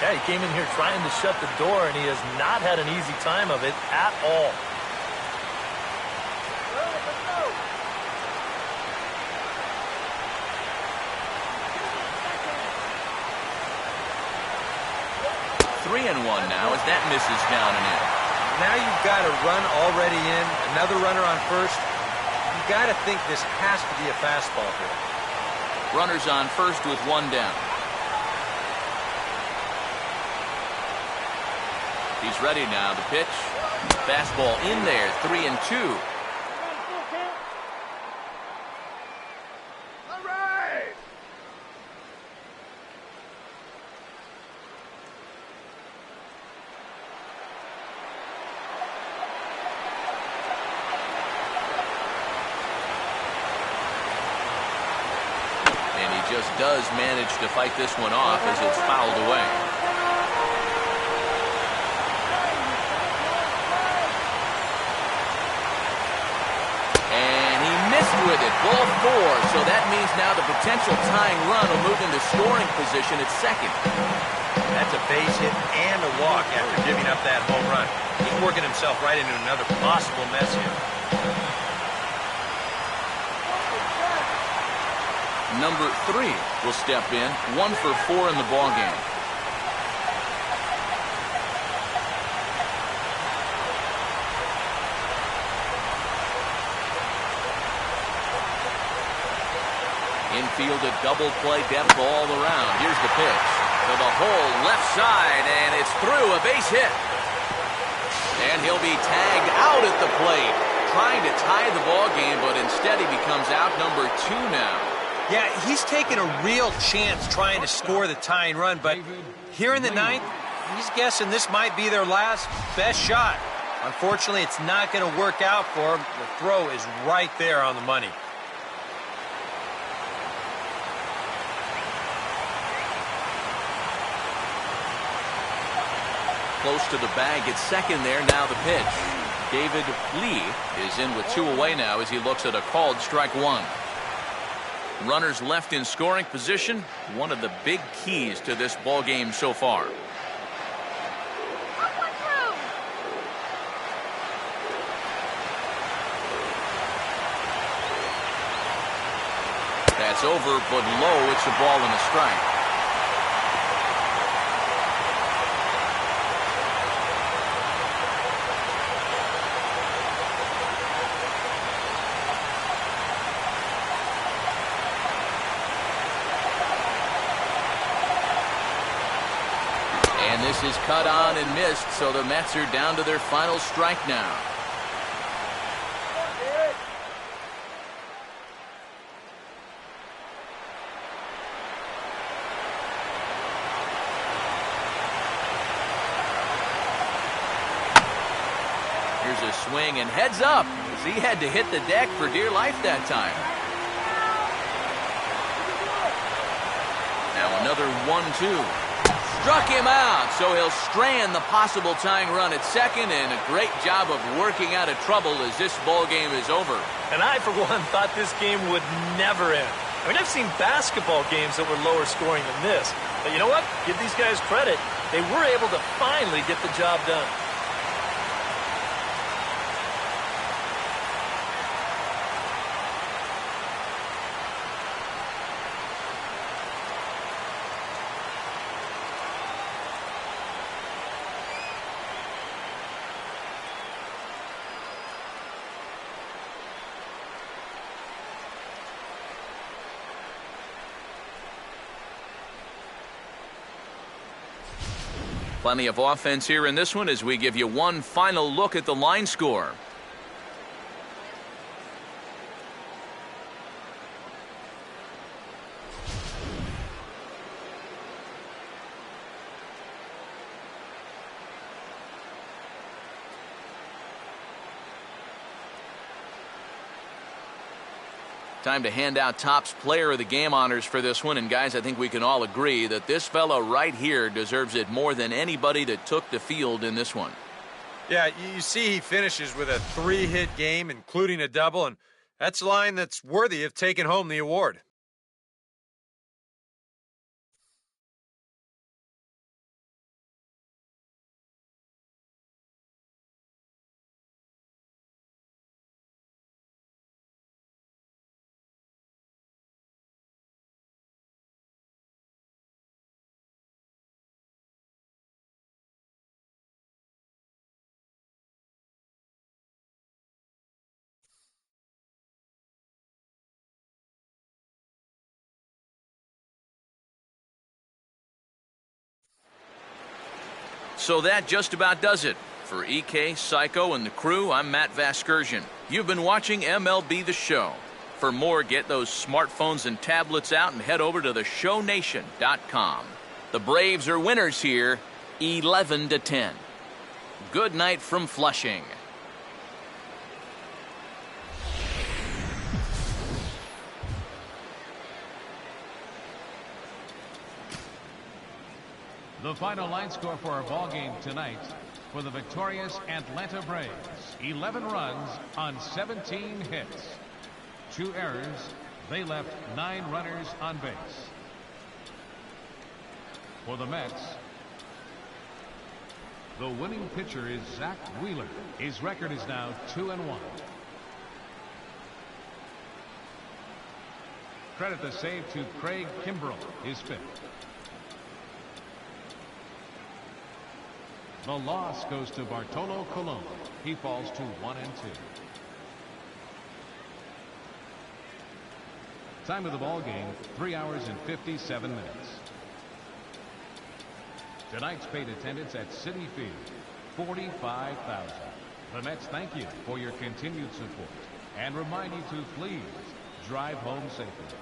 Yeah, he came in here trying to shut the door, and he has not had an easy time of it at all. Three and one now as that misses down and in. Now you've got a run already in, another runner on first. You got to think this has to be a fastball here. Runners on first with one down. He's ready now. The pitch. Fastball in there. 3-2. Just does manage to fight this one off as it's fouled away. And he missed with it. Ball 4. So that means now the potential tying run will move into scoring position at second. That's a base hit and a walk after giving up that home run. He's working himself right into another possible mess here. Number 3 will step in, 1 for 4 in the ballgame. Infield a double play depth all around. Here's the pitch to the hole left side, and it's through, a base hit. And he'll be tagged out at the plate, trying to tie the ball game, but instead he becomes out number 2 now. Yeah, he's taking a real chance trying to score the tying run, but here in the ninth, he's guessing this might be their last best shot. Unfortunately, it's not going to work out for him. The throw is right there on the money. Close to the bag at second there. Now the pitch. David Lee is in with 2 away now as he looks at a called strike 1. Runners left in scoring position, one of the big keys to this ball game so far. That's over, but low. It's a ball and a strike. This is cut on and missed, so the Mets are down to their final strike now. Here's a swing and heads up as he had to hit the deck for dear life that time. Now another 1-2. Struck him out, so he'll strand the possible tying run at second, and a great job of working out of trouble as this ball game is over. And I, for one, thought this game would never end. I mean, I've seen basketball games that were lower scoring than this. But you know what? Give these guys credit. They were able to finally get the job done. Plenty of offense here in this one as we give you one final look at the line score. Time to hand out Topps Player of the Game honors for this one. And guys, I think we can all agree that this fella right here deserves it more than anybody that took the field in this one. Yeah, you see he finishes with a 3-hit game, including a double, and that's a line that's worthy of taking home the award. So that just about does it. For EK, Psycho, and the crew, I'm Matt Vasgersian. You've been watching MLB The Show. For more, get those smartphones and tablets out and head over to theshownation.com. The Braves are winners here, 11-10. Good night from Flushing. The final line score for our ball game tonight for the victorious Atlanta Braves: 11 runs on 17 hits. 2 errors. They left 9 runners on base. For the Mets, the winning pitcher is Zach Wheeler. His record is now 2-1. Credit the save to Craig Kimbrell, his 5th. The loss goes to Bartolo Colon. He falls to 1-2. Time of the ball game, 3 hours and 57 minutes. Tonight's paid attendance at Citi Field, 45,000. The Mets thank you for your continued support and remind you to please drive home safely.